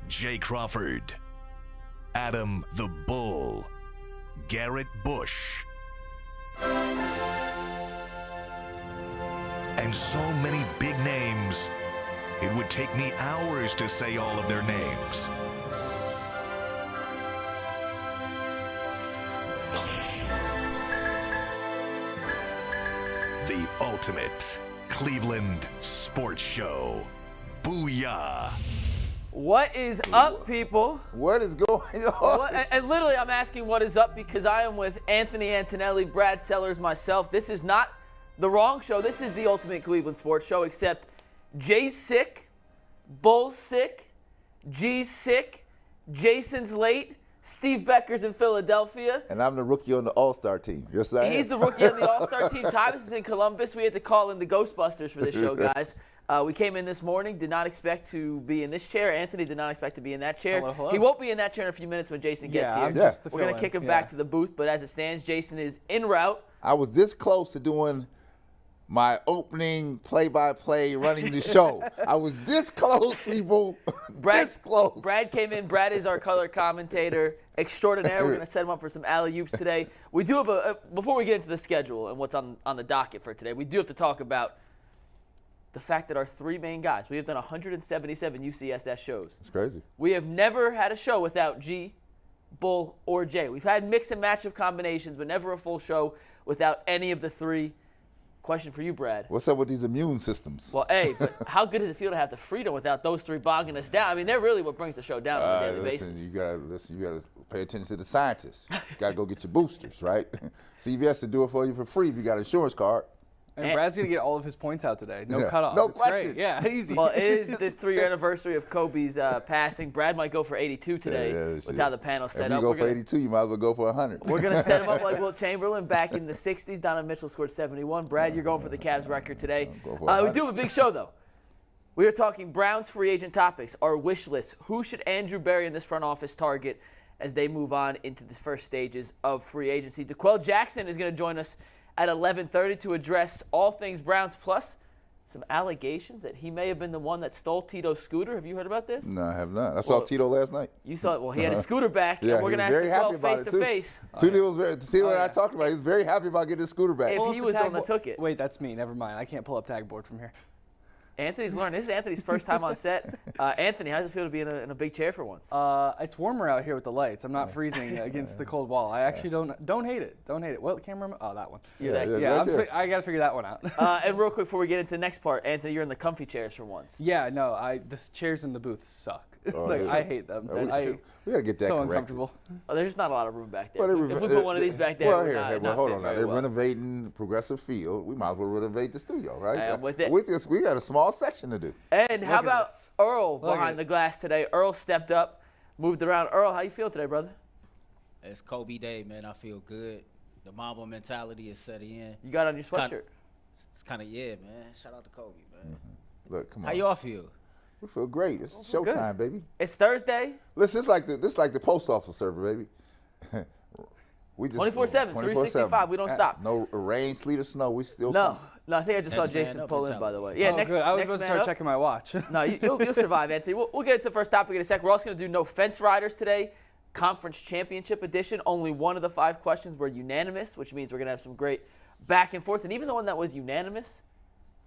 Jay Crawford, Adam the Bull, Garrett Bush, and so many big names, it would take me hours to say all of their names. The ultimate Cleveland sports show. Booyah! What is up, people? What is going on? And literally, I'm asking what is up because I am with Anthony Antonelli, Brad Sellers, myself. This is not the wrong show. This is the ultimate Cleveland sports show, except Jay's sick, Bull's sick, G's sick, Jason's late, Steve Becker's in Philadelphia. And I'm the rookie on the All-Star team. Yes, I am. He's the rookie on the All-Star team. Thomas is in Columbus. We had to call in the Ghostbusters for this show, guys. We came in this morning, did not expect to be in this chair. Anthony did not expect to be in that chair. Hello, hello. He won't be in that chair in a few minutes when Jason gets here. We're going to kick him back to the booth, but as it stands, Jason is en route. I was this close to doing my opening play-by-play running the show. I was this close, people. This close. Brad came in. Brad is our color commentator extraordinaire. We're going to set him up for some alley-oops today. We do have before we get into the schedule and what's on the docket for today, we do have to talk about the fact that our three main guys, we have done 177 UCSS shows. It's crazy. We have never had a show without G, Bull, or Jay. We've had mix and match of combinations, but never a full show without any of the three. Question for you, Brad. What's up with these immune systems? Well, hey, but how good does it feel to have the freedom without those three bogging us down? I mean, they're really what brings the show down on a daily basis. You gotta pay attention to the scientists. You gotta go get your boosters, right? CVS will do it for you for free if you got an insurance card. And Brad's going to get all of his points out today. No cutoff. No it's question. Great. Yeah, easy. Well, it is the 3-year anniversary of Kobe's passing. Brad might go for 82 today with how the panel's set up. If you go for 82, you might as well go for 100. We're going to set him up like Wilt Chamberlain back in the 60s. Donovan Mitchell scored 71. Brad, you're going for the Cavs record today. We do have a big show, though. We are talking Browns free agent topics, our wish list. Who should Andrew Berry in this front office target as they move on into the first stages of free agency? DeQuell Jackson is going to join us at 11:30 to address all things Browns, plus some allegations that he may have been the one that stole Tito's scooter. Have you heard about this? No, I have not. I saw Tito last night. You saw it? Well, he had his scooter back, Yeah, and we're going to ask DeQuell face-to-face. Tito and I talked about it. He was very happy about getting his scooter back. If he was the one that took it. Wait, that's me. Never mind. I can't pull up tag board from here. Anthony's learned. This is Anthony's first time on set. Anthony, how does it feel to be in a big chair for once? It's warmer out here with the lights. I'm not freezing against the cold wall. I actually don't hate it. Don't hate it. What camera? Oh, that one. I got to figure that one out. And real quick before we get into the next part, Anthony, you're in the comfy chairs for once. Yeah, no, the chairs in the booth suck. I hate them. We got to get that so corrected. uncomfortable. Oh, there's just not a lot of room back there. Well, if we put one of these back there, hold on now. They're renovating Progressive Field. We might as well renovate the studio, right? With it. We got a small section to do. And how about Earl behind the glass today? Earl stepped up, moved around. Earl, how you feel today, brother? It's Kobe Day, man. I feel good. The Mamba mentality is setting in. You got on your sweatshirt. It's kind of, man. Shout out to Kobe, man. Look, come on. How y'all feel? We feel great. It's showtime, baby. It's Thursday. Listen, this is like the post office server, baby. We just 24/7, 365. We don't stop. No rain, sleet, or snow. We still No, I think I just saw Jason pull in, by the way. Yeah, good. I was going to start checking my watch. No, you'll survive, Anthony. We'll get into the first topic in a sec. We're also going to do no fence riders today. Conference Championship edition. Only one of the 5 questions were unanimous, which means we're going to have some great back and forth. And even the one that was unanimous,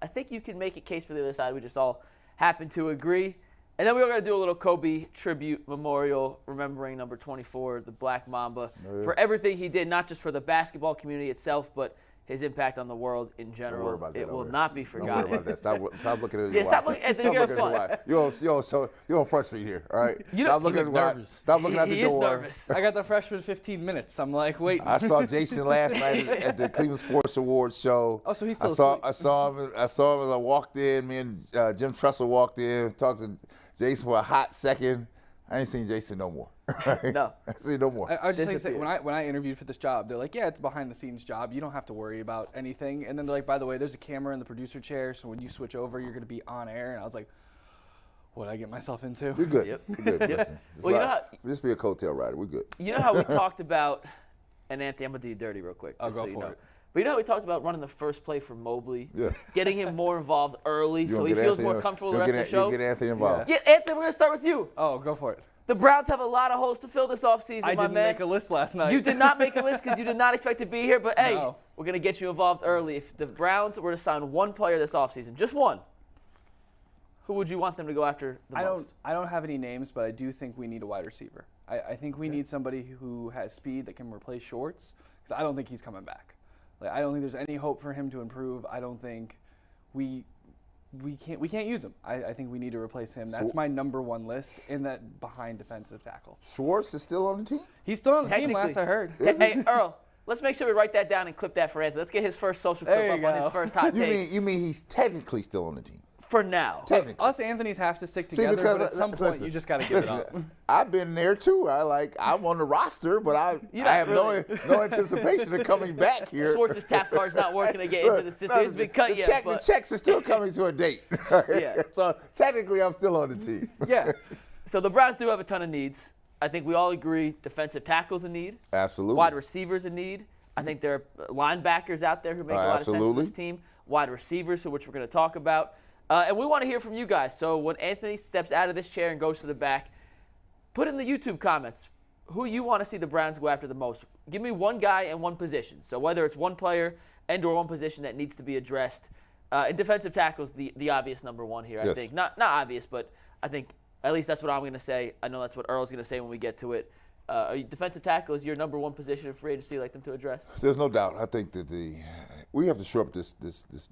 I think you can make a case for the other side. We just all happen to agree. And then we're going to do a little Kobe tribute memorial, remembering number 24, the Black Mamba, for everything he did, not just for the basketball community itself, but his impact on the world in general. It will not be forgotten. Don't worry about that. Stop looking at your watch. Stop looking at the watch. You're on front street here, all right? Stop looking at the watch. Stop looking at the door. He is nervous. I got the freshman 15 minutes. I'm like, wait. I saw Jason last night at the Cleveland Sports Awards show. Oh, so he's still asleep. I saw him as I walked in. Me and Jim Schwartz walked in, talked to Jason for a hot second. I ain't seen Jason no more. No. I see no more. I just like to say, when I interviewed for this job, they're like, yeah, it's a behind-the-scenes job. You don't have to worry about anything. And then they're like, by the way, there's a camera in the producer chair, so when you switch over, you're going to be on air. And I was like, what did I get myself into? You're good. Yep. You're good. Listen, just be a coattail rider. We're good. You know how we talked about, and Anthony, I'm going to do you dirty real quick. I'll go for it. But you know how we talked about running the first play for Mobley? Yeah. Getting him more involved early so he feels more comfortable the rest of the show? You get Anthony involved. Yeah, Anthony, we're going to start with you. Oh, go for it. The Browns have a lot of holes to fill this offseason, I my didn't man. make a list last night. You did not make a list because you did not expect to be here, but hey, No. we're going to get you involved early. If the Browns were to sign one player this offseason, just one, who would you want them to go after the most? I don't have any names, but I do think we need a wide receiver. I think we need somebody who has speed that can replace Schwartz, because I don't think he's coming back. Like, I don't think there's any hope for him to improve. I don't think we can't use him. I think we need to replace him. That's my number one list in that behind defensive tackle. Schwartz is still on the team? He's still on the team last I heard. Hey, Earl, let's make sure we write that down and clip that for Anthony. Let's get his first social clip up on his first hot take. You mean he's technically still on the team? For now. Technically. Us Anthonys have to stick together, but at some point you just got to give it up. I've been there too. I'm on the roster, but I have no anticipation of coming back here. Schwartz's tap card's not working to get into the system. It's been cut yet. The checks are still coming to a date. Yeah. So technically, I'm still on the team. Yeah. So the Browns do have a ton of needs. I think we all agree defensive tackle's a need. Absolutely. Wide receivers a need. I think there are linebackers out there who make a lot of sense for this team. Wide receivers, which we're going to talk about. And we want to hear from you guys. So when Anthony steps out of this chair and goes to the back, put in the YouTube comments who you want to see the Browns go after the most. Give me one guy and one position. So whether it's one player and or one position that needs to be addressed. And defensive tackle is the obvious number one here, I think. Not obvious, but I think at least that's what I'm going to say. I know that's what Earl's going to say when we get to it. Defensive tackle is your number one position in free agency you'd like them to address? There's no doubt. I think that we have to shore up this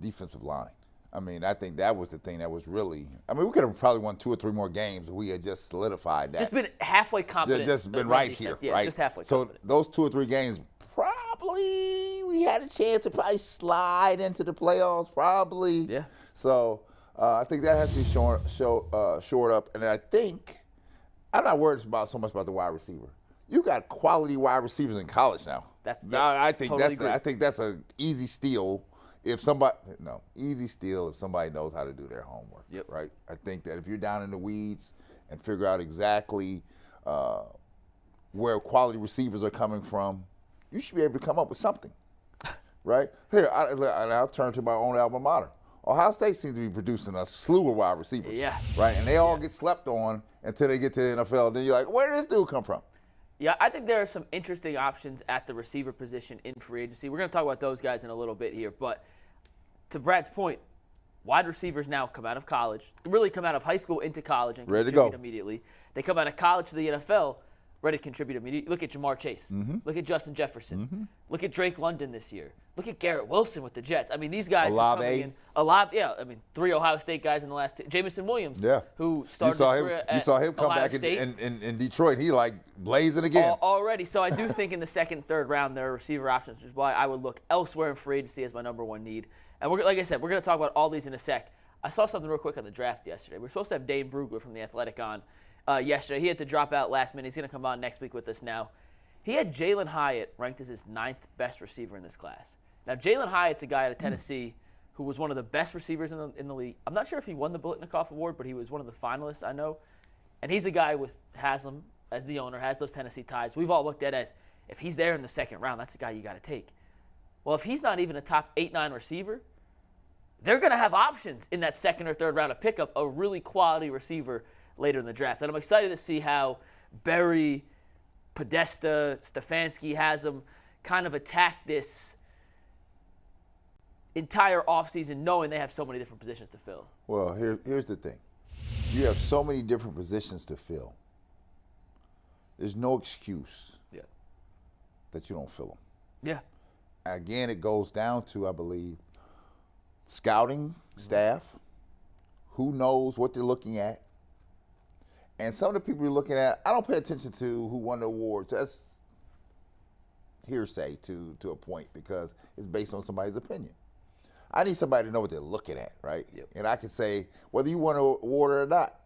defensive line. I mean, I think that was the thing that was really – I mean, we could have probably won 2 or 3 more games if we had just solidified that. Just been halfway confident. Just been right here, yeah, right? Just halfway So confident. those 2 or 3 games, probably we had a chance to probably slide into the playoffs, probably. Yeah. So I think that has to be shored up. And I think – I'm not worried so much about the wide receiver. You got quality wide receivers in college now. I think that's an easy steal. If somebody knows how to do their homework, right? I think that if you're down in the weeds and figure out exactly where quality receivers are coming from, you should be able to come up with something, right? Here, I'll turn to my own alma mater. Ohio State seems to be producing a slew of wide receivers, right? And they all get slept on until they get to the NFL. Then you're like, where did this dude come from? Yeah, I think there are some interesting options at the receiver position in free agency. We're going to talk about those guys in a little bit here. But to Brad's point, wide receivers now come out of college, really come out of high school into college and contribute immediately. They come out of college to the NFL, ready to contribute immediately. Look at Jamar Chase. Mm-hmm. Look at Justin Jefferson. Mm-hmm. Look at Drake London this year. Look at Garrett Wilson with the Jets. I mean, these guys are coming in. I mean, 3 Ohio State guys in the last – Jamison Williams, who started his career at You saw him come back in Detroit. He, like, blazing again. Already. So I do think in the second, third round there are receiver options, which is why I would look elsewhere in free agency as my number one need. And like I said, we're going to talk about all these in a sec. I saw something real quick on the draft yesterday. We're supposed to have Dane Brugler from The Athletic on yesterday. He had to drop out last minute. He's going to come on next week with us now. He had Jalen Hyatt ranked as his 9th best receiver in this class. Now, Jalen Hyatt's a guy out of Tennessee who was one of the best receivers in the league. I'm not sure if he won the Biletnikoff Award, but he was one of the finalists, I know. And he's a guy with Haslam as the owner, has those Tennessee ties. We've all looked at as, if he's there in the second round, that's the guy you got to take. Well, if he's not even a top 8-9 receiver, they're going to have options in that second or third round to pick up a really quality receiver later in the draft. And I'm excited to see how Berry, Podesta, Stefanski, Haslam kind of attack this entire offseason knowing they have so many different positions to fill. Well, here's the thing. You have so many different positions to fill. There's no excuse that you don't fill them. Yeah. Again, it goes down to, I believe, scouting staff, who knows what they're looking at. And some of the people you're looking at, I don't pay attention to who won the awards. That's hearsay to a point because it's based on somebody's opinion. I need somebody to know what they're looking at, right? Yep. And I can say, whether you won an award or not,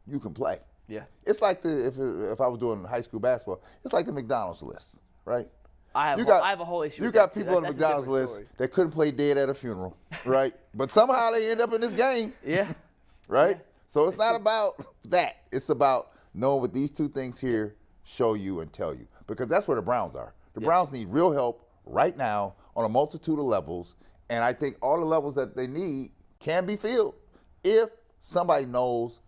you can play. Yeah. It's like if I was doing high school basketball, it's like the McDonald's list, right? I have a whole issue with that. You got too. people on the McDonald's list that couldn't play dead at a funeral, right? But somehow they end up in this game. Yeah. Right? So it's not about that. It's about knowing what these two things here show you and tell you. Because that's where the Browns are. The Browns need real help right now on a multitude of levels, and I think all the levels that they need can be filled if somebody knows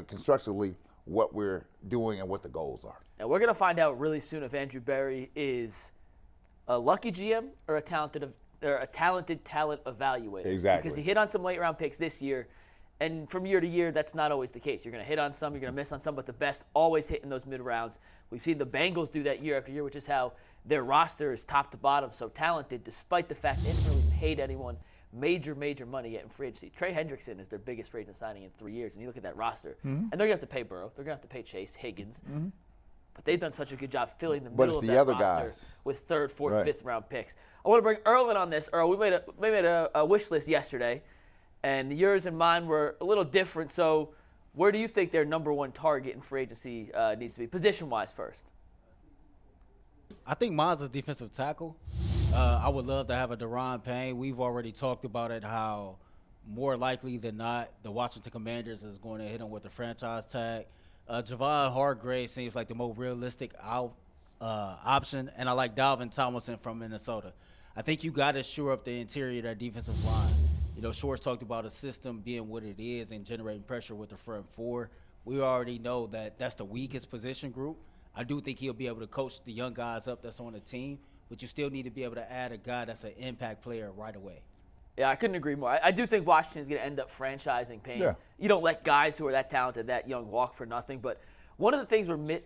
constructively what we're doing and what the goals are. And we're going to find out really soon if Andrew Berry is a lucky GM or a talented talent evaluator. Exactly. Because he hit on some late round picks this year, and from year to year, that's not always the case. You're going to hit on some, you're going to miss on some, but the best always hit in those mid rounds. We've seen the Bengals do that year after year, which is how their roster is top to bottom so talented, despite the fact they haven't really paid anyone major money yet in free agency. Trey Hendrickson is their biggest free agent signing in 3 years, and you look at that roster, and they're going to have to pay Burrow, they're going to have to pay Chase, Higgins, but they've done such a good job filling the middle of that other roster guys with third, fourth, fifth round picks. I want to bring Earl in on this. Earl, we made a wish list yesterday, and yours and mine were a little different. So where do you think their number one target in free agency needs to be, position-wise first? I think mine's is defensive tackle. I would love to have a Deron Payne. We've already talked about it, how more likely than not the Washington Commanders is going to hit him with a franchise tag. Javon Hargrave seems like the more realistic option, and I like Dalvin Tomlinson from Minnesota. I think you got to shore up the interior of that defensive line. You know, Schwartz talked about a system being what it is and generating pressure with the front four. We already know that that's the weakest position group. I do think he'll be able to coach the young guys up that's on the team, but you still need to be able to add a guy that's an impact player right away. Yeah, I couldn't agree more. I do think Washington's going to end up franchising Payne. Yeah. You don't let guys who are that talented, that young, walk for nothing. But one of the things we're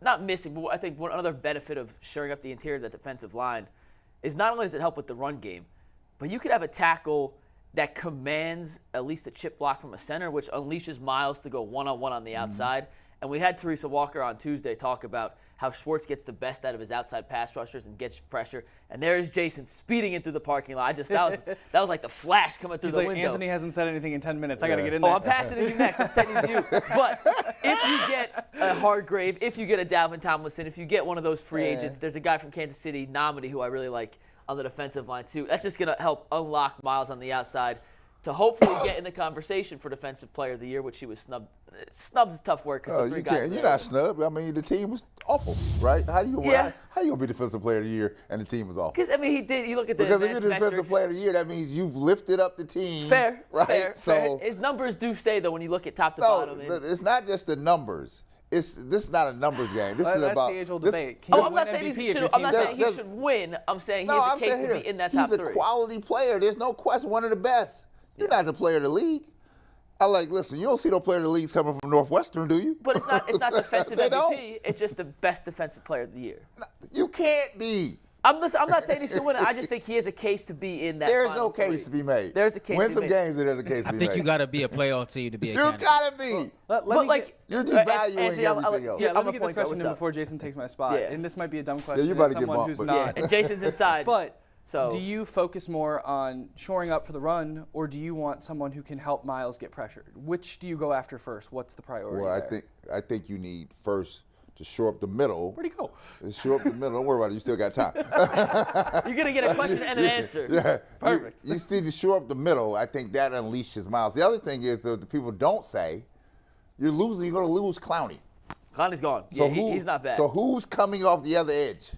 not missing, but I think one other benefit of shoring up the interior of the defensive line is not only does it help with the run game, but you could have a tackle that commands at least a chip block from a center, which unleashes Miles to go one-on-one on the outside. And we had Teresa Walker on Tuesday talk about how Schwartz gets the best out of his outside pass rushers and gets pressure. And there's Jason speeding in through the parking lot. That was like the flash coming through the window. Anthony hasn't said anything in 10 minutes. I got to get in there. Oh, I'm passing it to you next. I'm sending it to you. But if you get a Hargrave, if you get a Dalvin Tomlinson, if you get one of those free agents, there's a guy from Kansas City, Nomedy, who I really like on the defensive line too. That's just going to help unlock Miles on the outside to hopefully get in the conversation for Defensive Player of the Year, which he was snubbed. Snubbed is tough work. You can't. You're not snubbed. I mean, the team was awful, right? How you gonna be Defensive Player of the Year and the team was awful? Because I mean, he did. You look at the because if you're the Defensive Player of the Year, that means you've lifted up the team. Fair, right? Fair. His numbers do stay though when you look at top to bottom. It's not just the numbers. This is not a numbers game. This is that's about the age-old debate. I'm not saying he should win. I'm saying he has a case to be in that top three. He's a quality player. There's no question. One of the best. You're not the player of the league. Listen, you don't see no player of the leagues coming from Northwestern, do you? But it's not defensive MVP. It's just the best defensive player of the year. You can't be. I'm not saying he should win it. I just think he has a case to be in that. There's no case to be made. There's a case. Win some games, and there's a case to be made. I think you got to be a playoff team to be a candidate. You got to be. You're devaluing everything else. Yeah, let me get this question in before Jason takes my spot. Yeah. And this might be a dumb question. Yeah, you about to get bumped. Who's not. And Jason's inside. But do you focus more on shoring up for the run, or do you want someone who can help Miles get pressured? Which do you go after first? What's the priority? Well, I think you need first to shore up the middle. Where'd he go? Shore up the middle. Don't worry about it. You still got time. You're going to get a question and an answer. Yeah. Perfect. You need to shore up the middle. I think that unleashes Miles. The other thing is that the people don't say, you're going to lose Clowney. Clowney's gone. So he's not bad. So who's coming off the other edge?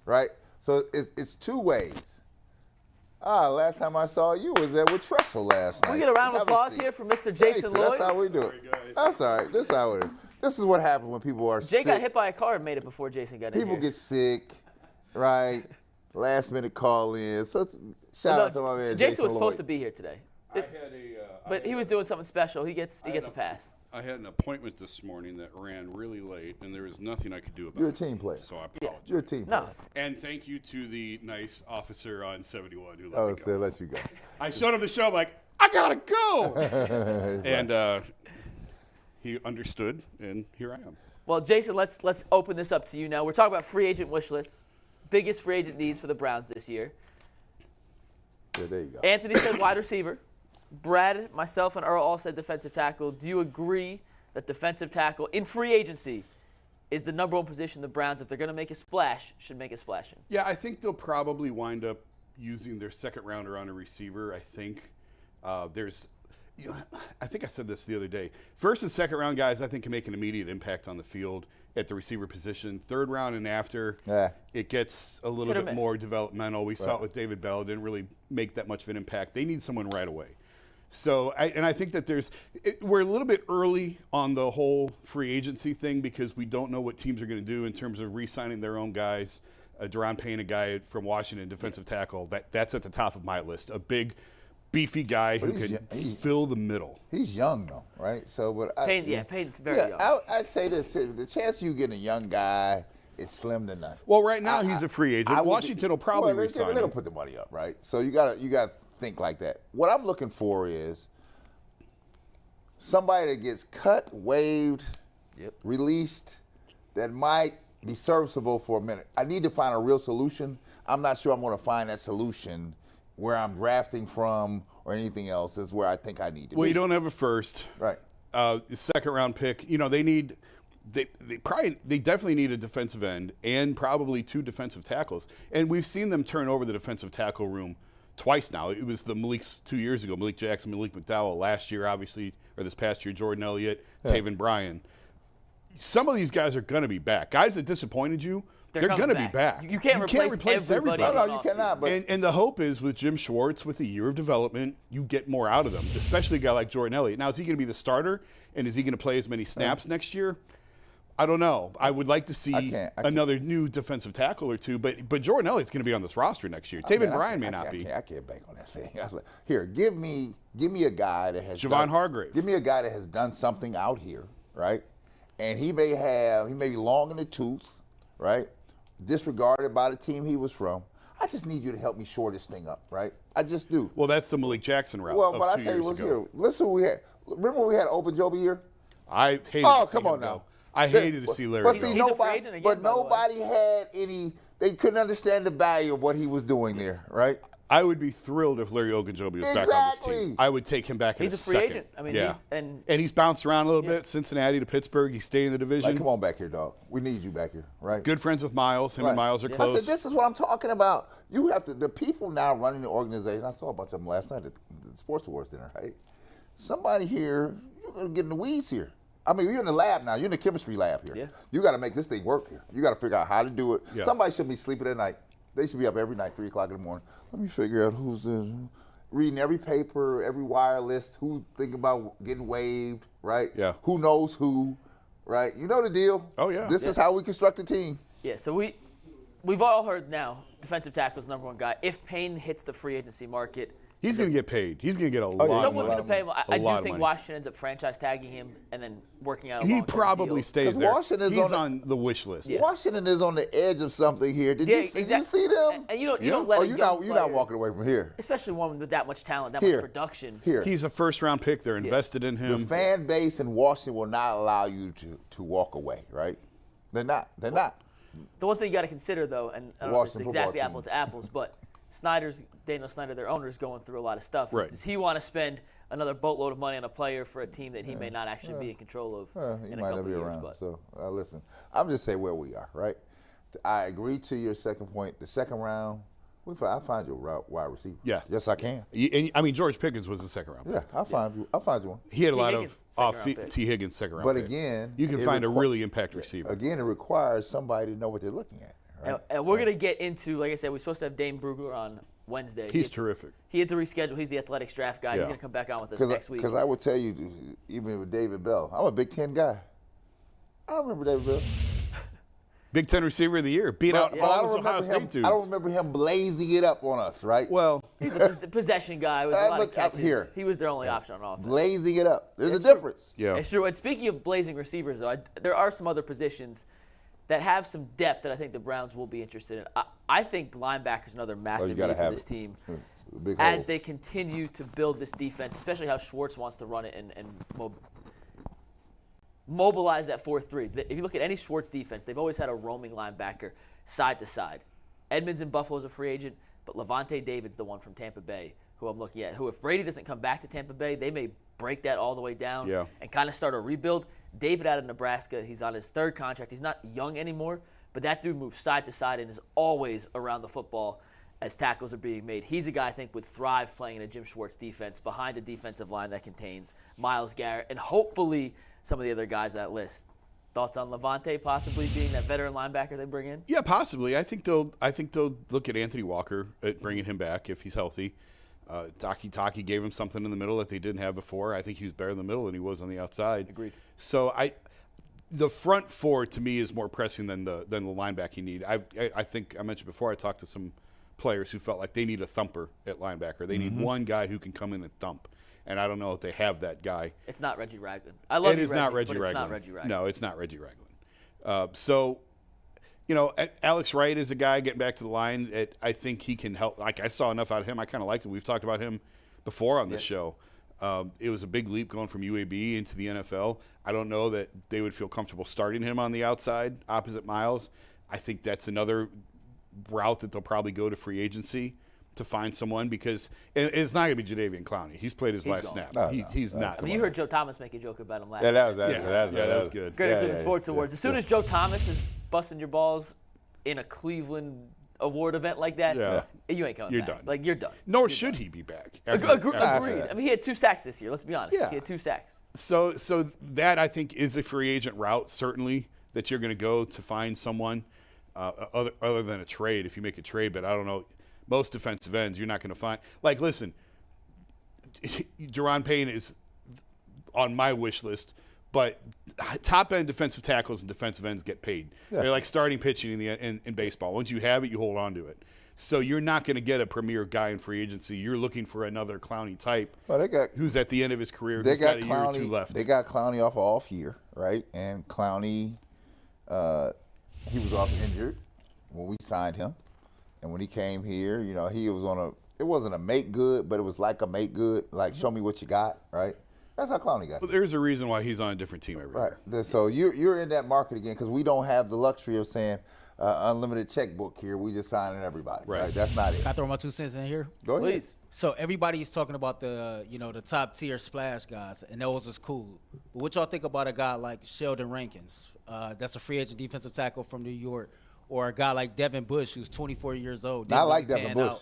Right? So it's two ways. Last time I saw you was there with Tressel last night. We get a round of applause here for Mr. Jason Lloyd. That's how we do it. That's all right. This is how it is. This is what happens when people are sick. Jay got hit by a car and made it before Jason got in here. People get sick, right? Last minute call in. So shout out to my man Jason was Lloyd. supposed to be here today. But he was doing something special. He gets a pass. I had an appointment this morning that ran really late, and there was nothing I could do about it. You're a team player. So I apologize. You're a team player. And thank you to the nice officer on 71 who let me go. So let you go. I showed him the show. I'm like, I got to go. And he understood, and here I am. Well, Jason, let's open this up to you now. We're talking about free agent wish lists. Biggest free agent needs for the Browns this year. Yeah, there you go. Anthony said wide receiver. Brad, myself, and Earl all said defensive tackle. Do you agree that defensive tackle in free agency is the number one position the Browns, if they're going to make a splash, should make a splash in? Yeah, I think they'll probably wind up using their second rounder on a receiver. I think I think I said this the other day. First and second round guys, I think, can make an immediate impact on the field at the receiver position. Third round and after, it gets a little bit more developmental. We saw it with David Bell. Didn't really make that much of an impact. They need someone right away. So, I think that we're a little bit early on the whole free agency thing because we don't know what teams are going to do in terms of re-signing their own guys. Deron Payne, a guy from Washington, defensive tackle, that's at the top of my list. A big, beefy guy who can fill the middle. He's young, though, right? So, but Payne's very young. I'd say this: the chance you get a young guy is slim to none. Well, right now he's a free agent. Washington will probably re-sign him. They'll put the money up, right? So you got to think like that. What I'm looking for is somebody that gets cut, waived, released, that might be serviceable for a minute. I need to find a real solution. I'm not sure I'm going to find that solution where I'm drafting from or anything else. Is where I think I need to be. Well, you don't have a first. Right. The second round pick, they definitely need a defensive end and probably 2 defensive tackles. And we've seen them turn over the defensive tackle room twice now. It was the Malik's 2 years ago, Malik Jackson, Malik McDowell. Last year, obviously, or this past year, Jordan Elliott, Taven Bryan. Some of these guys are going to be back. Guys that disappointed you, they're going to be back. You can't replace everybody. No, you cannot. But and the hope is with Jim Schwartz, with a year of development, you get more out of them, especially a guy like Jordan Elliott. Now, is he going to be the starter, and is he going to play as many snaps next year? I don't know. I would like to see another new defensive tackle or two, but Jordan Elliott's going to be on this roster next year. Taven Bryan may not be. I can't bank on that thing. Here, give me a guy that has Javon Hargrave. Give me a guy that has done something out here, right? And he may be long in the tooth, right? Disregarded by the team he was from. I just need you to help me shore this thing up, right? I just do. Well, that's the Malik Jackson route. Well, but I tell you what's here. Listen, we had. Remember we had Open Joby here. I hated. Come on now. I hated to see Larry. But see, nobody had any. They couldn't understand the value of what he was doing there, right? I would be thrilled if Larry Ogunjobi was back on this team. I would take him back in a second. He's a free agent. I mean, he's bounced around a little bit. Cincinnati to Pittsburgh. He stayed in the division. Come on back here, dog. We need you back here, right? Good friends with Miles. Him and Miles are close. I said, this is what I'm talking about. You have to. The people now running the organization. I saw a bunch of them last night at the Sports Awards dinner, right? Somebody here, you're gonna get in the weeds here. I mean, you're in the lab now. You're in the chemistry lab here. Yeah. You got to make this thing work here. You got to figure out how to do it. Yeah. Somebody shouldn't be sleeping at night. They should be up every night, 3 o'clock in the morning. Let me figure out who's reading every paper, every wire list, who's thinking about getting waived, right? Yeah. Who knows who, right? You know the deal. Oh, yeah. This is how we construct a team. Yeah, so we've all heard now defensive tackle's #1 guy. If Payne hits the free agency market, he's going to get paid. He's going to get a lot. Someone's going to pay him. I do think money. Washington ends up franchise tagging him and then working out a He long-term probably deal. stays there. Washington's He's on the wish list. Yeah. Washington is on the edge of something here. Did you see them? And you don't let you're not walking away from here. Especially one with that much talent, that much production. Here. He's a first-round pick. They're invested in him. The fan base in Washington will not allow you to walk away, right? They're not. The one thing you got to consider, though, and I don't know if it's exactly apples to apples, but Daniel Snyder, their owner, is going through a lot of stuff. Right. Does he want to spend another boatload of money on a player for a team that he may not actually be in control of he in a might couple not be of years? around. But. So listen, I'm just saying where we are, right? I agree to your second point. The second round, I'll find you a wide receiver. Yeah. Yes, I can. George Pickens was the second round pick. Yeah, I'll find you one. He had a lot Higgins, of T. Higgins second round But pick. again, you can find a really impact receiver. Again, it requires somebody to know what they're looking at. Right? And we're going to get into, like I said, we're supposed to have Dane Brugler on Wednesday. He's terrific. He had to reschedule. He's the athletics draft guy. He's going to come back on with us next week. Because I would tell you, even with David Bell, I'm a Big Ten guy. I don't remember David Bell. Big Ten receiver of the year. Beat out all those Ohio State dudes. I don't remember him blazing it up on us, right? Well, he's a possession guy with a lot of catches. Here. He was their only option on offense. Blazing it up. There's a difference. Yeah. It's true. And speaking of blazing receivers, though, there are some other positions that have some depth that I think the Browns will be interested in. I think linebacker is another massive need for this team as they continue to build this defense, especially how Schwartz wants to run it and mobilize that 4-3. If you look at any Schwartz defense, they've always had a roaming linebacker side to side. Edmonds in Buffalo is a free agent, but Levante David's the one from Tampa Bay who I'm looking at, who if Brady doesn't come back to Tampa Bay, they may break that all the way down and kind of start a rebuild. David out of Nebraska, he's on his 3rd contract. He's not young anymore, but that dude moves side to side and is always around the football. as tackles are being made. He's a guy I think would thrive playing in a Jim Schwartz defense behind a defensive line that contains Myles Garrett and hopefully some of the other guys on that list. Thoughts on Levante possibly being that veteran linebacker they bring in? Yeah, possibly. I think they'll look at Anthony Walker at bringing him back if he's healthy. Taki gave him something in the middle that they didn't have before. I think he was better in the middle than he was on the outside. Agreed. So the front four to me is more pressing than the linebacking need. I think I mentioned before I talked to some players who felt like they need a thumper at linebacker. They need one guy who can come in and thump. And I don't know if they have that guy. It's not Reggie Ragland. I love it. It is not Reggie Ragland. It's not Reggie Ragland. No, it's not Reggie Ragland. So, Alex Wright is a guy getting back to the line. I think he can help. Like, I saw enough out of him. I kind of liked him. We've talked about him before on this show. It was a big leap going from UAB into the NFL. I don't know that they would feel comfortable starting him on the outside opposite Myles. I think that's another route that they'll probably go to free agency to find someone because it's not going to be Jadeveon Clowney. He's played his last snap. He's not. I mean, you heard Joe Thomas make a joke about him last year. Yeah, that was good. Great Sports Awards. As soon as Joe Thomas is busting your balls in a Cleveland award event like that, you ain't coming back. You're done. Like, you're done. Nor should he be back. Agreed. I mean, he had 2 sacks this year. Let's be honest. Yeah. He had 2 sacks. So that, I think, is a free agent route, certainly, that you're going to go to find someone other than a trade, if you make a trade. But I don't know. Most defensive ends, you're not going to find. Like, listen, Deron Payne is on my wish list, but top-end defensive tackles and defensive ends get paid. Yeah. They're like starting pitching in baseball. Once you have it, you hold on to it. So you're not going to get a premier guy in free agency. You're looking for another Clowney type who's at the end of his career, who's got a year or 2 left. They got Clowney off year, right? And Clowney, he was off injured when we signed him. And when he came here, he was it wasn't a make good, but it was like a make good, like show me what you got, right? That's how Clowney got. Well, there's a reason why he's on a different team every year. Right. So you're in that market again because we don't have the luxury of saying unlimited checkbook here. We just signing everybody. Right. That's not it. Can I throw my 2 cents in here? Go ahead. Please. So everybody's talking about the top tier splash guys, and those is cool. But what y'all think about a guy like Sheldon Rankins? That's a free agent defensive tackle from New York. Or a guy like Devin Bush, who's 24 years old. I like Devin Bush.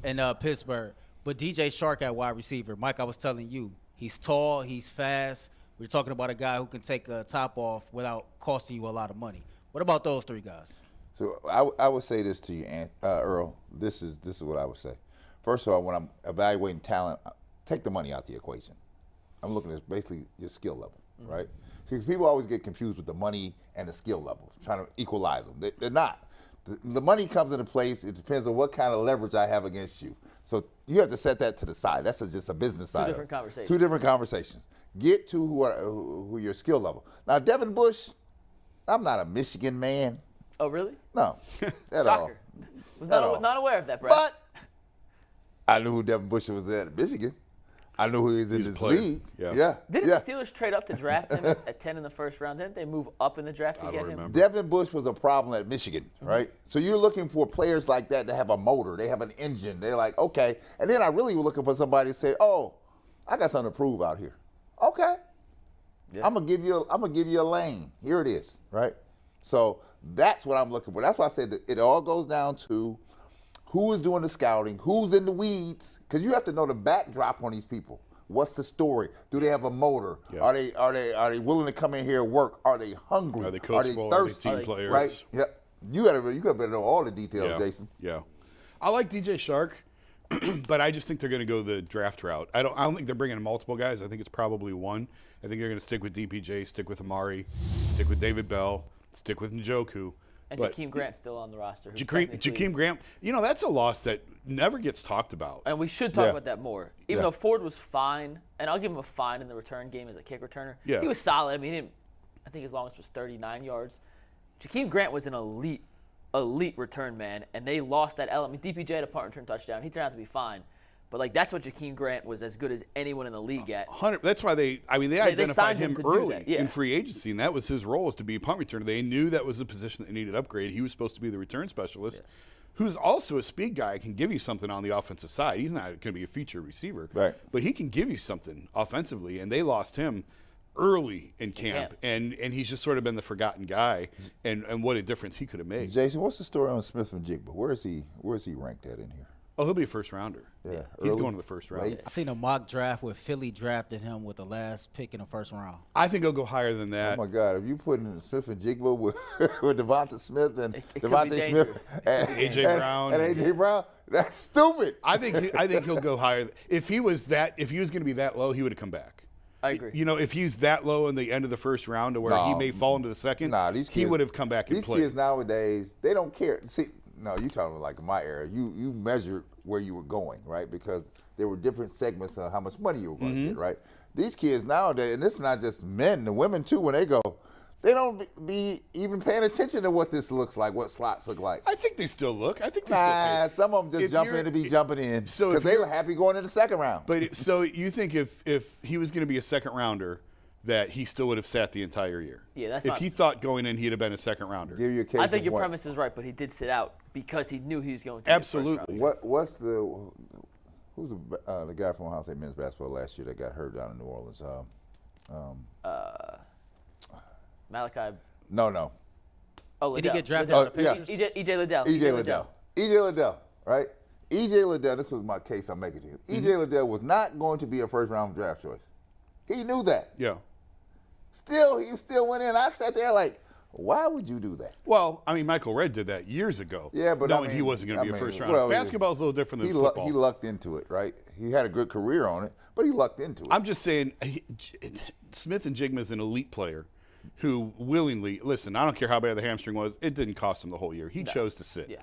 In Pittsburgh. But DJ Shark at wide receiver. Mike, I was telling you, he's tall, he's fast. We're talking about a guy who can take a top off without costing you a lot of money. What about those 3 guys? So I would say this to you, Earl. This is what I would say. First of all, when I'm evaluating talent, take the money out the equation. I'm looking at basically your skill level, right? Because people always get confused with the money and the skill level, trying to equalize them. They're not. The money comes into place. It depends on what kind of leverage I have against you. So you have to set that to the side. That's just a business side. 2 different conversations. 2 different conversations. Get to who your skill level. Now, Devin Bush, I'm not a Michigan man. Oh, really? No, at all. Was not aware of that, Brad. But I knew who Devin Bush was at Michigan. I knew who he was in this league. Yeah. Didn't the Steelers trade up to draft him at 10 in the first round? Didn't they move up in the draft to get him? Devin Bush was a problem at Michigan, right? So you're looking for players like that have a motor. They have an engine. They're like, okay. And then I really was looking for somebody to say, oh, I got something to prove out here. Okay. Yeah. I'm gonna give you a lane. Here it is, right? So that's what I'm looking for. That's why I said that it all goes down to who is doing the scouting, who's in the weeds, because you have to know the backdrop on these people. What's the story? Do they have a motor? Yeah. Are they willing to come in here and work? Are they hungry? Are they coachable? Are they thirsty? Are they team players? Right? Yeah. You got better know all the details, Jason. Yeah. I like DJ Shark, but I just think they're going to go the draft route. I don't think they're bringing in multiple guys. I think it's probably 1. I think they're going to stick with DPJ, stick with Amari, stick with David Bell, stick with Njoku. And Jakeem Grant's still on the roster. Jakeem Grant, that's a loss that never gets talked about. And we should talk about that more. Even though Ford was fine, and I'll give him a fine in the return game as a kick returner. Yeah. He was solid. I mean, I think his longest was 39 yards. Jakeem Grant was an elite return man, and they lost that element. I mean, DPJ had a punt return touchdown. He turned out to be fine. But, that's what Jakeem Grant was as good as anyone in the league at. That's why they identified him early in free agency, and that was his role, is to be a punt returner. They knew that was a position that they needed upgrade. He was supposed to be the return specialist, who's also a speed guy, can give you something on the offensive side. He's not going to be a feature receiver, right? But he can give you something offensively, and they lost him early in camp. And he's just sort of been the forgotten guy, and what a difference he could have made. Jason, what's the story on Smith-Njigba? Where is he ranked at in here? Oh, he'll be a first rounder. Yeah, he's going to the first round. I seen a mock draft where Philly drafted him with the last pick in the first round. I think he'll go higher than that. Oh my God! If you put in Smith-Njigba with Devonta Smith and Devontae Smith and AJ Brown and AJ Brown, that's stupid. I think he'll go higher. If he was going to be that low, he would have come back. I agree. You know, if he's that low in the end of the first round to where he may fall into the second, he would have come back and played. These kids nowadays, they don't care. See, no, you talking about like my era. You measured where you were going, right? Because there were different segments of how much money you were going to get, right? These kids nowadays, and this is not just men, the women too, when they go, they don't be even paying attention to what this looks like, what slots look like. I think they still look. I think they still. Some of them just jump in to be jumping in because they were happy going in the second round. But so you think if he was going to be a second rounder, that he still would have sat the entire year? Yeah, that's if he thought going in he'd have been a second rounder. Give you a case I think your what? premise is right, but he did sit out because he knew he was going to. Absolutely. Who's the guy from Ohio State men's basketball last year that got hurt down in New Orleans? Malachi. No. Oh, Liddell. Did he get drafted out of the yeah. Pacers? EJ Liddell. EJ Liddell, right? EJ Liddell, this was my case I'm making to you. EJ Liddell was not going to be a first-round draft choice. He knew that. Yeah. He still went in. I sat there like, why would you do that? Well, I mean, Michael Redd did that years ago. Yeah, but knowing he wasn't going to be a first rounder. Basketball's a little different than football. He lucked into it, right? He had a good career on it, but he lucked into it. I'm just saying, Smith-Njigba is an elite player who willingly, listen, I don't care how bad the hamstring was, it didn't cost him the whole year. He chose to sit. Yeah.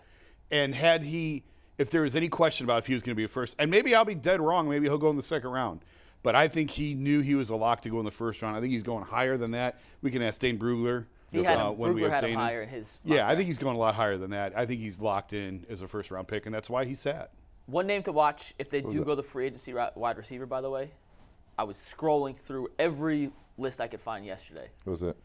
And if there was any question about if he was going to be a first, and maybe I'll be dead wrong, maybe he'll go in the second round. But I think he knew he was a lock to go in the first round. I think he's going higher than that. We can ask Dane Brugler. Brugler had him higher in his. Yeah, I think he's going a lot higher than that. I think he's locked in as a first-round pick, and that's why he sat. One name to watch if they do go the free agency wide receiver, by the way. I was scrolling through every list I could find yesterday. Who's that?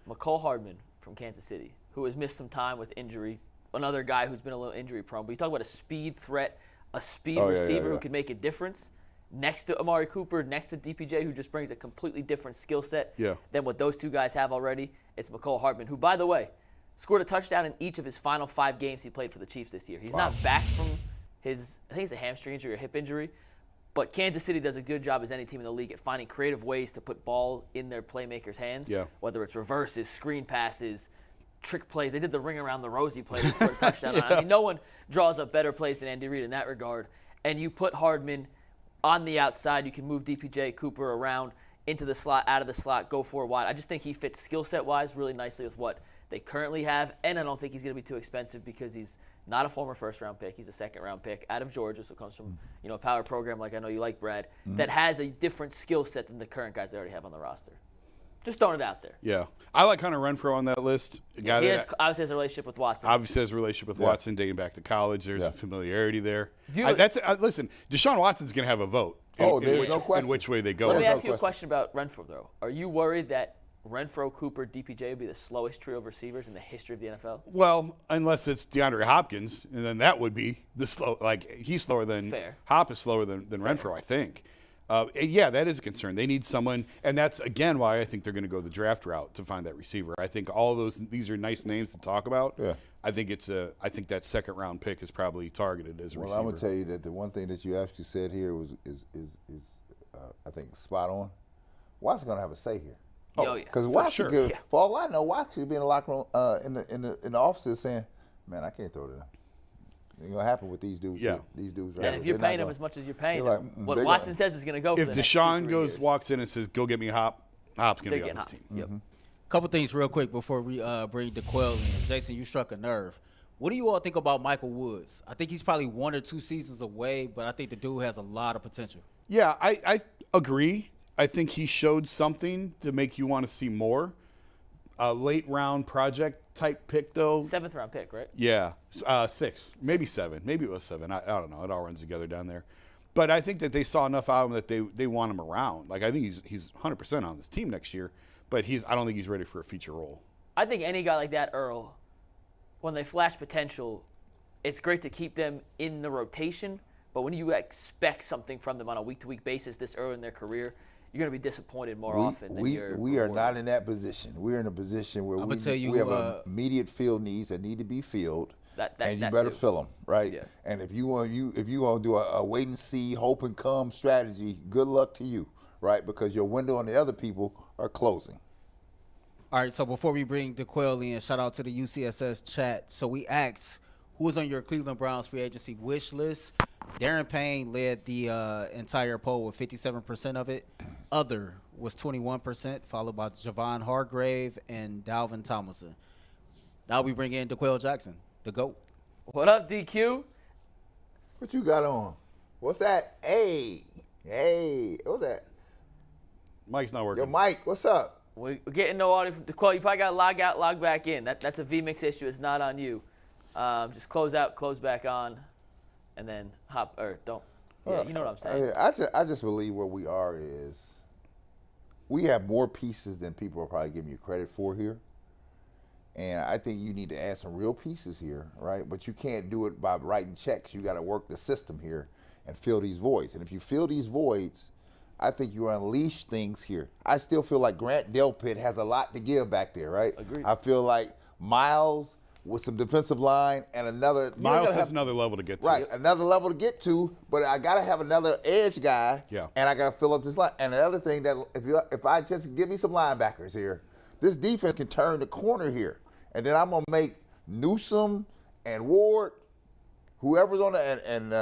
McCole Hardman from Kansas City, who has missed some time with injuries. Another guy who's been a little injury-prone. But you talk about a speed threat, a speed receiver who can make a difference. Next to Amari Cooper, next to DPJ, who just brings a completely different skill set than what those two guys have already. It's McCole Hardman, who, by the way, scored a touchdown in each of his final 5 games he played for the Chiefs this year. He's not back from I think it's a hamstring injury or hip injury, but Kansas City does a good job as any team in the league at finding creative ways to put ball in their playmakers' hands, whether it's reverses, screen passes, trick plays. They did the ring around the rosy play to score a touchdown. I mean, no one draws up better plays than Andy Reid in that regard. And you put Hardman on the outside, you can move DPJ, Cooper around into the slot, out of the slot, go for wide. I just think he fits skill set-wise really nicely with what they currently have, and I don't think he's going to be too expensive because he's not a former first-round pick. He's a second-round pick out of Georgia, so comes from a power program like I know you like, Brad, that has a different skill set than the current guys they already have on the roster. Just throwing it out there. Yeah. I like Hunter Renfrow on that list. He obviously has a relationship with Watson. Obviously has a relationship with Watson dating back to college. There's a familiarity there. Listen, Deshaun Watson's going to have a vote. There's no question. In which way they go. Let me ask you a question about Renfrow, though. Are you worried that Renfrow, Cooper, DPJ would be the slowest trio of receivers in the history of the NFL? Well, unless it's DeAndre Hopkins, and then that would be the slow. Like, he's slower than Hop is slower than Renfrow, I think. Yeah, that is a concern. They need someone, and that's again why I think they're going to go the draft route to find that receiver. I think these are nice names to talk about. Yeah. I think that second round pick is probably targeted as a receiver. Well, I'm going to tell you that the one thing that you actually said here is I think spot on. Watson's going to have a say here. Oh yeah. Because Watson could, for all I know, Watson could be in the locker room in the offices saying, "Man, I can't throw to them." It's going to happen with these dudes. Yeah. These dudes. And if you're paying them as much as you're paying them, what Watson says is going to go for the next 2-3 walks in and says, "Go get me Hop," Hop's going to be on this team. Yep. Couple things real quick before we bring DeQuell in. Jason, you struck a nerve. What do you all think about Michael Woods? I think he's probably 1 or 2 seasons away, but I think the dude has a lot of potential. Yeah, I agree. I think he showed something to make you want to see more. A late round project type pick, though. 7th round pick, right? Yeah, 6, maybe 7. Maybe it was 7. I don't know. It all runs together down there. But I think that they saw enough out of him that they want him around. Like, I think he's 100% on this team next year, but I don't think he's ready for a feature role. I think any guy like that, Earl, when they flash potential, it's great to keep them in the rotation. But when you expect something from them on a week-to-week basis this early in their career, you're going to be disappointed more often than you're We are not in that position. We're in a position where we have immediate field needs that need to be filled, and you better fill them, right? Yeah. And if you want to do a wait and see, hope and come strategy, good luck to you, right? Because your window on the other people are closing. All right, so before we bring DeQuell in, shout out to the UCSS chat. So we asked, who was on your Cleveland Browns free agency wish list? Darren Payne led the entire poll with 57% of it. Other was 21%, followed by Javon Hargrave and Dalvin Tomlinson. Now we bring in DeQuell Jackson, the GOAT. What up, DQ? What you got on? What's that? Hey, what's that? Mike's not working. Yo, Mike, what's up? We're getting no audio from DeQuell. You probably got to log out, log back in. That's a vMix issue. It's not on you. Just close out, close back on, and then hop or don't. Yeah, you know what I'm saying. I just believe where we are is we have more pieces than people are probably giving you credit for here. And I think you need to add some real pieces here, right? But you can't do it by writing checks. You got to work the system here and fill these voids. And if you fill these voids, I think you unleash things here. I still feel like Grant Delpit has a lot to give back there, right? Agreed. I feel like Miles with some defensive line and another. Miles has another level to get to. Right, another level to get to, but I got to have another edge guy, and I got to fill up this line. And the other thing that if I just give me some linebackers here, this defense can turn the corner here. And then I'm going to make Newsome and Ward, whoever's on and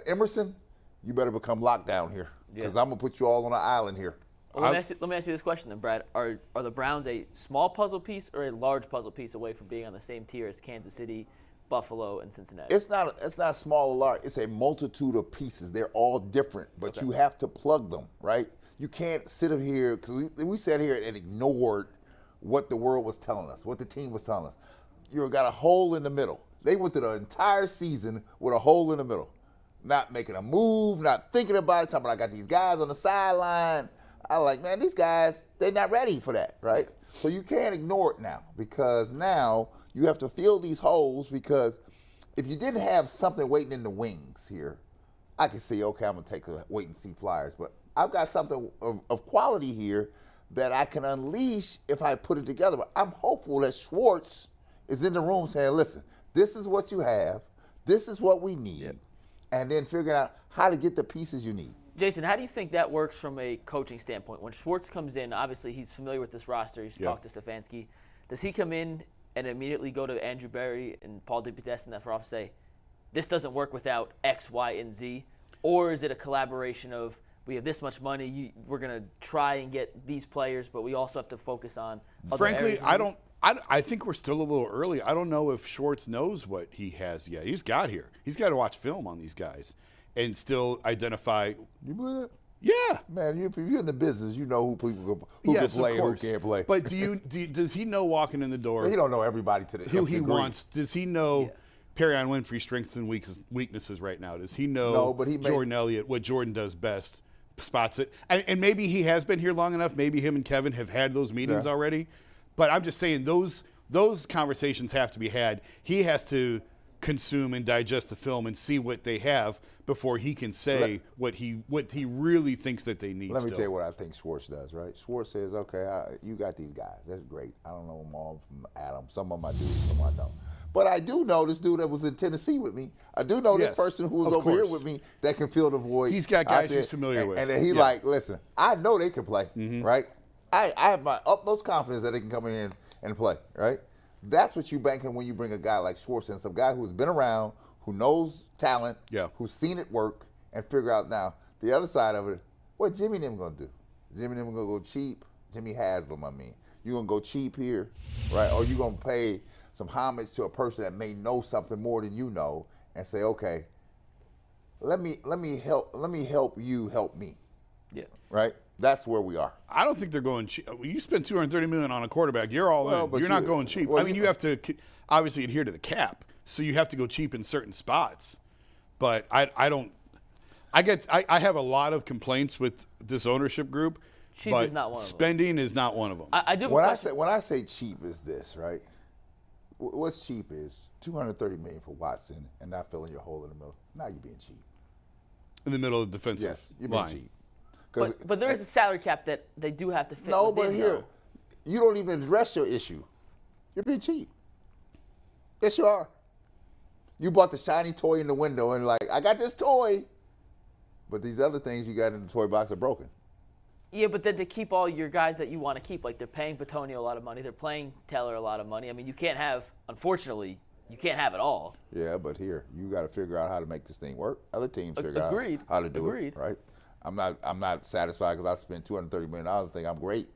Emerson, you better become lockdown here. Because I'm going to put you all on an island here. Well, let me ask you this question then, Brad. Are the Browns a small puzzle piece or a large puzzle piece away from being on the same tier as Kansas City, Buffalo, and Cincinnati? It's not small or large. It's a multitude of pieces. They're all different, but you have to plug them, right? You can't sit up here, because we sat here and ignored what the world was telling us, what the team was telling us. You got a hole in the middle. They went through the entire season with a hole in the middle. Not making a move, not thinking about it, talking about I got these guys on the sideline. I like, man, these guys, they're not ready for that, right? So you can't ignore it now, because now you have to fill these holes, because if you didn't have something waiting in the wings here, I could say, okay, I'm going to take a wait and see Flyers. But I've got something of quality here that I can unleash if I put it together. But I'm hopeful that Schwartz is in the room saying, listen, this is what you have, this is what we need, and then figuring out how to get the pieces you need. Jason, how do you think that works from a coaching standpoint? When Schwartz comes in, obviously he's familiar with this roster. He's talked to Stefanski. Does he come in and immediately go to Andrew Berry and Paul DePodesta and that front office say, this doesn't work without X, Y, and Z? Or is it a collaboration of, we have this much money, we're going to try and get these players, but we also have to focus on other areas? Frankly, I think we're still a little early. I don't know if Schwartz knows what he has yet. He's got to watch film on these guys and still identify. You believe that? Yeah. Man, if you're in the business, you know who people who can play and who can't play. But does he know walking in the door? He don't know everybody to the who he wants. Does he know Perrion Winfrey's strengths and weaknesses right now? Does he know Jordan Elliott, what Jordan does best, spots it? And maybe he has been here long enough. Maybe him and Kevin have had those meetings already. But I'm just saying those conversations have to be had. He has to consume and digest the film and see what they have before he can say what he really thinks that they need. Let me tell you what I think Schwartz does, right? Schwartz says, okay, you got these guys. That's great. I don't know them all from Adam. Some of them I do, some I don't. But I do know this dude that was in Tennessee with me. I do know this person who was over here with me that can fill the void. He's got guys he's familiar with. And then he's like, listen, I know they can play, right? I have my utmost confidence that they can come in and play, right? That's what you bank on when you bring a guy like Schwartz in, some guy who's been around, who knows talent, who's seen it work, and figure out now the other side of it. What Jimmy and them gonna do? Jimmy and them gonna go cheap. Jimmy Haslam, I mean, you gonna go cheap here, right? Or you gonna pay some homage to a person that may know something more than you know, and say, okay, let me help you help me. Yeah. Right? That's where we are. I don't think they're going cheap. You spend $230 million on a quarterback, you're all in. You're not going cheap. I mean, you have to obviously adhere to the cap, so you have to go cheap in certain spots. But I have a lot of complaints with this ownership group. Cheap is not one of them. Spending is not one of them. When I say cheap is this, right? What's cheap is $230 million for Watson and not filling your hole in the middle. Now you're being cheap. In the middle of the defensive you're being cheap. But there is a salary cap that they do have to fit. No, within, but here, you don't even address your issue. You're being cheap. Yes, you are. You bought the shiny toy in the window and like, I got this toy, but these other things you got in the toy box are broken. Yeah, but then to keep all your guys that you want to keep, like they're paying Petonio a lot of money, they're paying Taylor a lot of money. I mean, you can't have, unfortunately, you can't have it all. Yeah, but here, you got to figure out how to make this thing work. Other teams figure out how to do it, right? I'm not satisfied because I spent $230 million and think I'm great.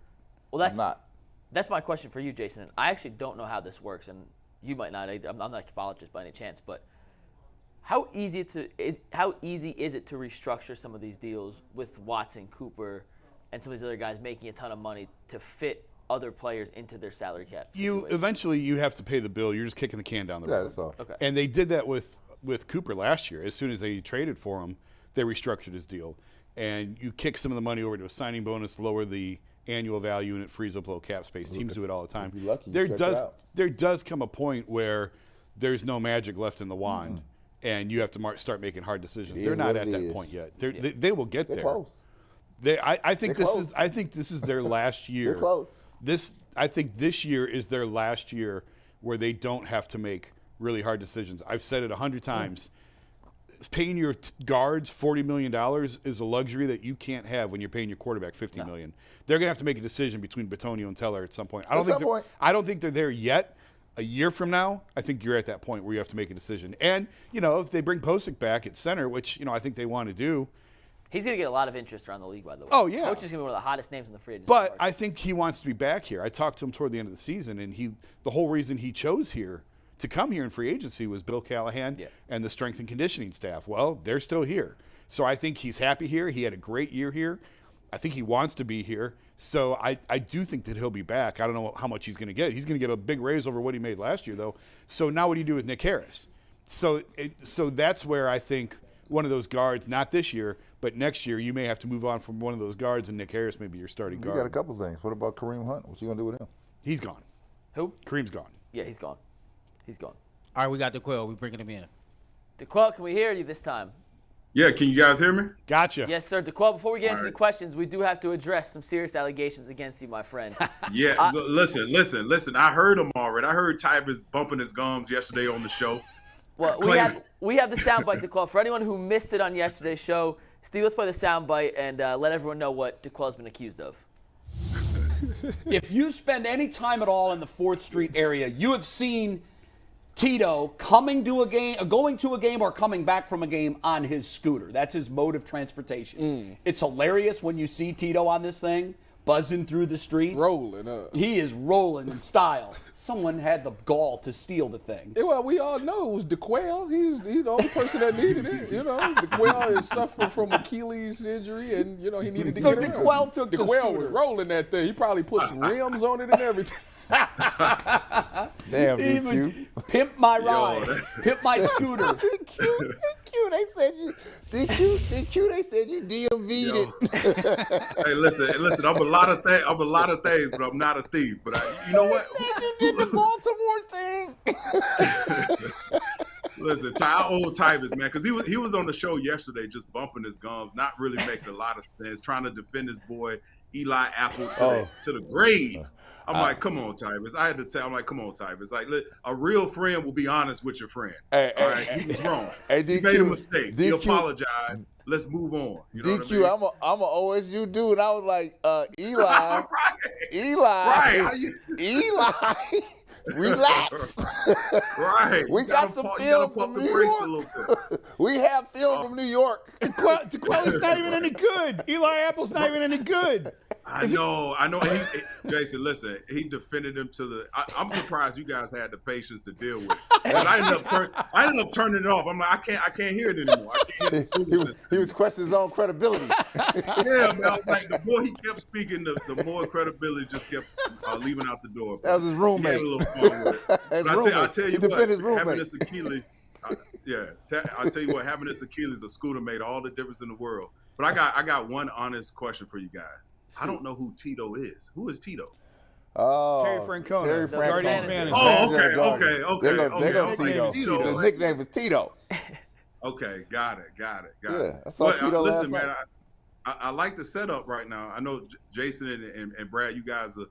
Well, I'm not. That's my question for you, Jason. And I actually don't know how this works, and you might not. I'm not a capologist by any chance, but how easy is it to restructure some of these deals with Watson, Cooper, and some of these other guys making a ton of money to fit other players into their salary cap situation? Eventually you have to pay the bill. You're just kicking the can down the road. Yeah, that's all. Okay. And they did that with Cooper last year. As soon as they traded for him, they restructured his deal. And you kick some of the money over to a signing bonus, lower the annual value, and it frees up a little cap space. Teams do it all the time. If you're lucky, there does come a point where there's no magic left in the wand, and you have to start making hard decisions. They're not at that point yet. They will get there. They're close. I think this is their last year. They're close. I think this year is their last year where they don't have to make really hard decisions. I've said it 100 times. Paying your guards $40 million is a luxury that you can't have when you're paying your quarterback $50 million. They're going to have to make a decision between Petonio and Teller at some point. I don't think they're there yet. A year from now, I think you're at that point where you have to make a decision. And, if they bring Posick back at center, which, I think they want to do. He's going to get a lot of interest around the league, by the way. Oh, yeah. Coach is going to be one of the hottest names in the free agency But market. I think he wants to be back here. I talked to him toward the end of the season, and the whole reason he chose here to come here in free agency was Bill Callahan and the strength and conditioning staff. Well, they're still here. So I think he's happy here. He had a great year here. I think he wants to be here. So I do think that he'll be back. I don't know how much he's going to get. He's going to get a big raise over what he made last year, though. So now what do you do with Nick Harris? So that's where I think one of those guards, not this year, but next year, you may have to move on from one of those guards, and Nick Harris may be your starting guard. You got a couple things. What about Kareem Hunt? What you going to do with him? He's gone. Who? Kareem's gone. Yeah, he's gone. He's gone. All right, we got DeQuell. We're bringing him in. DeQuell, can we hear you this time? Yeah, can you guys hear me? Gotcha. Yes, sir. DeQuell, before we get into the questions, we do have to address some serious allegations against you, my friend. Yeah, listen. I heard him already. I heard Tyvus bumping his gums yesterday on the show. Well, we have the soundbite, DeQuell. For anyone who missed it on yesterday's show, Steve, let's play the soundbite and let everyone know what DeQuell's been accused of. If you spend any time at all in the 4th Street area, you have seen Tito going to a game or coming back from a game on his scooter. That's his mode of transportation. It's hilarious when you see Tito on this thing, buzzing through the streets. Rolling up. He is rolling in style. Someone had the gall to steal the thing. Yeah, well, we all know it was DeQuell. He's the only person that needed it. DeQuell is suffering from Achilles injury, and he needed to get around. So DeQuell took the scooter. DeQuell was rolling that thing. He probably put some rims on it and everything. Damn, DQ. Pimp my ride. Pimp my scooter. DQ, they said you DQ, they said you DMV'd it. Hey, listen. I'm a lot of things, but I'm not a thief. But you know what? You did the Baltimore thing. Listen, I owe Tyvus, man, because he was on the show yesterday just bumping his gums, not really making a lot of sense, trying to defend his boy Eli Apple to the grave. I'm like, come on, Tyvus. I had to tell him, like, come on, Tyvus. Like, a real friend will be honest with your friend. All right, he was wrong. Hey, DQ, he made a mistake. DQ, he apologized. Let's move on. You know DQ, what I mean? I'm a OSU dude, and I was like, Eli, right. Eli, relax. Right. We got some film from New York. We have film from New York. DeQuell not even any good. Eli Apple's not even any good. I know. Jason, listen, he defended him to the. I'm surprised you guys had the patience to deal with it. But I ended up turning it off. I'm like, I can't hear it anymore. I can't hear it. He was questioning his own credibility. Yeah, man. I was like, the more he kept speaking, the more credibility just kept leaving out the door. That was his roommate. He had a little fun with it. But I tell you what, having this Achilles, I tell you what, having this Achilles, a scooter made all the difference in the world. But I got one honest question for you guys. I don't know who Tito is. Who is Tito? Oh, Terry Francona, the Guardians manager. Oh, okay. They go Tito. The nickname is Tito. Okay, got it. Yeah, I saw Tito last night. Man, I like the setup right now. I know Jason and Brad, you guys are,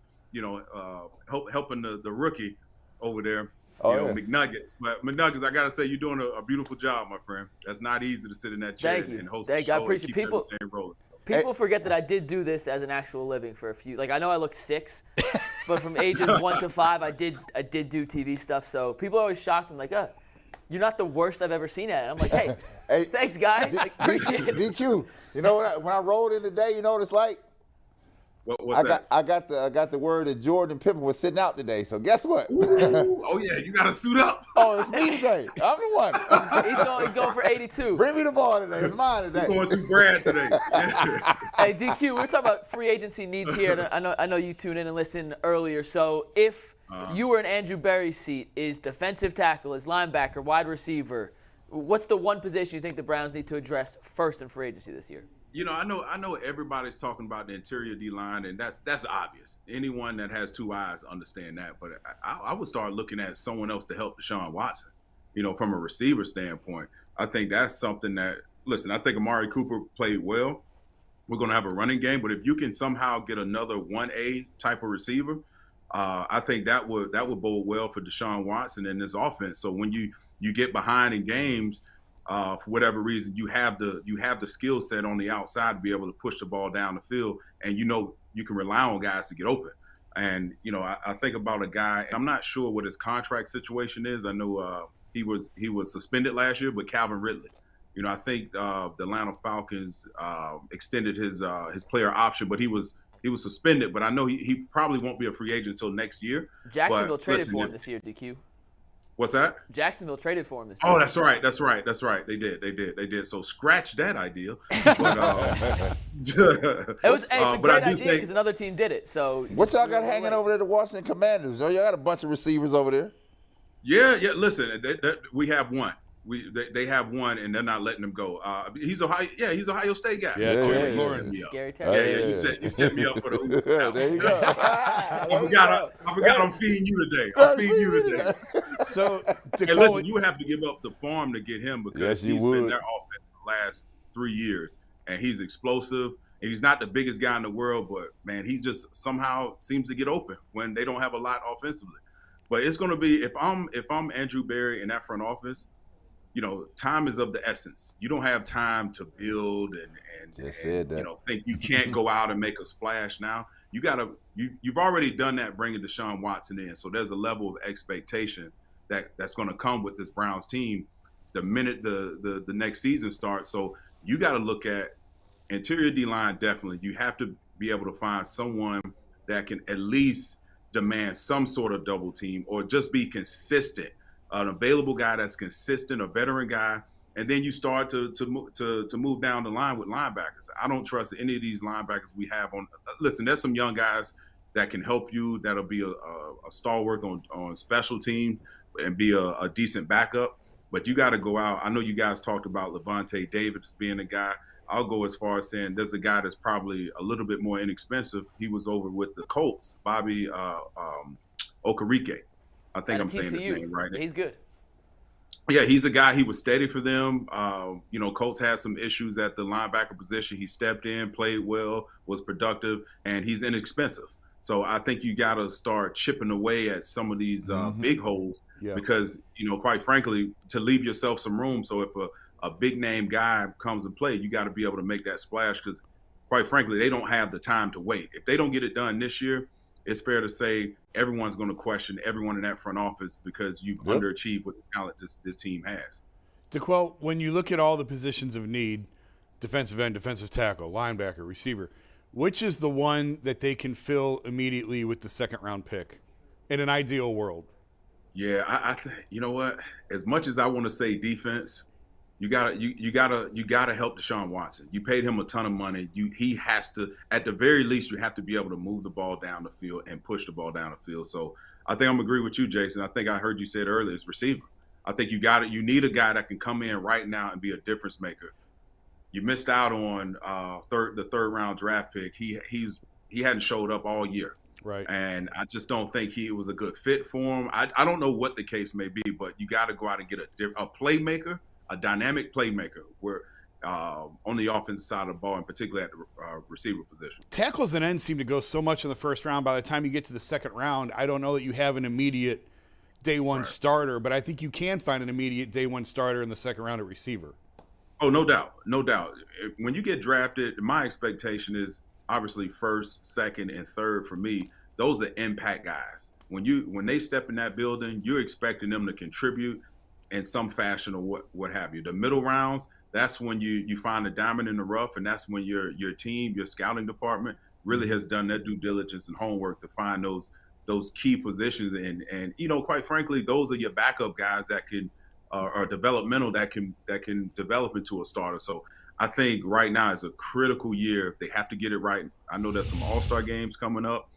helping the rookie over there. McNuggets. But McNuggets, I gotta say, you're doing a beautiful job, my friend. That's not easy to sit in that chair and host a show. I appreciate people. People forget that I did do this as an actual living for a few. Like, I know I look 6, but from ages 1 to 5, I did do TV stuff. So people are always shocked and like, you're not the worst I've ever seen at it. I'm like, hey, thanks, guys. DQ, you know what? When I rolled in today, you know what it's like? I got the word that Jordan Pippen was sitting out today. So guess what? Ooh, oh yeah, you got to suit up. Oh, it's me today. I'm the one. He's going for 82. Bring me the ball today. It's mine today. Going through Brad today. Hey DQ, we're talking about free agency needs here. And I know you tuned in and listened earlier. So if you were in Andrew Berry's seat, is defensive tackle, is linebacker, wide receiver, what's the one position you think the Browns need to address first in free agency this year? I know everybody's talking about the interior D-line, and that's obvious. Anyone that has 2 eyes understand that. But I would start looking at someone else to help Deshaun Watson, from a receiver standpoint. I think that's something that, listen, I think Amari Cooper played well. We're going to have a running game. But if you can somehow get another 1A type of receiver, I think that would bode well for Deshaun Watson in this offense. So when you get behind in games, for whatever reason, you have the skill set on the outside to be able to push the ball down the field, and you can rely on guys to get open. And I think about a guy. I'm not sure what his contract situation is. I know he was suspended last year, but Calvin Ridley. I think the Atlanta Falcons extended his player option, but he was suspended. But I know he probably won't be a free agent until next year. Jacksonville traded for him this year, DQ. What's that? Jacksonville traded for him this year. Oh, that's right. They did. So scratch that idea. But, it's a great idea because another team did it. So what y'all got hanging over there, the Washington Commanders? Y'all got a bunch of receivers over there. Yeah. Listen, we have one. They have one, and they're not letting him go. He's Ohio State guy. Yeah, Scary Terry. You set me up for the. There you go. I forgot. I'm feeding you today. I'm feeding you today. So, listen, you have to give up the farm to get him because he's been their offense the last 3 years, and he's explosive. And he's not the biggest guy in the world, but man, he just somehow seems to get open when they don't have a lot offensively. But it's going to be if I'm Andrew Berry in that front office. Time is of the essence. You don't have time to build and think you can't go out and make a splash now. You've already done that bringing Deshaun Watson in. So there's a level of expectation that's going to come with this Browns team the minute the next season starts. So you got to look at interior D-line definitely. You have to be able to find someone that can at least demand some sort of double team or just be consistent. An available guy that's consistent, a veteran guy, and then you start to move down the line with linebackers. I don't trust any of these linebackers we have on. Listen, there's some young guys that can help you. That'll be a stalwart on special team and be a decent backup. But you got to go out. I know you guys talked about Levante David as being a guy. I'll go as far as saying there's a guy that's probably a little bit more inexpensive. He was over with the Colts, Bobby Okereke. I think I'm saying his name right. He's good. Yeah, he's a guy. He was steady for them. Colts had some issues at the linebacker position. He stepped in, played well, was productive, and he's inexpensive. So I think you got to start chipping away at some of these big holes because, quite frankly, to leave yourself some room. So if a big name guy comes and play, you got to be able to make that splash because, quite frankly, they don't have the time to wait. If they don't get it done this year, it's fair to say everyone's going to question everyone in that front office because you've underachieved with the talent this team has. DeQuell, when you look at all the positions of need, defensive end, defensive tackle, linebacker, receiver, which is the one that they can fill immediately with the second-round pick in an ideal world? Yeah, I think you know what? As much as I want to say defense, you gotta help Deshaun Watson. You paid him a ton of money. He has to, at the very least, you have to be able to move the ball down the field and push the ball down the field. So I think I'm agree with you, Jason. I think I heard you say it earlier. It's receiver. I think you need a guy that can come in right now and be a difference maker. You missed out on the third round draft pick. He hadn't showed up all year. Right. And I just don't think he was a good fit for him. I don't know what the case may be, but you got to go out and get a playmaker. A dynamic playmaker where on the offensive side of the ball, and particularly at the receiver position. Tackles and ends seem to go so much in the first round. By the time you get to the second round, I don't know that you have an immediate day one starter, but I think you can find an immediate day one starter in the second round at receiver. Oh, no doubt. No doubt. When you get drafted, my expectation is obviously first, second, and third for me. Those are impact guys. When they step in that building, you're expecting them to contribute in some fashion or what have you. The middle rounds, that's when you find a diamond in the rough, and that's when your team, your scouting department really has done their due diligence and homework to find those key positions. And quite frankly, those are your backup guys that can are developmental that can develop into a starter. So I think right now is a critical year. They have to get it right. I know there's some all-star games coming up.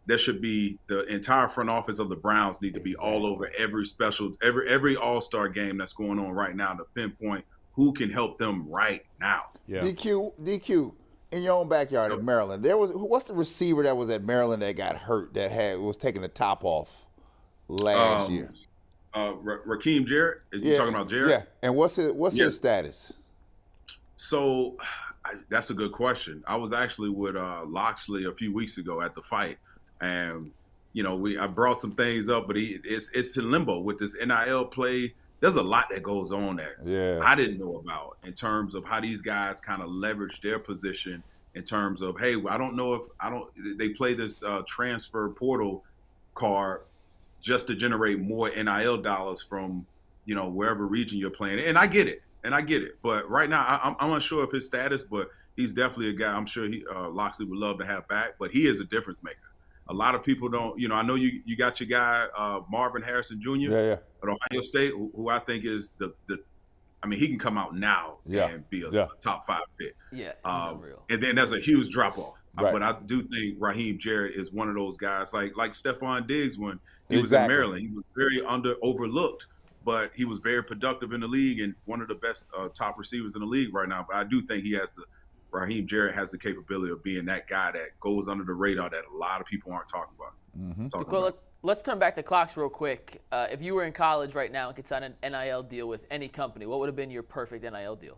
There should be the entire front office of the Browns need to be all over every all-star game that's going on right now to pinpoint who can help them right now. Yeah. DQ, in your own backyard at Maryland, what's the receiver that was at Maryland that got hurt that was taking the top off last year? Raheem Jarrett? You talking about Jarrett? Yeah. And what's his status? So that's a good question. I was actually with Loxley a few weeks ago at the fight, and I brought some things up, but it's in limbo with this NIL play. There's a lot that goes on there. Yeah. I didn't know about in terms of how these guys kind of leverage their position in terms of, hey, I don't know if they play this transfer portal card just to generate more NIL dollars from wherever region you're playing, and I get it. But right now, I'm unsure of his status, but he's definitely a guy I'm sure Loxley would love to have back, but he is a difference maker. A lot of people don't, I know you got your guy, Marvin Harrison Jr. at Ohio State, who I think is he can come out now and be a top 5 pick. Yeah, he's unreal. And then there's a huge drop off. Right. But I do think Raheem Jarrett is one of those guys like Stephon Diggs when he was in Maryland. He was very overlooked, but he was very productive in the league and one of the best top receivers in the league right now. But I do think Raheem Jarrett has the capability of being that guy that goes under the radar that a lot of people aren't talking about. Mm-hmm. Let's turn back the clocks real quick. If you were in college right now and could sign an NIL deal with any company, what would have been your perfect NIL deal?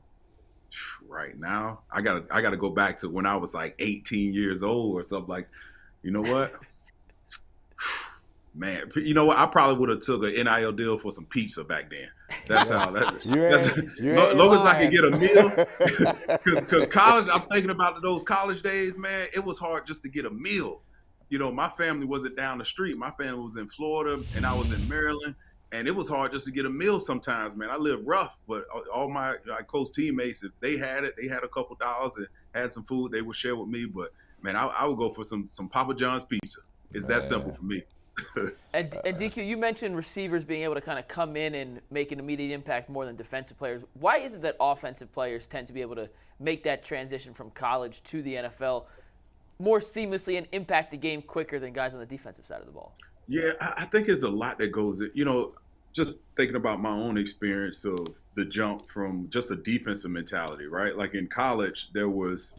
Right now, I gotta go back to when I was like 18 years old or something. Like, you know what? Man, I probably would have took an NIL deal for some pizza back then. That's how that. As long as I could get a meal, because college. I'm thinking about those college days, man. It was hard just to get a meal. My family wasn't down the street. My family was in Florida, and I was in Maryland, and it was hard just to get a meal sometimes, man. I lived rough, but all my close teammates, if they had it, they had a couple dollars and had some food, they would share with me. But man, I would go for some Papa John's pizza. It's that simple for me. And DQ, you mentioned receivers being able to kind of come in and make an immediate impact more than defensive players. Why is it that offensive players tend to be able to make that transition from college to the NFL more seamlessly and impact the game quicker than guys on the defensive side of the ball? Yeah, I think there's a lot that goes, just thinking about my own experience of the jump from just a defensive mentality, right? Like in college, there was,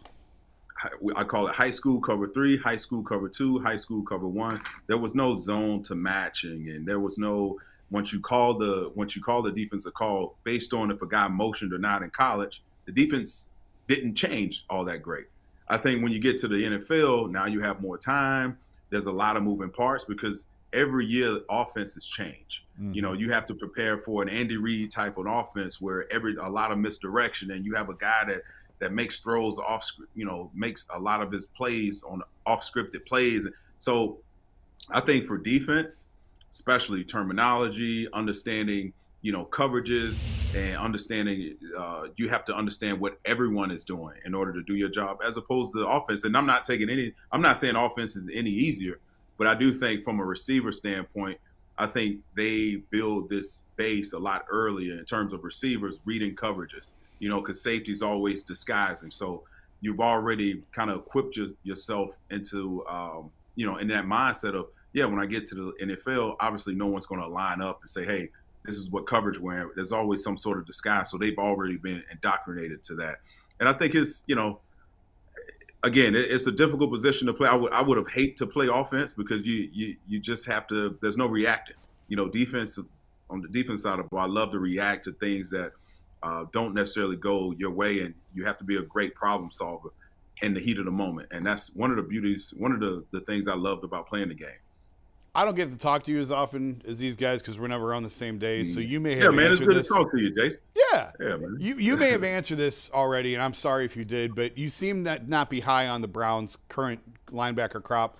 I call it high school cover 3, high school cover 2, high school cover 1. There was no zone to matching, and there was no, once you call the defensive call based on if a guy motioned or not in college, the defense didn't change all that great. I think when you get to the NFL, now you have more time. There's a lot of moving parts because every year offenses change. Mm-hmm. You have to prepare for an Andy Reid type of offense where a lot of misdirection, and you have a guy that makes throws off, makes a lot of his plays on off-scripted plays. So I think for defense, especially terminology, understanding, coverages, and understanding, you have to understand what everyone is doing in order to do your job, as opposed to offense. And I'm not saying offense is any easier, but I do think from a receiver standpoint, I think they build this base a lot earlier in terms of receivers reading coverages, because safety's always disguising. So you've already kind of equipped yourself into, in that mindset of, when I get to the NFL, obviously no one's going to line up and say, hey, this is what coverage we're in. There's always some sort of disguise. So they've already been indoctrinated to that. And I think it's, again, it's a difficult position to play. I would have hated to play offense because you just have to, there's no reacting. Defense, on the defense side of the ball, I love to react to things that, don't necessarily go your way, and you have to be a great problem solver in the heat of the moment. And that's one of the beauties, one of the things I loved about playing the game. I don't get to talk to you as often as these guys because we're never on the same day. So you may have answered answered this. It's good to talk to you, Jason. Yeah, man. You may have answered this already, and I'm sorry if you did, but you seem to not be high on the Browns' current linebacker crop.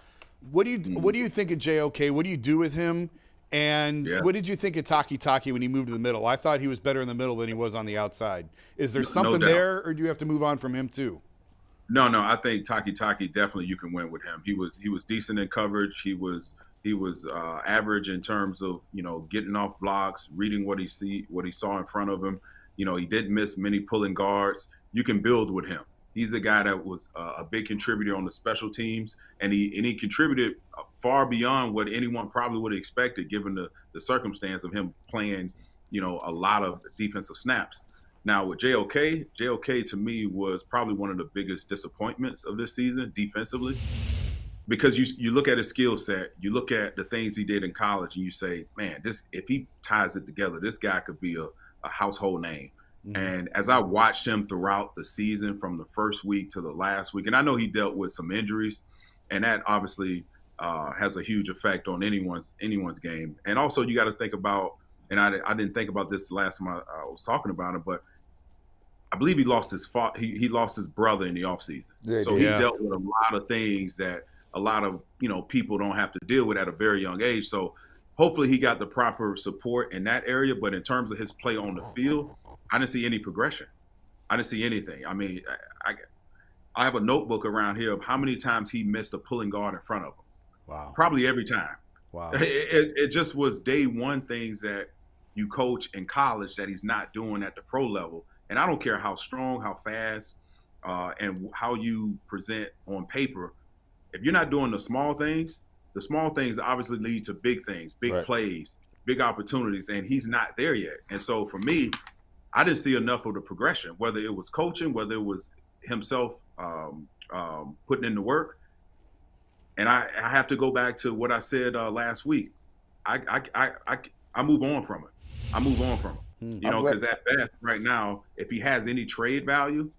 What do you think of JOK? What do you do with him? And what did you think of Taki when he moved to the middle? I thought he was better in the middle than he was on the outside. Is there something there, or do you have to move on from him too? No. I think Taki definitely you can win with him. He was decent in coverage. He was average in terms of getting off blocks, reading what he saw in front of him. He didn't miss many pulling guards. You can build with him. He's a guy that was a big contributor on the special teams, and he contributed far beyond what anyone probably would have expected, given the circumstance of him playing, a lot of defensive snaps. Now with JOK to me was probably one of the biggest disappointments of this season defensively, because you look at his skill set, you look at the things he did in college, and you say, man, if he ties it together, this guy could be a household name. And as I watched him throughout the season, from the first week to the last week, and I know he dealt with some injuries, and that obviously has a huge effect on anyone's game. And also you got to think about, and I didn't think about this the last time I was talking about it, but I believe he lost his brother in the offseason. He dealt with a lot of things that a lot of people don't have to deal with at a very young age. So hopefully he got the proper support in that area. But in terms of his play on the field, I didn't see any progression. I didn't see anything. I mean, I have a notebook around here of how many times he missed a pulling guard in front of him. Wow. Probably every time. Wow. It just was day one things that you coach in college that he's not doing at the pro level. And I don't care how strong, how fast, and how you present on paper. If you're not doing the small things obviously lead to big things, big plays, big opportunities, and he's not there yet. And so for me, I didn't see enough of the progression, whether it was coaching, whether it was himself putting in the work. And I have to go back to what I said last week. I move on from it. I move on from it. Because at best right now, if he has any trade value,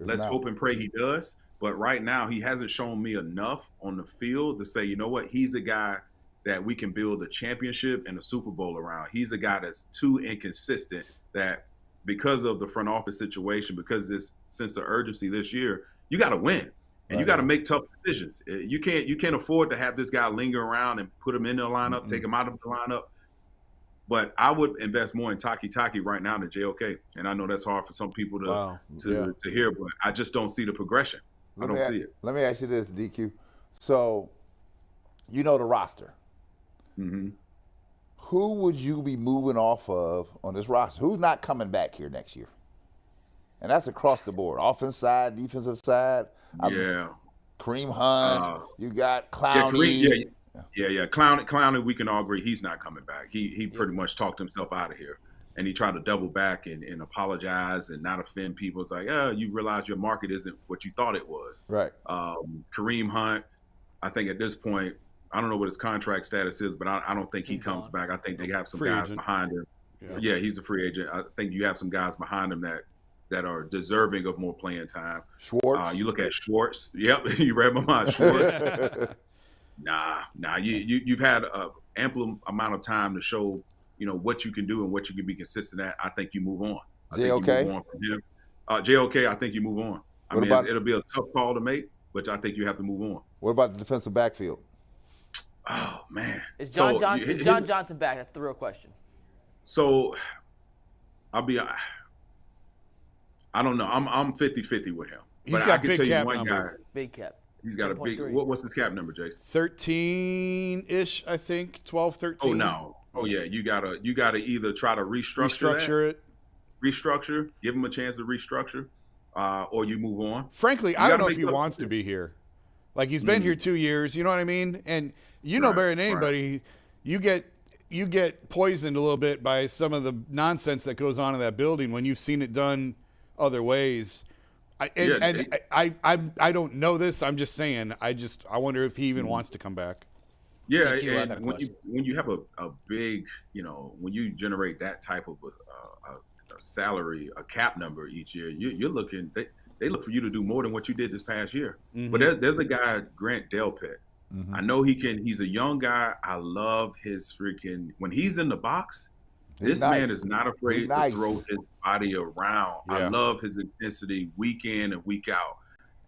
let's hope and pray he does. But right now, he hasn't shown me enough on the field to say, you know what, he's a guy that we can build a championship and a Super Bowl around. He's a guy that's too inconsistent that because of the front office situation, because this sense of urgency this year, you got to win. And you got to make tough decisions. You can't afford to have this guy linger around and put him in the lineup, take him out of the lineup. But I would invest more in Taki right now than JOK. And I know that's hard for some people to hear, but I just don't see the progression. I don't see it. Let me ask you this, DQ. So, the roster. Mm-hmm. Who would you be moving off of on this roster? Who's not coming back here next year? And that's across the board. Offensive side, defensive side. Kareem Hunt. You got Clowney. Clowney, we can all agree he's not coming back. He pretty much talked himself out of here. And he tried to double back and apologize and not offend people. It's like, you realize your market isn't what you thought it was. Right. Kareem Hunt, I think at this point, I don't know what his contract status is, but I don't think he comes back. I think they have some guys behind him. Yeah, he's a free agent. I think you have some guys behind him that are deserving of more playing time. Schwartz. You look at Schwartz. Yep, you read my mind. Schwartz. Nah. You've had an ample amount of time to show, what you can do and what you can be consistent at. I think you move on. JOK? You move on from him. JOK, I think you move on. It'll be a tough call to make, but I think you have to move on. What about the defensive backfield? Oh, man. Is John Johnson back? That's the real question. So, I don't know. I'm 50-50 with him. He's got big cap number. Big cap. He's got a big. What's his cap number, Jason? 13-ish, I think. 12, 13. Oh no. Oh yeah. You gotta either try to restructure it, give him a chance to restructure, or you move on. Frankly, I don't know if he wants to be here. Like he's been here 2 years. You know what I mean? And know better than anybody, you get poisoned a little bit by some of the nonsense that goes on in that building when you've seen it done other ways. I don't know this. I'm just saying. I wonder if he even wants to come back. Yeah, and when you have a big, when you generate that type of a salary, a cap number each year, you're looking. They look for you to do more than what you did this past year. But there's a guy, Grant Delpit. I know he can. He's a young guy. I love his freaking when he's in the box. This man is not afraid to throw his body around. I love his intensity week in and week out.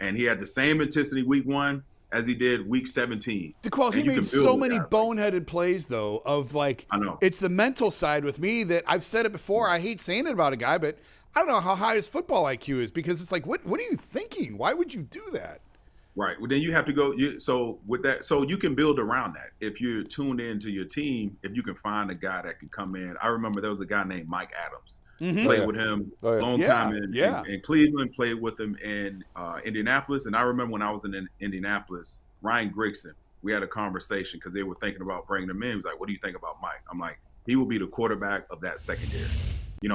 And he had the same intensity week 1 as he did week 17. DeQuell, he made so many boneheaded plays, though, of like, I know. It's the mental side with me that I've said it before. I hate saying it about a guy, but I don't know how high his football IQ is because it's like, what are you thinking? Why would you do that? Right. Well, then you have to go. So you can build around that. If you're tuned into your team, if you can find a guy that can come in. I remember there was a guy named Mike Adams. Played with him long time in Cleveland, played with him in Indianapolis. And I remember when I was in Indianapolis, Ryan Grigson, we had a conversation because they were thinking about bringing him in. He was like, what do you think about Mike? I'm like, he will be the quarterback of that secondary.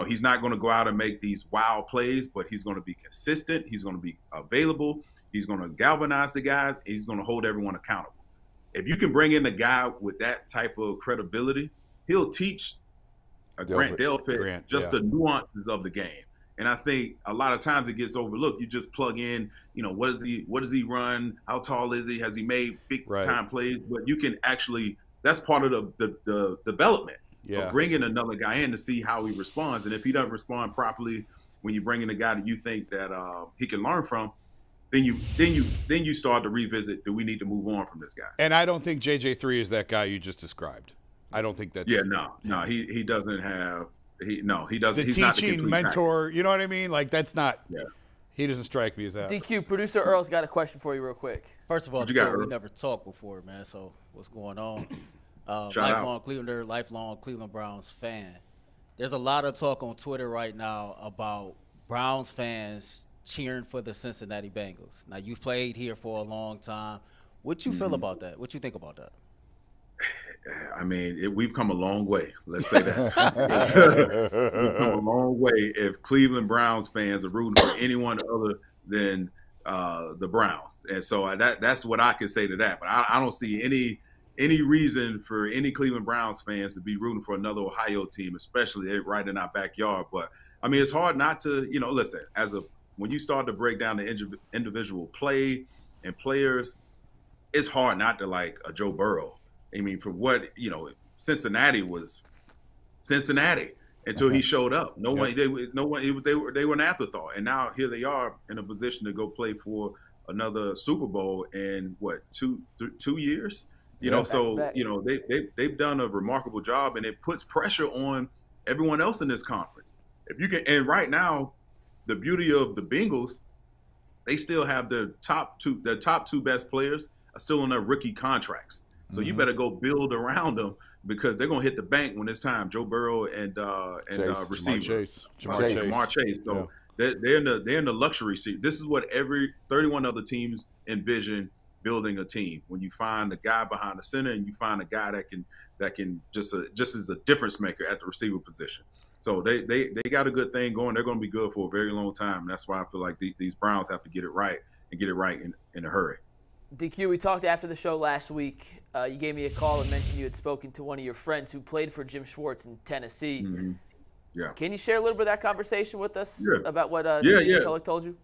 He's not going to go out and make these wild plays, but he's going to be consistent. He's going to be available. He's going to galvanize the guys. He's going to hold everyone accountable. If you can bring in a guy with that type of credibility, he'll teach Grant Delpit the nuances of the game. And I think a lot of times it gets overlooked. You just plug in, what does he run? How tall is he? Has he made big time plays? But you can actually, that's part of the development. Of bringing another guy in to see how he responds. And if he doesn't respond properly when you bring in a guy that you think that he can learn from, then you start to revisit, do we need to move on from this guy? And I don't think JJ3 is that guy you just described. I don't think that's he doesn't have he doesn't the he's teaching not the mentor, you know what I mean? Like that's not he doesn't strike me as that. DQ, producer Earl's got a question for you real quick. First of all, we never talked before, man, so what's going on? Lifelong Clevelander, lifelong Cleveland Browns fan. There's a lot of talk on Twitter right now about Browns fans cheering for the Cincinnati Bengals. Now, you've played here for a long time. What you feel about that? What you think about that? I mean, we've come a long way. Let's say that. We've come a long way if Cleveland Browns fans are rooting for anyone other than the Browns. And so that's what I can say to that. But I don't see any reason for any Cleveland Browns fans to be rooting for another Ohio team, especially right in our backyard. But, I mean, it's hard not to, listen, when you start to break down the individual play and players, it's hard not to like a Joe Burrow. I mean, for what, Cincinnati was Cincinnati until he showed up. They were an afterthought. And now here they are in a position to go play for another Super Bowl in, 2 years? They've done a remarkable job, and it puts pressure on everyone else in this conference. If you can, and right now, the beauty of the Bengals, they still have the top two best players are still on their rookie contracts. So you better go build around them because they're gonna hit the bank when it's time. Joe Burrow and receiver Jamar Chase. So they're in the luxury seat. This is what every 31 other teams envision building a team. When you find the guy behind the center and you find a guy that can just as a difference maker at the receiver position. So they got a good thing going. They're going to be good for a very long time. And that's why I feel like these Browns have to get it right and get it right in a hurry. DQ, we talked after the show last week. You gave me a call and mentioned you had spoken to one of your friends who played for Jim Schwartz in Tennessee. Mm-hmm. Yeah. Can you share a little bit of that conversation with us about what Steve Tulloch told you?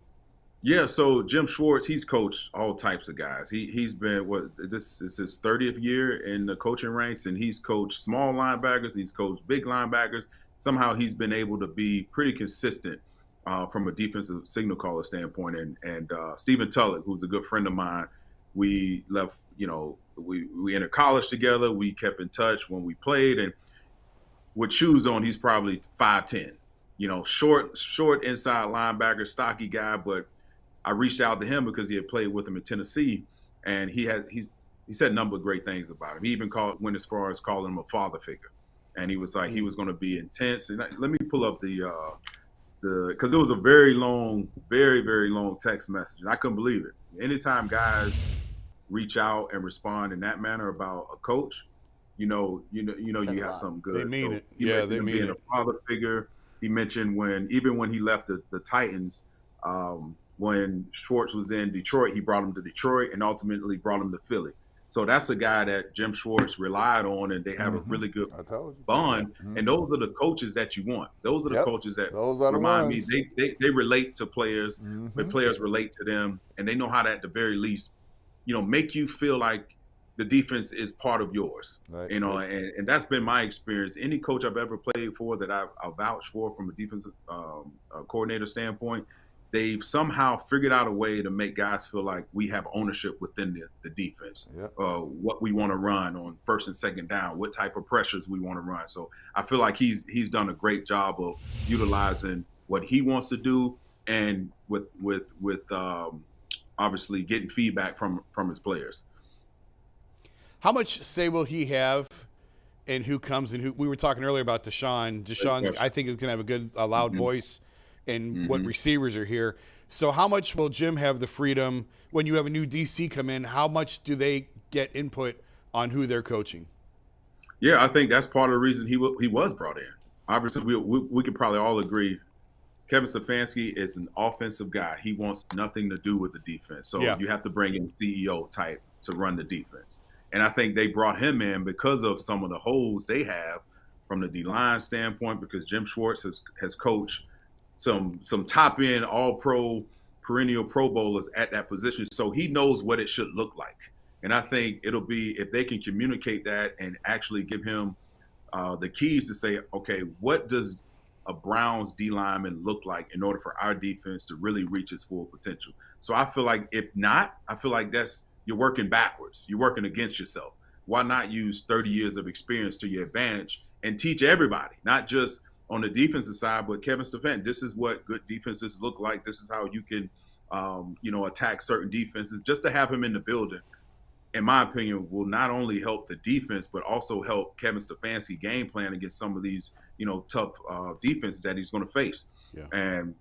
Yeah, so Jim Schwartz, he's coached all types of guys. He's been this is his 30th year in the coaching ranks, and he's coached small linebackers, he's coached big linebackers. Somehow he's been able to be pretty consistent from a defensive signal caller standpoint. And Stephen Tulloch, who's a good friend of mine, we left, we entered college together. We kept in touch when we played, and with shoes on, he's probably 5'10", short inside linebacker, stocky guy, but I reached out to him because he had played with him in Tennessee, and he said a number of great things about him. He even went as far as calling him a father figure, and he was like he was going to be intense. And let me pull up because it was a very long text message, and I couldn't believe it. Anytime guys reach out and respond in that manner about a coach, you have something good. They mean it. They mean it. A father figure. He mentioned when he left the Titans. When Schwartz was in Detroit, he brought him to Detroit and ultimately brought him to Philly. So that's a guy that Jim Schwartz relied on, and they have a really good bond. And those are the coaches that you want. Those are the coaches that remind me they relate to players, but players relate to them, and they know how to, at the very least, make you feel like the defense is part of yours. Right. And that's been my experience. Any coach I've ever played for that I've vouched for from a defensive coordinator standpoint, they've somehow figured out a way to make guys feel like we have ownership within the defense, what we want to run on first and second down, what type of pressures we want to run. So I feel like he's done a great job of utilizing what he wants to do, and with obviously getting feedback from his players. How much say will he have in who comes and who? We were talking earlier about Deshaun. Deshaun's, I think, is going to have a good, loud voice in what receivers are here. So how much will Jim have the freedom when you have a new DC come in? How much do they get input on who they're coaching? Yeah, I think that's part of the reason he was brought in. Obviously, we could probably all agree Kevin Stefanski is an offensive guy. He wants nothing to do with the defense. So you have to bring in CEO type to run the defense. And I think they brought him in because of some of the holes they have from the D-line standpoint, because Jim Schwartz has coached some top-end, all-pro, perennial Pro Bowlers at that position. So he knows what it should look like. And I think it'll be, if they can communicate that and actually give him the keys to say, okay, what does a Browns D lineman look like in order for our defense to really reach its full potential? So I feel like if not, I feel like you're working backwards. You're working against yourself. Why not use 30 years of experience to your advantage and teach everybody, not just on the defensive side, but Kevin Stefanski, this is what good defenses look like. This is how you can, attack certain defenses. Just to have him in the building, in my opinion, will not only help the defense, but also help Kevin Stefanski game plan against some of these, tough defenses that he's going to face. Yeah. And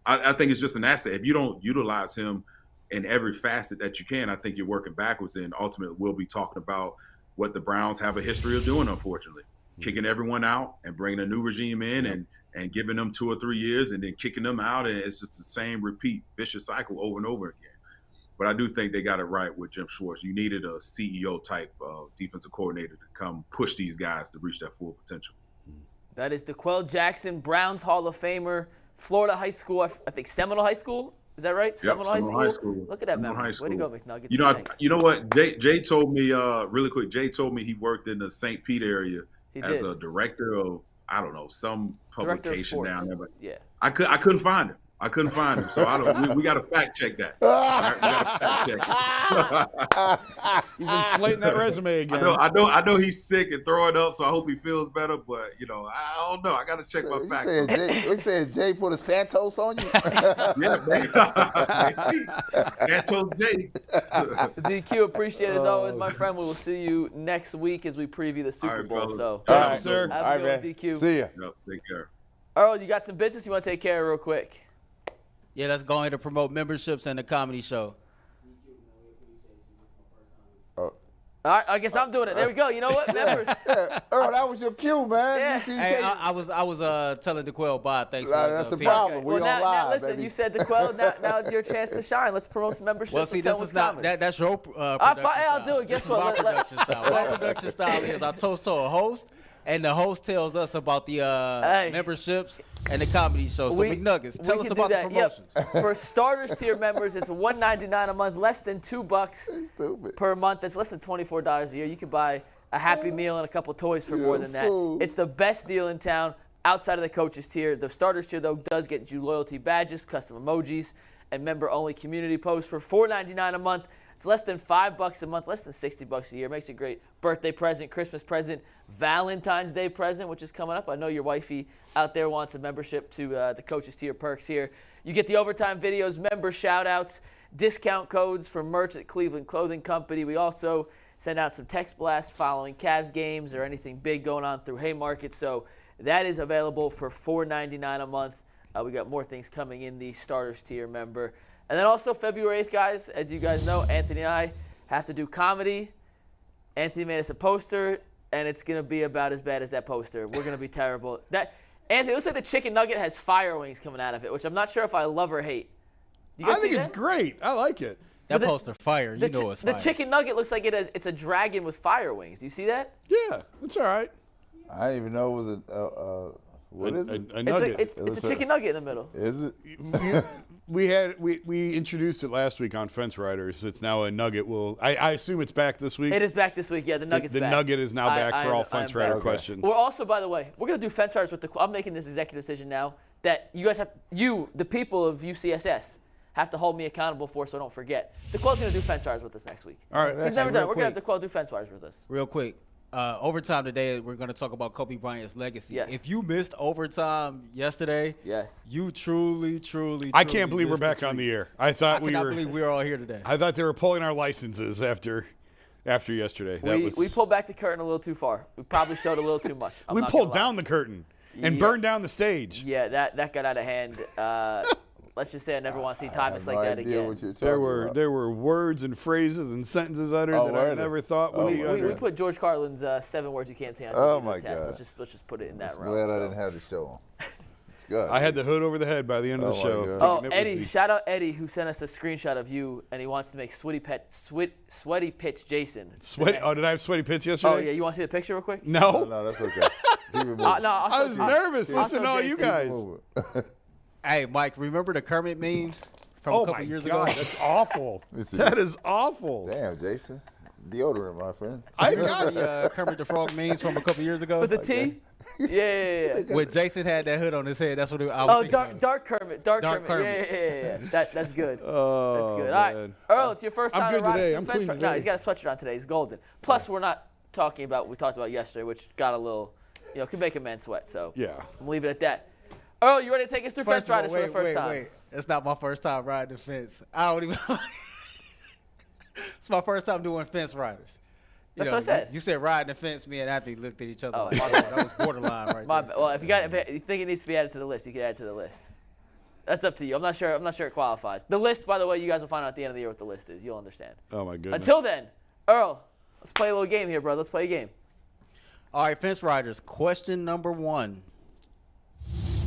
I think it's just an asset. If you don't utilize him in every facet that you can, I think you're working backwards, and ultimately we'll be talking about what the Browns have a history of doing, unfortunately. Kicking everyone out and bringing a new regime in and giving them 2 or 3 years and then kicking them out, and it's just the same repeat, vicious cycle over and over again. But I do think they got it right with Jim Schwartz. You needed a CEO-type defensive coordinator to come push these guys to reach that full potential. That is DeQuell Jackson, Browns Hall of Famer, Florida High School, I think Seminole High School. Is that right? Yep, Seminole High School. Look at that memory. Way to go, McNuggets. You know what? Jay told me really quick. Jay told me he worked in the St. Pete area as a director of, I don't know, some publication down there. But yeah, I couldn't find him. So we got to fact check that. We got to fact check. He's inflating that resume again. I know he's sick and throwing up, so I hope he feels better. But I don't know. I got to check my facts. We said Jay put a Santos on you. Yeah, man. Santos Jay. DQ, appreciate it as always, my friend. We will see you next week as we preview the Super Bowl. Fellas. So, all right, sir. Have a good one, DQ. See ya. Yep, take care. Earl, you got some business you want to take care of real quick? Yeah, let's go ahead and promote memberships and the comedy show. All right, I guess I'm doing it. There we go. You know what? Members. Earl, that was your cue, man. Yeah. Hey, I was telling DeQuell bye. Thanks for that's the problem. Well, now listen, baby. You said DeQuell. Now it's your chance to shine. Let's promote some memberships. Well, see, this is not that's your production I'll do it. Guess this what? Is my production style. My production style is I toast to a host, and the host tells us about the memberships and the comedy show. So McNuggets, tell us about the promotions. Yep. For starters tier members, it's $1.99 a month, less than $2 per month. That's less than $24 a year. You can buy a Happy Meal and a couple toys for more than that. It's the best deal in town outside of the coaches tier. The starters tier, though, does get you loyalty badges, custom emojis, and member-only community posts for $4.99 a month. It's less than $5 a month, less than $60 a year. Makes a great birthday present, Christmas present, Valentine's Day present, which is coming up. I know your wifey out there wants a membership to the coaches tier perks here. You get the overtime videos, member shout-outs, discount codes for merch at Cleveland Clothing Company. We also send out some text blasts following Cavs games or anything big going on through Haymarket. So that is available for $4.99 a month. We got more things coming in the starters tier member. And then also February 8th, guys, as you guys know, Anthony and I have to do comedy. Anthony made us a poster, and it's going to be about as bad as that poster. We're going to be terrible. Anthony, it looks like the chicken nugget has fire wings coming out of it, which I'm not sure if I love or hate. I think it's great. I like it. That poster fire. You know it's fire. The chicken nugget looks like it's a dragon with fire wings. Do you see that? Yeah, it's all right. I didn't even know it was a what is it? A nugget. It's a chicken nugget in the middle. Is it? We introduced it last week on Fence Riders. It's now a nugget. I assume it's back this week. It is back this week. Yeah, the nugget's back. The nugget is now back for all Fence Rider questions. We're also, by the way, we're gonna do Fence Riders with I'm making this executive decision now that you guys the people of UCSS, have to hold me accountable for, so I don't forget. DeQuell's gonna do Fence Riders with us next week. All right. He's never done it. We're gonna have DeQuell do Fence Riders with us. Real quick. Overtime today, we're going to talk about Kobe Bryant's legacy. Yes. If you missed overtime yesterday, yes, you truly I can't believe we're back on the air. I cannot believe we're all here today. I thought they were pulling our licenses after yesterday. We pulled back the curtain a little too far. We probably showed a little too much. We pulled down the curtain and burned down the stage. Yeah, that got out of hand. Let's just say I never want to see Thomas like that again. There were words and phrases and sentences uttered that I never thought would be uttered. We put George Carlin's 7 words you can't say on TV. Oh my test. God! Let's just put it in that realm. Glad I didn't have the show on. It's good. I had the hood over the head by the end of the show. Oh, Eddie! Shout out Eddie, who sent us a screenshot of you, and he wants to make sweaty pitch Jason. Sweaty? Oh, did I have sweaty pits yesterday? Oh yeah, you want to see the picture real quick? No. No, that's okay. I was nervous. Listen to all you guys. Hey, Mike, remember the Kermit memes from a couple years ago? That's awful. That is awful. Damn, Jason. Deodorant, my friend. I got the Kermit the Frog memes from a couple years ago. With the T? Yeah. When Jason had that hood on his head, that's what I was thinking. Dark Kermit. Dark Kermit. Yeah. That's good. Oh, that's good. Man. All right, Earl, it's your first time. I'm good today. I'm clean today. No, he's got a sweatshirt on today. He's golden. Plus, we're not talking about what we talked about yesterday, which got a little, could make a man sweat. So yeah, I'm leaving it at that. Earl, you ready to take us through Fence Riders for the first time? Wait. It's not my first time riding the fence. I don't even. It's my first time doing Fence Riders. That's what I said. You said riding the fence. Me and Anthony looked at each other like that was borderline right there. Well, if you think it needs to be added to the list, you can add it to the list. That's up to you. I'm not sure it qualifies. The list, by the way, you guys will find out at the end of the year what the list is. You'll understand. Oh my goodness. Until then, Earl, let's play a little game here, bro. Let's play a game. All right, Fence Riders. Question number 1.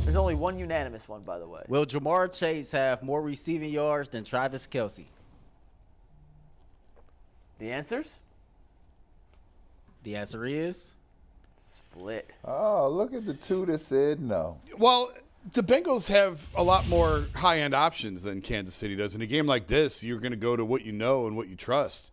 There's only one unanimous one, by the way. Will Jamar Chase have more receiving yards than Travis Kelce? The answers? The answer is? Split. Oh, look at the two that said no. Well, the Bengals have a lot more high-end options than Kansas City does. In a game like this, you're going to go to what you know and what you trust.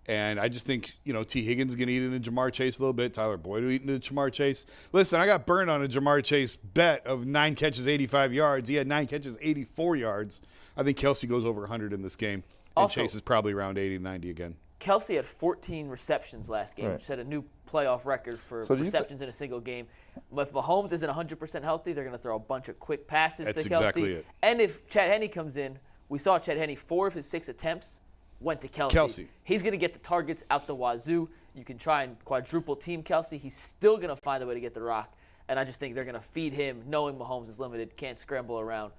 And I just think, T. Higgins is going to eat into Jamar Chase a little bit. Tyler Boyd will eat into Jamar Chase. Listen, I got burned on a Jamar Chase bet of 9 catches, 85 yards. He had 9 catches, 84 yards. I think Kelce goes over 100 in this game. And also, Chase is probably around 80, 90 again. Kelce had 14 receptions last game, which set a new playoff record for receptions in a single game. If Mahomes isn't 100% healthy, they're going to throw a bunch of quick passes to Kelce. That's exactly it. And if Chad Henne comes in, we saw Chad Henne 4 of his 6 attempts went to Kelce. He's going to get the targets out the wazoo. You can try and quadruple team Kelce. He's still going to find a way to get the rock. And I just think they're going to feed him, knowing Mahomes is limited, can't scramble around.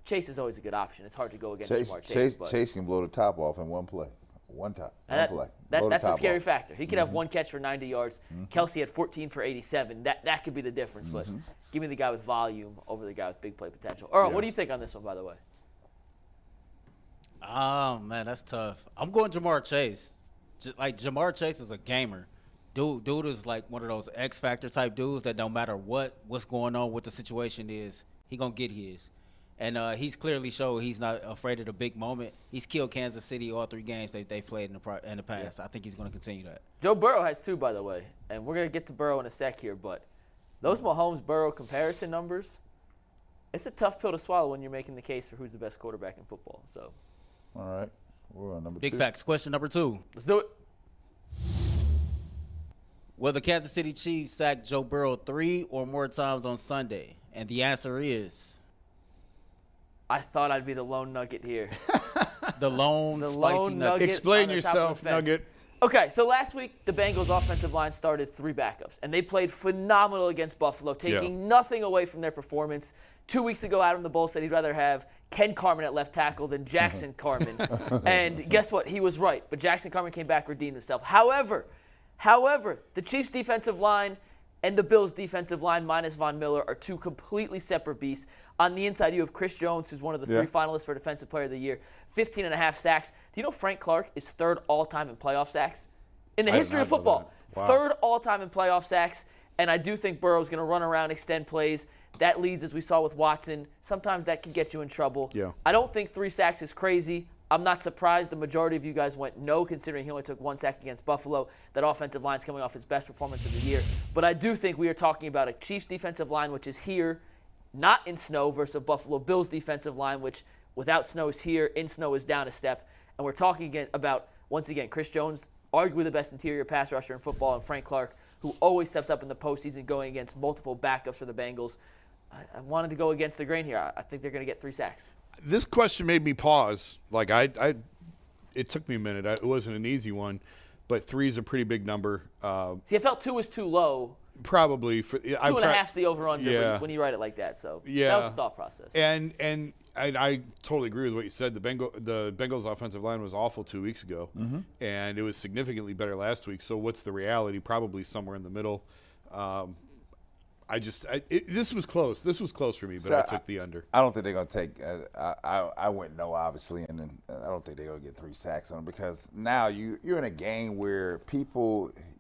Chase is always a good option. It's hard to go against Jamar Chase. Chase can blow the top off in one play. One play. That's a scary factor. He could have 1 catch for 90 yards. Kelce had 14 for 87. That could be the difference. But give me the guy with volume over the guy with big play potential. Earl, what do you think on this one, by the way? Oh, man, that's tough. I'm going Jamar Chase. Jamar Chase is a gamer. Dude is like one of those X Factor type dudes that no matter what's going on, what the situation is, he going to get his. And he's clearly showed he's not afraid of the big moment. He's killed Kansas City all 3 games they played in the past. I think he's going to continue that. Joe Burrow has 2, by the way. And we're going to get to Burrow in a sec here. But those Mahomes-Burrow comparison numbers, it's a tough pill to swallow when you're making the case for who's the best quarterback in football. So, all right. We're on number 2. Big facts. Question number 2. Let's do it. Will the Kansas City Chiefs sack Joe Burrow 3 or more times on Sunday? And the answer is... I thought I'd be the lone nugget here. the lone spicy nugget. Explain yourself, Nugget. Okay, so last week, the Bengals' offensive line started 3 backups, and they played phenomenal against Buffalo, taking nothing away from their performance. 2 weeks ago, Adam the Bull said he'd rather have Ken Carman at left tackle than Jackson Carman. And guess what? He was right, but Jackson Carman came back, redeemed himself. However, the Chiefs' defensive line and the Bills' defensive line minus Von Miller are two completely separate beasts. On the inside, you have Chris Jones, who's one of the 3 finalists for Defensive Player of the Year, 15.5 sacks. Do you know Frank Clark is 3rd all-time in playoff sacks? In the history of football, wow. 3rd all-time in playoff sacks. And I do think Burrow's going to run around, extend plays. That leads, as we saw with Watson. Sometimes that can get you in trouble. Yeah. I don't think 3 sacks is crazy. I'm not surprised the majority of you guys went no, considering he only took 1 sack against Buffalo. That offensive line's coming off his best performance of the year. But I do think we are talking about a Chiefs defensive line, which is here, not in snow, versus a Buffalo Bills defensive line, which without snow is here, in snow is down a step. And we're talking again about, once again, Chris Jones, arguably the best interior pass rusher in football, and Frank Clark, who always steps up in the postseason going against multiple backups for the Bengals. I wanted to go against the grain here. I think they're going to get 3 sacks. This question made me pause. Like it took me a minute. It wasn't an easy one, but 3 is a pretty big number. See, I felt 2 was too low. Probably for 2.5's the over/under when you write it like that. So that was the thought process. And I totally agree with what you said. The Bengals offensive line was awful 2 weeks ago, and it was significantly better last week. So what's the reality? Probably somewhere in the middle. This was close. This was close for me, but I took the under. I don't think they're going to take I went no, obviously, and then I don't think they're going to get 3 sacks on them because now you're in a game where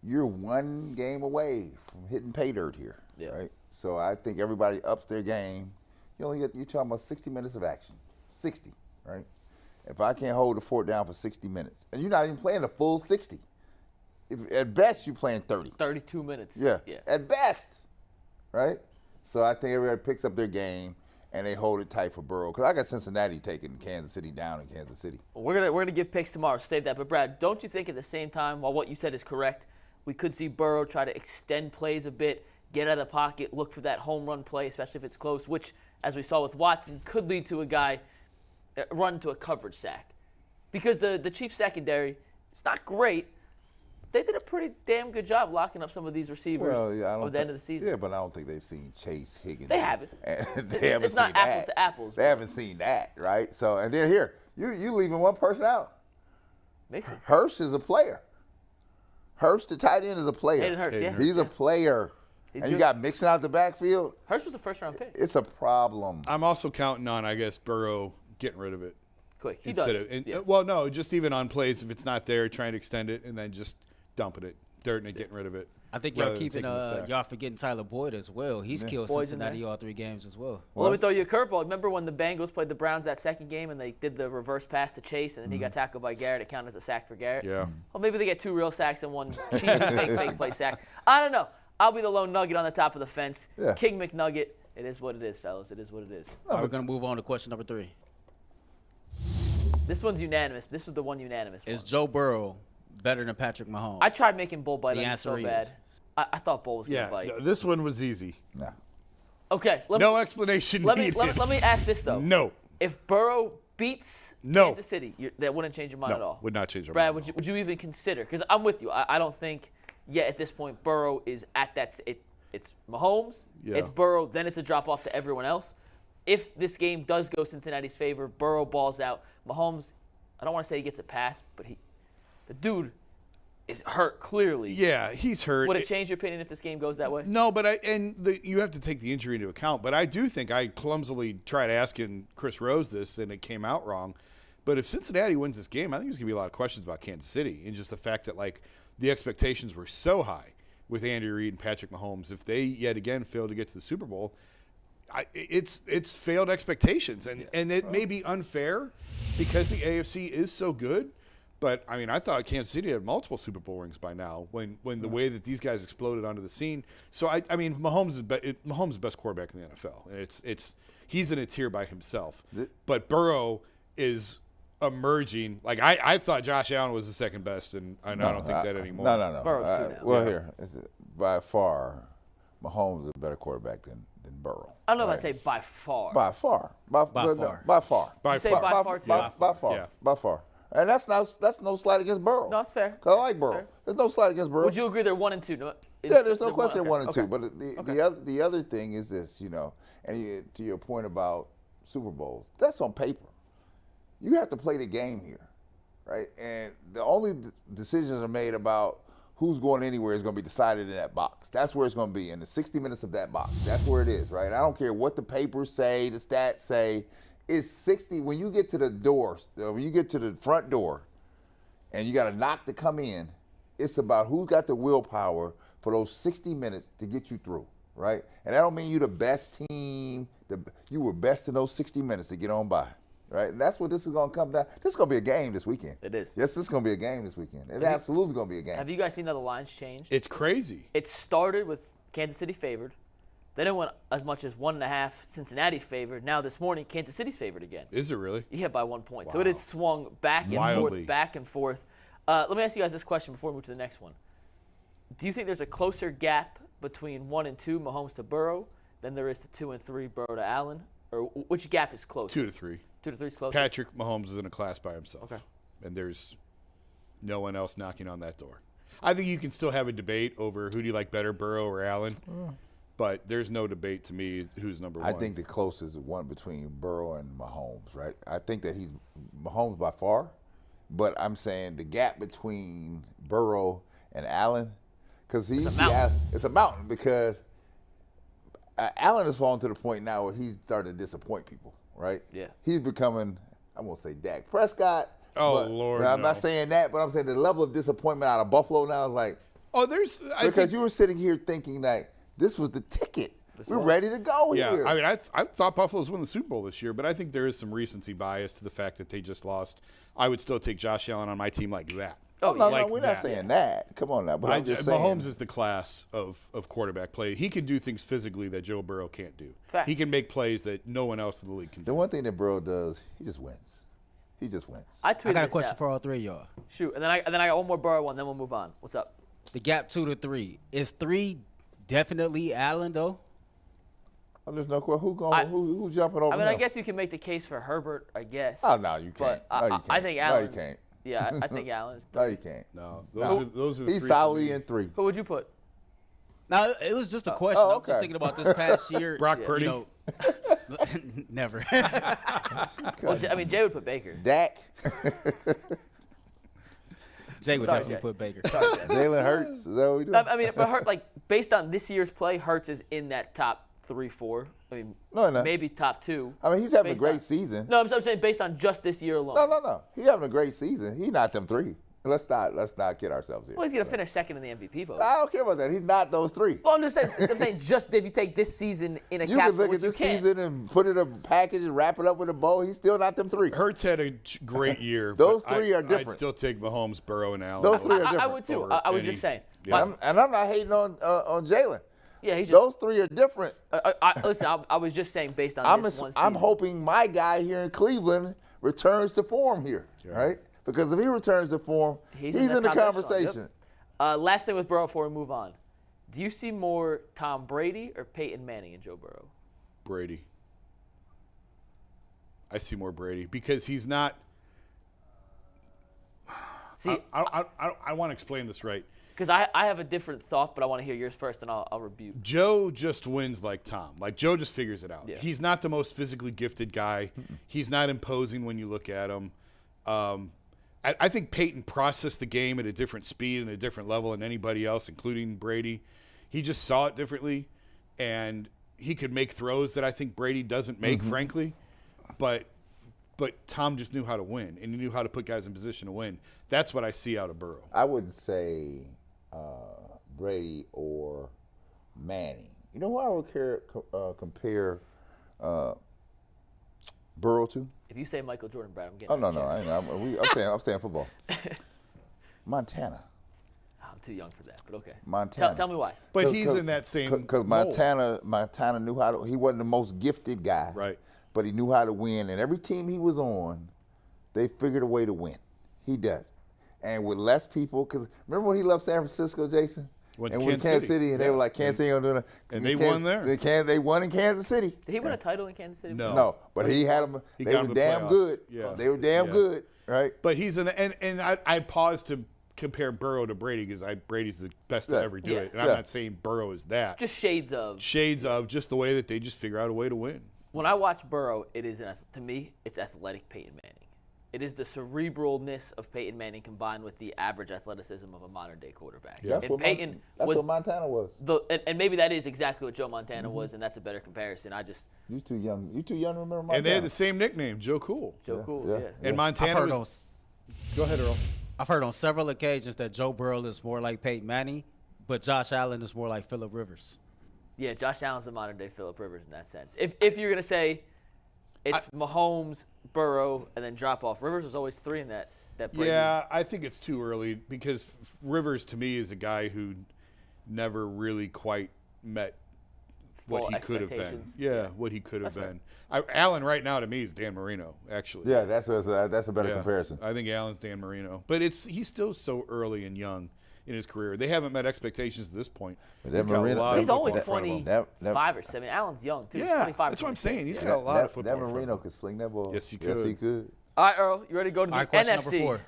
you're 1 game away from hitting pay dirt here, right? So I think everybody ups their game. You're talking about 60 minutes of action, 60, right? If I can't hold the fort down for 60 minutes, and you're not even playing the full 60, at best you're playing 30. 32 minutes. Yeah, at best. Right? So I think everybody picks up their game and they hold it tight for Burrow. Because I got Cincinnati taking Kansas City down in Kansas City. We're gonna give picks tomorrow. Save that. But, Brad, don't you think at the same time, while what you said is correct, we could see Burrow try to extend plays a bit, get out of the pocket, look for that home run play, especially if it's close, which, as we saw with Watson, could lead to a guy run to a coverage sack. Because the Chiefs secondary, it's not great. They did a pretty damn good job locking up some of these receivers at the end of the season. Yeah, but I don't think they've seen Chase Higgins. They haven't. They haven't it's seen not that. apples to apples. They haven't seen that, right? So, and then here, you leaving one person out. Mixon. Hurst is a player. Hurst, the tight end, is a player. Hayden Hurst, yeah. He's a player. And you got Mixon out the backfield. Hurst was a first-round pick. It's a problem. I'm also counting on, I guess, Burrow getting rid of it. Quick. He does. Well, no, just even on plays, if it's not there, trying to extend it and then just dumping it. Dirt and getting rid of it. I think y'all y'all forgetting Tyler Boyd as well. He's killed Cincinnati all 3 games as well. Well, let me throw you a curveball. Remember when the Bengals played the Browns that second game and they did the reverse pass to Chase and then he got tackled by Garrett? It counted as a sack for Garrett. Yeah. Well, maybe they get 2 real sacks and 1 cheesy fake play sack. I don't know. I'll be the lone nugget on the top of the fence. Yeah. King McNugget. It is what it is, fellas. It is what it is. All right, we're going to move on to question number 3. This one's unanimous. This was the one unanimous one. Is Joe Burrow better than Patrick Mahomes? I tried making Bull bite on it so is. bad. I thought Bull was going to bite. No, this one was easy. No. Okay. No explanation needed. Let me ask this, though. No. If Burrow beats Kansas City, that wouldn't change your mind at all? Would not change your mind. Brad, would you even consider? Because I'm with you. I don't think yet at this point Burrow is at that. It's Mahomes. Yeah. It's Burrow. Then it's a drop-off to everyone else. If this game does go Cincinnati's favor, Burrow balls out. Mahomes, I don't want to say he gets a pass, but the dude is hurt clearly. Yeah, he's hurt. Would it change your opinion if this game goes that way? No, but you have to take the injury into account. But I do think I clumsily tried asking Chris Rose this, and it came out wrong. But if Cincinnati wins this game, I think there's going to be a lot of questions about Kansas City and just the fact that, like, the expectations were so high with Andy Reid and Patrick Mahomes. If they yet again fail to get to the Super Bowl, it's failed expectations. And it may be unfair because the AFC is so good. But, I mean, I thought Kansas City had multiple Super Bowl rings by now when the way that these guys exploded onto the scene. So, I mean, Mahomes is the best quarterback in the NFL. And he's in a tier by himself. But Burrow is emerging. Like, I thought Josh Allen was the second best, and I don't think that anymore. No. Burrow's too now. Well, here, by far, Mahomes is a better quarterback than Burrow. I don't know if I'd say by far. By far. By far. And that's no slight against Burrow. No, that's fair. Because I like Burrow. Fair. There's no slight against Burrow. Would you agree they're 1 and 2? Yeah, there's no question they're 1 and 2. Okay. But the other thing is this, and to your point about Super Bowls, that's on paper. You have to play the game here, right? And the only decisions are made about who's going anywhere is going to be decided in that box. That's where it's going to be, in the 60 minutes of that box. That's where it is, right? I don't care what the papers say, the stats say. It's 60. When you get to the door, when you get to the front door and you got to knock to come in, it's about who's got the willpower for those 60 minutes to get you through, right? And that don't mean you're the best team. You were best in those 60 minutes to get on by. Right, and that's what this is going to come down. This is going to be a game this weekend. It is. Yes, this is going to be a game this weekend. It's absolutely going to be a game. Have you guys seen how the lines changed? It's crazy. It started with Kansas City favored. Then it went as much as 1.5 Cincinnati favored. Now this morning, Kansas City's favored again. Is it really? Yeah, by 1 point. Wow. So it has swung back and forth, back and forth. Let me ask you guys this question before we move to the next one. Do you think there's a closer gap between 1 and 2, Mahomes to Burrow, than there is to 2 and 3, Burrow to Allen? Or which gap is closer? 2 to 3. 2 to 3 is closer. Patrick Mahomes is in a class by himself. Okay. And there's no one else knocking on that door. I think you can still have a debate over who do you like better, Burrow or Allen. But there's no debate to me who's number one. I think the closest one between Burrow and Mahomes, right? I think that he's Mahomes by far. But I'm saying the gap between Burrow and Allen, because it's a mountain because Allen has fallen to the point now where he's starting to disappoint people, right? Yeah. He's becoming, I won't say Dak Prescott. Oh, Lord, I'm not saying that, but I'm saying the level of disappointment out of Buffalo now is like. Oh, because you were sitting here thinking that this was the ticket. We're ready to go here. I mean, I thought Buffalo's win the Super Bowl this year, but I think there is some recency bias to the fact that they just lost. I would still take Josh Allen on my team like that. Oh, no, we're not saying that. Come on now. But I'm just saying. Mahomes is the class of quarterback play. He can do things physically that Joe Burrow can't do. Facts. He can make plays that no one else in the league can do. The one thing that Burrow does, he just wins. He just wins. I got a question for all three of y'all. Shoot, and then I got one more Burrow one, then we'll move on. What's up? The gap 2 to 3. Is 3 definitely Allen, though? Oh, there's no question. Who jumping over I mean, him? I guess you can make the case for Herbert, I guess. Oh, no, you can't. But No, you can't. I think Allen. No, you can't. Yeah, I think Allen's 3. No, you can't. No, those are the He's three solidly for me. in 3. Who would you put? No, it was just a question. Oh, I'm okay. just thinking about this past year. Brock Purdy? You know, never. Well, I mean, Jay would put Baker. Dak. Jay would Sorry, definitely Jay. put Baker. Jalen Hurts. Is that what we do? I mean, but based on this year's play, Hurts is in that top 3, 4. I mean, No. maybe top 2. I mean, he's having a based great on- season. No, I'm saying based on just this year alone. No. He's having a great season. He's not them 3. Let's not kid ourselves here. Well, he's going to finish second in the MVP vote. I don't care about that. He's not those 3. Well, I'm saying just if you take this season in a You can capsule, look which at this you can. season and put it in a package and wrap it up with a bow. He's still not them 3. Hurts had a great year. Those but 3 are different. I'd still take Mahomes, Burrow, and Allen. Those 3 are different. I would too. over I was any- just saying. Yeah. And I'm not hating on Jalen. Yeah, he's just. Those 3 are different. Listen, I was just saying based on this one season. I'm hoping my guy here in Cleveland returns to form here, right? Because if he returns to form, he's in the conversation. Yep. Last thing with Burrow before we move on. Do you see more Tom Brady or Peyton Manning in Joe Burrow? Brady. I see more Brady because he's not. See, I want to explain this right. because I have a different thought, but I want to hear yours first, and I'll rebuke. Joe just wins like Tom. Like, Joe just figures it out. Yeah. He's not the most physically gifted guy. He's not imposing when you look at him. I think Peyton processed the game at a different speed and a different level than anybody else, including Brady. He just saw it differently, and he could make throws that I think Brady doesn't make, frankly. But Tom just knew how to win, and he knew how to put guys in position to win. That's what I see out of Burrow. I wouldn't say Brady or Manning. You know who I would compare Burrow to? If you say Michael Jordan, Brad, I'm getting. Oh, no. I'm saying football. Montana. I'm too young for that, but okay. Montana. Tell me why. But he's in that same because Montana knew how to. He wasn't the most gifted guy, right? But he knew how to win, and every team he was on, they figured a way to win. He did, and with less people. Because remember when he left San Francisco, Jason? Went and to went to Kansas City, and they were like, Kansas City don't do that. And they won there. They won in Kansas City. Did he win a title in Kansas City? No, but he had them. They were damn good. Yeah. They were damn good, right? But he's in, and I paused to compare Burrow to Brady because Brady's the best to ever do it, and I'm not saying Burrow is that. Just shades of Just the way that they just figure out a way to win. When I watch Burrow, it is to me, it's athletic Peyton Manning. It is the cerebralness of Peyton Manning combined with the average athleticism of a modern-day quarterback. Yeah. And Peyton that's what Montana was. And maybe that is exactly what Joe Montana was, and that's a better comparison. You too young. You too young to remember Montana. And they had the same nickname, Joe Cool. Joe Cool, yeah. And Montana was. Go ahead, Earl. I've heard on several occasions that Joe Burrow is more like Peyton Manning, but Josh Allen is more like Phillip Rivers. Yeah, Josh Allen's the modern-day Phillip Rivers in that sense. If you're going to say it's Mahomes, Burrow, and then drop off, Rivers was always 3 in that play. Yeah, I think it's too early because Rivers, to me, is a guy who never really quite met what he could have been. Yeah, what he could have been. Allen right now to me is Dan Marino, actually. Yeah, that's a better comparison. I think Allen's Dan Marino. But he's still so early and young in his career. They haven't met expectations at this point. He's only 25 or 7. Allen's young, too. Yeah, he's 25 that's what I'm saying. He's got a lot of football. Dan Marino could sling that ball. Yes, he could. Yes, he could. All right, Earl, you ready to go to the question NFC? Number 4.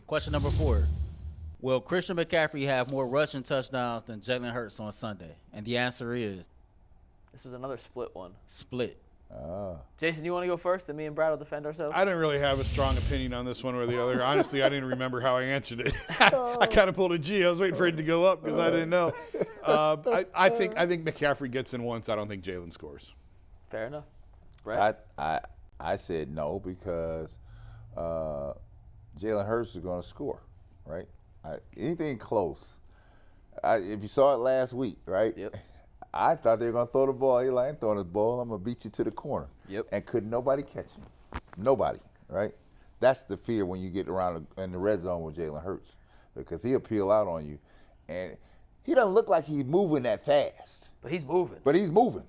Question number 4. Will Christian McCaffrey have more rushing touchdowns than Jalen Hurts on Sunday? And the answer is... This was another split one. Split. Jason, you want to go first, and me and Brad will defend ourselves? I didn't really have a strong opinion on this one or the other. Honestly, I didn't remember how I answered it. I kind of pulled a G. I was waiting for it to go up because I didn't know. I think McCaffrey gets in once. I don't think Jalen scores. Fair enough. Brad? I said no because Jalen Hurts is going to score, right? Anything close. If you saw it last week, right? Yep. I thought they were going to throw the ball. Eli ain't throwing the ball. I'm going to beat you to the corner. Yep. And couldn't nobody catch him. Nobody, right? That's the fear when you get around in the red zone with Jalen Hurts because he'll peel out on you. And he doesn't look like he's moving that fast. But he's moving. He's moving.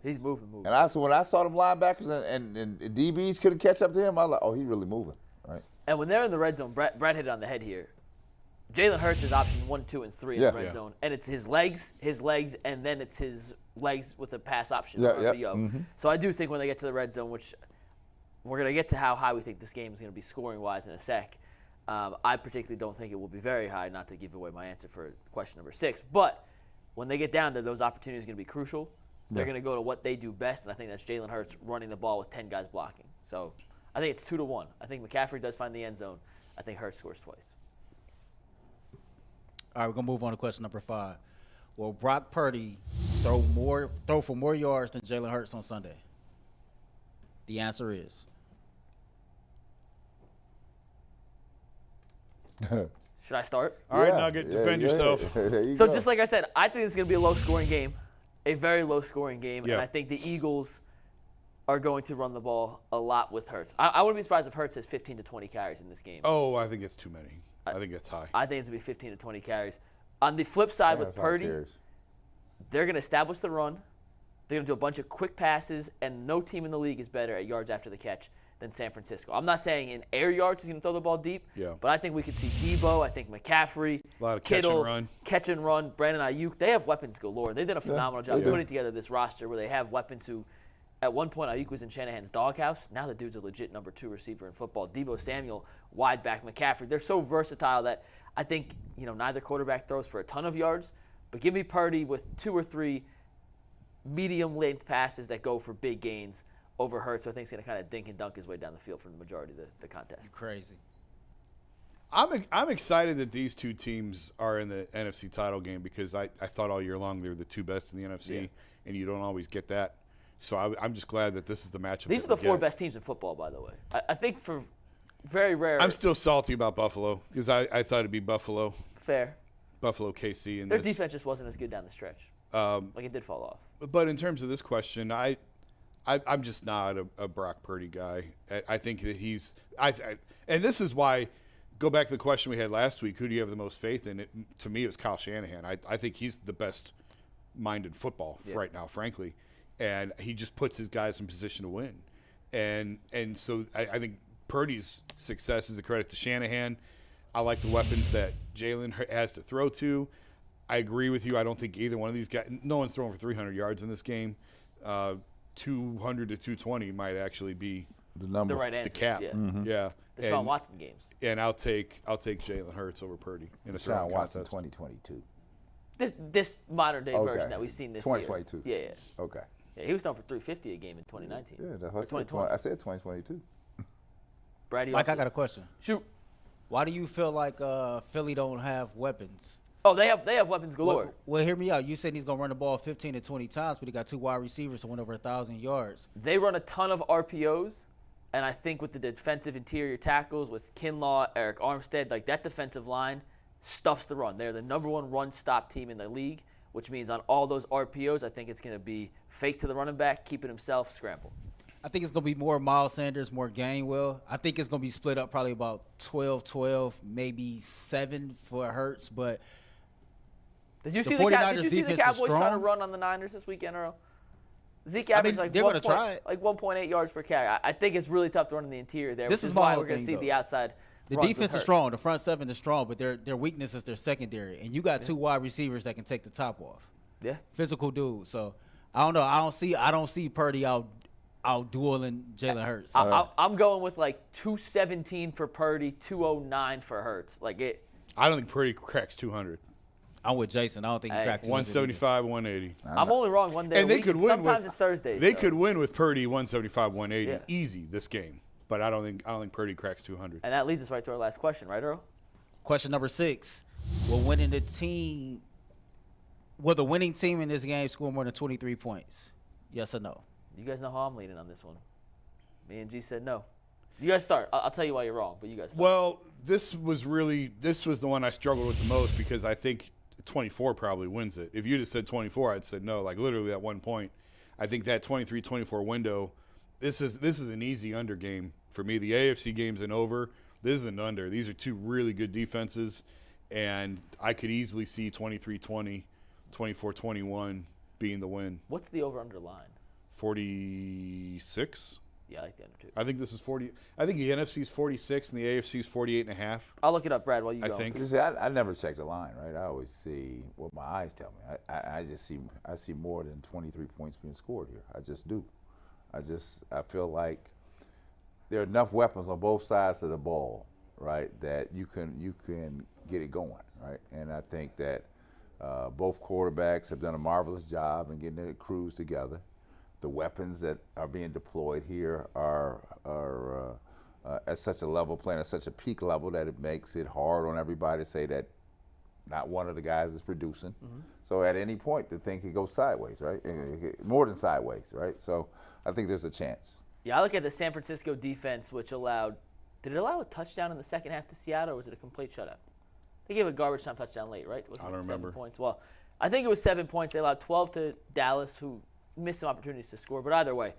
And when I saw them linebackers and DBs couldn't catch up to him, I was like, oh, he's really moving, right? And when they're in the red zone, Brad hit it on the head here. Jalen Hurts is option 1, 2, and 3 in the red zone. And it's his legs, and then it's his legs with a pass option. So I do think when they get to the red zone, which we're going to get to how high we think this game is going to be scoring-wise in a sec, I particularly don't think it will be very high, not to give away my answer for question number 6. But when they get down there, those opportunities are going to be crucial. They're going to go to what they do best, and I think that's Jalen Hurts running the ball with 10 guys blocking. So I think it's 2-1. I think McCaffrey does find the end zone. I think Hurts scores twice. All right, we're going to move on to question number 5. Will Brock Purdy throw for more yards than Jalen Hurts on Sunday? The answer is... Should I start? All right, Nugget, defend yourself. So just like I said, I think it's going to be a low-scoring game, a very low-scoring game, and I think the Eagles are going to run the ball a lot with Hurts. I wouldn't be surprised if Hurts has 15 to 20 carries in this game. Oh, I think it's too many. I think it's high. I think it's going to be 15 to 20 carries. On the flip side with Purdy, they're going to establish the run. They're going to do a bunch of quick passes, and no team in the league is better at yards after the catch than San Francisco. I'm not saying in air yards he's going to throw the ball deep, but I think we could see Debo, I think McCaffrey, a lot of Kittle, catch and run, Brandon Ayuk. They have weapons galore. They've done a phenomenal job putting together this roster where they have weapons who, at one point, Ayuk was in Shanahan's doghouse. Now the dude's a legit number 2 receiver in football. Debo Samuel, wide back, McCaffrey. They're so versatile that I think neither quarterback throws for a ton of yards, but give me Purdy with 2 or 3 medium-length passes that go for big gains over Hurts. So I think he's going to kind of dink and dunk his way down the field for the majority of the contest. You're crazy. I'm excited that these two teams are in the NFC title game because I thought all year long they were the 2 best in the NFC, and you don't always get that. So I'm just glad that this is the matchup. These are the 4 best teams in football, by the way. I think for very rare. I'm still salty about Buffalo because I thought it'd be Buffalo. Fair. Buffalo, KC. And their defense just wasn't as good down the stretch. Like it did fall off. But in terms of this question, I'm just not a Brock Purdy guy. I think that he's and this is why. Go back to the question we had last week. Who do you have the most faith in? To me, it was Kyle Shanahan. I think he's the best-minded football right now, frankly. And he just puts his guys in position to win. And so I think Purdy's success is a credit to Shanahan. I like the weapons that Jalen has to throw to. I agree with you. I don't think either one of these guys – no one's throwing for 300 yards in this game. 200 to 220 might actually be the number, the right answer. The cap. Yeah. The Deshaun Watson games. And I'll take Jalen Hurts over Purdy in a Deshaun Watson 2022. This modern day version that we've seen this 2022. year. 2022. Yeah. Okay. Yeah, he was throwing for 350 a game in 2019. Yeah, that's what I said. 2022. Brady. Mike, I got a question. Shoot. Why do you feel like Philly don't have weapons? Oh, they have weapons galore. Well, hear me out. You said he's going to run the ball 15 to 20 times, but he got 2 wide receivers who went over 1,000 yards. They run a ton of RPOs, and I think with the defensive interior tackles, with Kinlaw, Eric Armstead, like that defensive line stuffs the run. They're the #1 run-stop team in the league, which means on all those RPOs, I think it's going to be fake to the running back, keeping himself, scramble. I think it's going to be more Miles Sanders, more Gainwell. I think it's going to be split up probably about 12-12, maybe 7 for Hurts, but Did you see the Cowboys trying to run on the Niners this weekend, Earl? Zeke averaged like 1.8 yards per carry. I think it's really tough to run in the interior there. This is why my we're going to see the outside. The defense is strong. The front seven is strong, but their weakness is their secondary. And you got 2 wide receivers that can take the top off. Yeah. Physical dudes. So I don't know. I don't see Purdy out dueling Jalen Hurts. I'm going with like 217 for Purdy, 209 for Hurts. Like it. I don't think Purdy cracks 200. I'm with Jason. I don't think he cracks 200. 175, 180. I'm only wrong one day. And they could win. Sometimes it's Thursdays. They could win with Purdy 175, 180 easy this game. But I don't think Purdy cracks 200. And that leads us right to our last question, right, Earl? Question number 6: Will the winning team in this game score more than 23 points? Yes or no? You guys know how I'm leaning on this one. Me and G said no. You guys start. I'll tell you why you're wrong, but you guys start. Well, this was the one I struggled with the most because I think 24 probably wins it. If you'd have said 24, I'd said no. Like literally at one point, I think that 23-24 window. This is an easy under game for me. The AFC game's an over. This is an under. These are 2 really good defenses, and I could easily see 23-20, 24-21 being the win. What's the over-under line? 46. Yeah, I like the under too. I think this is 40. I think the NFC's 46 and the AFC's 48.5. I'll look it up, Brad, while you go. I think. See, I never check the line, right? I always see what my eyes tell me. I just see more than 23 points being scored here. I just do. I feel like there are enough weapons on both sides of the ball, right, that you can get it going, right? And I think that both quarterbacks have done a marvelous job in getting their crews together. The weapons that are being deployed here are at such a level, playing at such a peak level that it makes it hard on everybody to say that not one of the guys is producing. Mm-hmm. So at any point, the thing could go sideways, right? More than sideways, right? So I think there's a chance. Yeah, I look at the San Francisco defense, which did it allow a touchdown in the second half to Seattle, or was it a complete shutout? They gave a garbage time touchdown late, right? I don't remember. 7 points. Well, I think it was 7 points. They allowed 12 to Dallas, who missed some opportunities to score. But either way,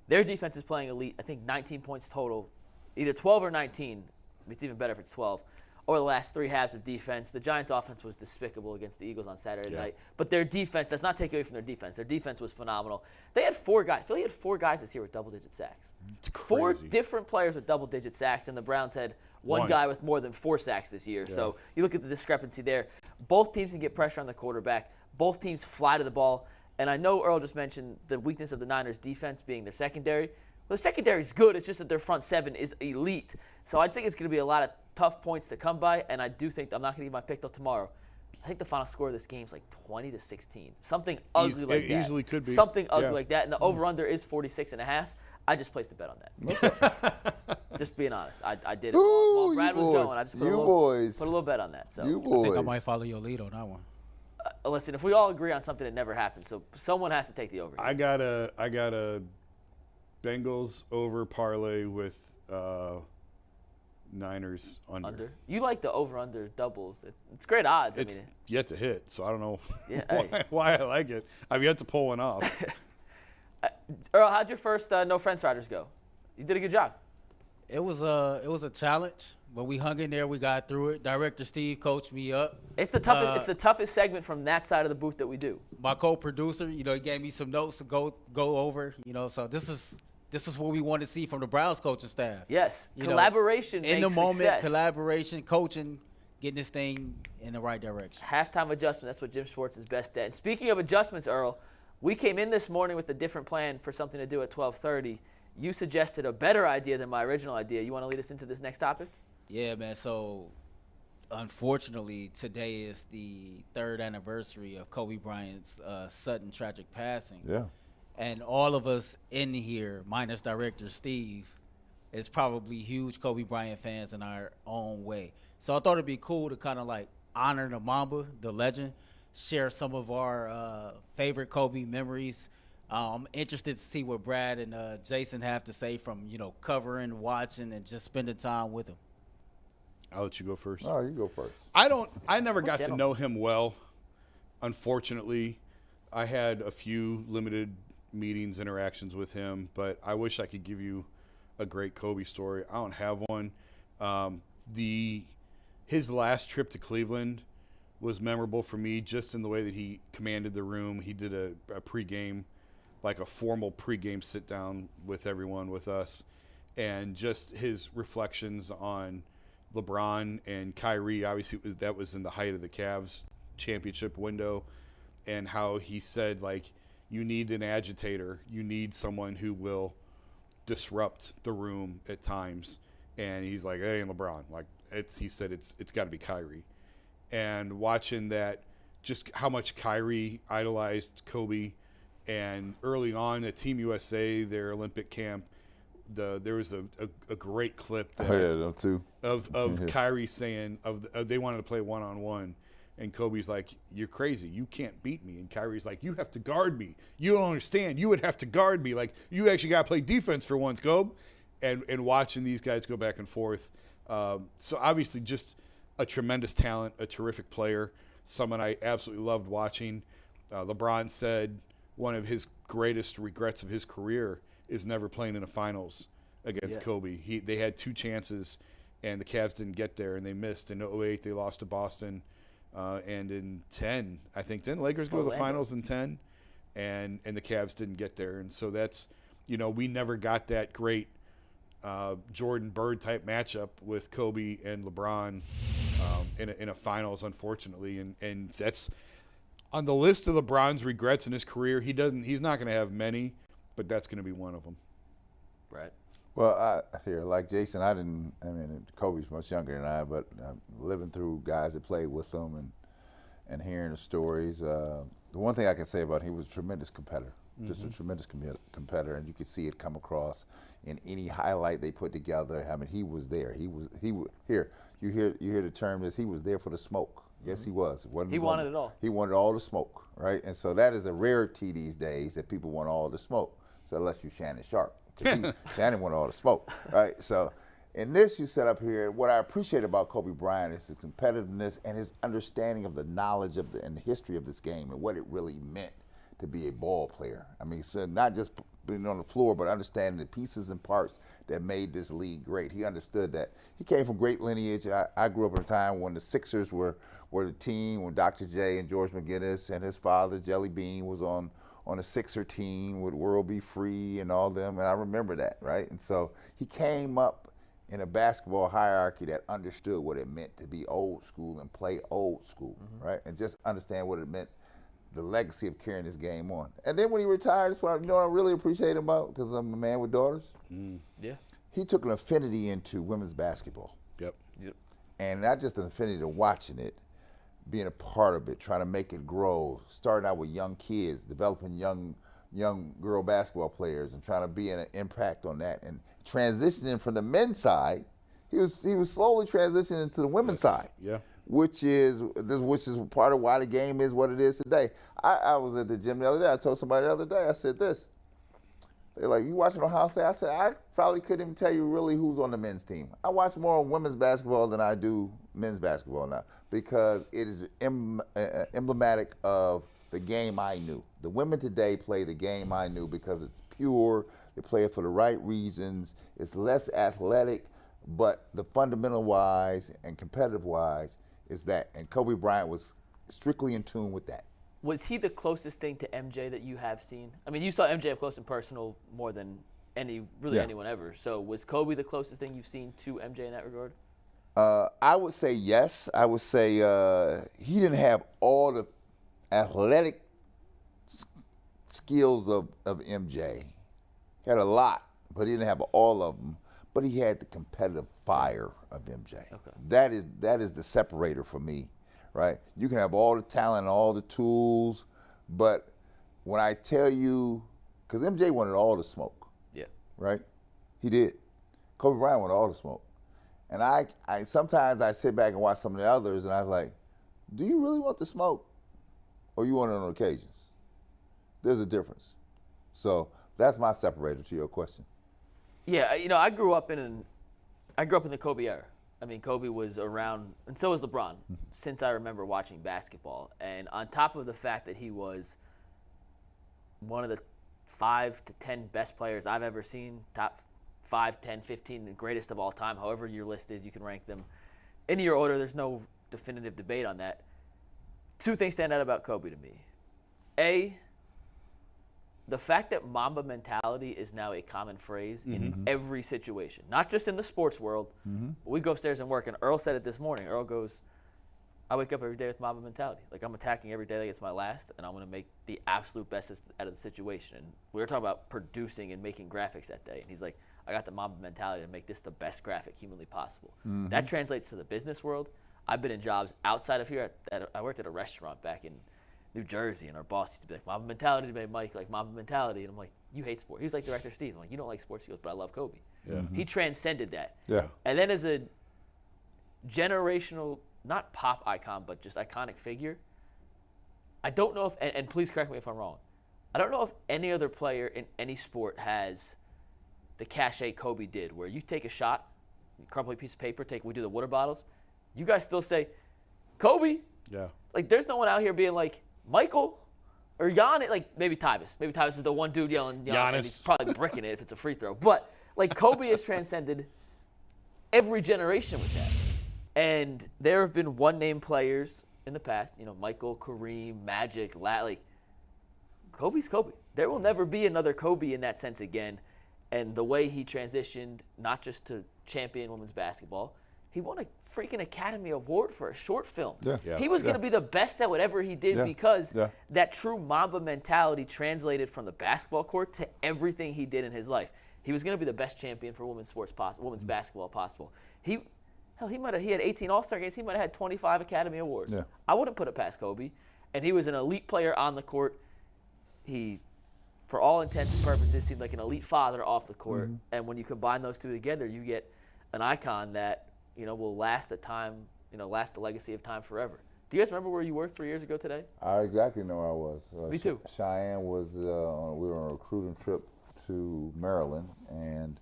their defense is playing elite. I think 19 points total, either 12 or 19. It's even better if it's 12. Over the last 3 halves of defense, the Giants' offense was despicable against the Eagles on Saturday night. But their defense, that's not taking away from their defense. Their defense was phenomenal. They had 4 guys. Philly had 4 guys this year with double-digit sacks. It's crazy. 4 different players with double-digit sacks, and the Browns had one guy with more than 4 sacks this year. Yeah. So you look at the discrepancy there. Both teams can get pressure on the quarterback. Both teams fly to the ball. And I know Earl just mentioned the weakness of the Niners' defense being their secondary. Well, the secondary is good. It's just that their front 7 is elite. So I think it's going to be a lot of tough points to come by, and I do think I'm not going to give my pick till tomorrow. I think the final score of this game is like 20-16. Something ugly like that. Easily could be. Something ugly like that. And the over-under is 46.5. I just placed a bet on that. Just being honest. I did it. While Brad was going, I just put a little bet on that. So I think I might follow your lead on that one. Listen, if we all agree on something, it never happens. So someone has to take the over. I got a Bengals over parlay with Niners under. You like the over/under doubles. It's great odds. It's yet to hit, so I don't know Yeah, why I like it. I've yet to pull one off. Earl, how'd your first No Fence Riders go? You did a good job. It was a challenge, but we hung in there. We got through it. Director Steve coached me up. It's the toughest. It's the toughest segment from that side of the booth that we do. My co-producer, he gave me some notes to go over. So this is what we want to see from the Browns coaching staff. Yes, collaboration in the makes moment, success. Collaboration, coaching, getting this thing in the right direction. Halftime adjustment. That's what Jim Schwartz is best at. And speaking of adjustments, Earl, we came in this morning with a different plan for something to do at 12:30. You suggested a better idea than my original idea. You want to lead us into this next topic? Yeah, man. So, unfortunately, today is the 3rd anniversary of Kobe Bryant's sudden tragic passing. Yeah. And all of us in here, minus Director Steve, is probably huge Kobe Bryant fans in our own way. So I thought it'd be cool to kind of like honor the Mamba, the legend, share some of our favorite Kobe memories. I'm interested to see what Brad and Jason have to say from, covering, watching, and just spending time with him. I'll let you go first. Oh, you go first. I never got to know him well, unfortunately. I had a few limited meetings, interactions with him, but I wish I could give you a great Kobe story. I don't have one. His last trip to Cleveland was memorable for me just in the way that he commanded the room. He did a pregame, like a formal pregame sit down with everyone, with us, and just his reflections on LeBron and Kyrie. Obviously, that was in the height of the Cavs championship window, and how he said, like, you need an agitator. You need someone who will disrupt the room at times. And he's like, hey, LeBron. Like, he said it's got to be Kyrie. And watching that, just how much Kyrie idolized Kobe. And early on at Team USA, their Olympic camp, there was a great clip of Kyrie saying they wanted to play one-on-one. And Kobe's like, you're crazy. You can't beat me. And Kyrie's like, you have to guard me. You don't understand. You would have to guard me. Like, you actually got to play defense for once, Kobe. And watching these guys go back and forth. So obviously just a tremendous talent, a terrific player, someone I absolutely loved watching. LeBron said one of his greatest regrets of his career is never playing in the finals against Kobe. They had 2 chances, and the Cavs didn't get there, and they missed. In 2008, they lost to Boston. And in 10, I think, didn't Lakers go to the finals in 10? And the Cavs didn't get there. And so that's, we never got that great Jordan Bird type matchup with Kobe and LeBron in a finals, unfortunately. And that's on the list of LeBron's regrets in his career. He's not going to have many, but that's going to be one of them. Right. Well, like Jason, Kobe's much younger than I, but living through guys that played with him and hearing the stories. The one thing I can say about him, he was a tremendous competitor, just a tremendous competitor, and you could see it come across in any highlight they put together. I mean, he was there. He was here. You hear the term is he was there for the smoke. Yes, he was. He wanted it all. He wanted all the smoke, right? And so that is a rarity these days that people want all the smoke. So unless you're Shannon Sharp. Shannon wanted all the smoke, right? So in this you set up here, what I appreciate about Kobe Bryant is his competitiveness and his understanding of the knowledge of and the history of this game and what it really meant to be a ball player. I mean, so not just being on the floor, but understanding the pieces and parts that made this league great. He understood that. He came from great lineage. I grew up at a time when the Sixers were the team, when Dr. J and George McGinnis and his father, Jelly Bean, was on a Sixer team with World Be Free and all them, and I remember that, right? And so he came up in a basketball hierarchy that understood what it meant to be old school and play old school, right? And just understand what it meant, the legacy of carrying this game on. And then when he retired, that's what I really appreciate him about, because I'm a man with daughters. Yeah. He took an affinity into women's basketball. Yep. And not just an affinity to watching it, being a part of it, trying to make it grow, starting out with young kids, developing young girl basketball players, and trying to be an impact on that, and transitioning from the men's side. He was slowly transitioning to the women's side. Yeah. Which is part of why the game is what it is today. I was at the gym the other day. I told somebody the other day. I said this. They're like, "You watching Ohio State?" I said, "I probably couldn't even tell you really who's on the men's team. I watch more women's basketball than I do men's basketball now, because it is emblematic of the game I knew. The women today play the game I knew because it's pure. They play it for the right reasons. It's less athletic, but the fundamental wise and competitive wise is that. And Kobe Bryant was strictly in tune with that. Was he the closest thing to MJ that you have seen? I mean, you saw MJ up close and personal more than anyone ever. So was Kobe the closest thing you've seen to MJ in that regard? I would say yes. I would say he didn't have all the athletic skills of MJ. He had a lot, but he didn't have all of them. But he had the competitive fire of MJ. Okay. That is the separator for me, right? You can have all the talent and all the tools, but when I tell you, because MJ wanted all the smoke. Yeah. Right? He did. Kobe Bryant wanted all the smoke. And I sometimes I sit back and watch some of the others, and I was like, do you really want the smoke, or you want it on occasions? There's a difference. So that's my separator to your question. Yeah, you know, I grew up in the Kobe era. I mean, Kobe was around, and so was LeBron, since I remember watching basketball. And on top of the fact that he was one of the 5 to 10 best players I've ever seen, top 5, 10, 15, the greatest of all time, however your list is, you can rank them in your order. There's no definitive debate on that. 2 things stand out about Kobe to me. A, the fact that Mamba mentality is now a common phrase in every situation, not just in the sports world. But we go upstairs and work, and Earl said it this morning. Earl goes, I wake up every day with Mamba mentality. Like, I'm attacking every day like it's my last, and I'm going to make the absolute best out of the situation. And we were talking about producing and making graphics that day, and he's like, I got the Mamba mentality to make this the best graphic humanly possible. That translates to the business world. I've been in jobs outside of here. I worked at a restaurant back in New Jersey, and our boss used to be like, Mamba mentality today, Mike, like Mamba mentality. And I'm like, you hate sports. He was like Director Steve. I'm like, you don't like sports. He goes, but I love Kobe. He transcended that. And then as a generational, not pop icon, but just iconic figure, I don't know if, and please correct me if I'm wrong, I don't know if any other player in any sport has the cachet Kobe did, where you take a shot, you crumple a piece of paper, we do the water bottles, you guys still say, Kobe. Yeah. Like, there's no one out here being like, Michael or Giannis, like maybe Tyvus. Maybe Tyvus is the one dude yelling, and he's probably bricking it if it's a free throw. But, like, Kobe has transcended every generation with that. And there have been one-name players in the past, you know, Michael, Kareem, Magic, like, Kobe's Kobe. There will never be another Kobe in that sense again. And the way he transitioned, not just to champion women's basketball, he won a freaking Academy Award for a short film. He was going to be the best at whatever he did because that true Mamba mentality translated from the basketball court to everything he did in his life. He was going to be the best champion for women's sports possible, women's basketball possible. He had 18 All-Star games. He might have had 25 Academy Awards. I wouldn't put it past Kobe. And he was an elite player on the court. He, for all intents and purposes, seemed like an elite father off the court. And when you combine those two together, you get an icon that, you know, will last the legacy of time forever. Do you guys remember where you were 3 years ago today? I exactly know where I was. Me too. Cheyenne was, we were on a recruiting trip to Maryland, and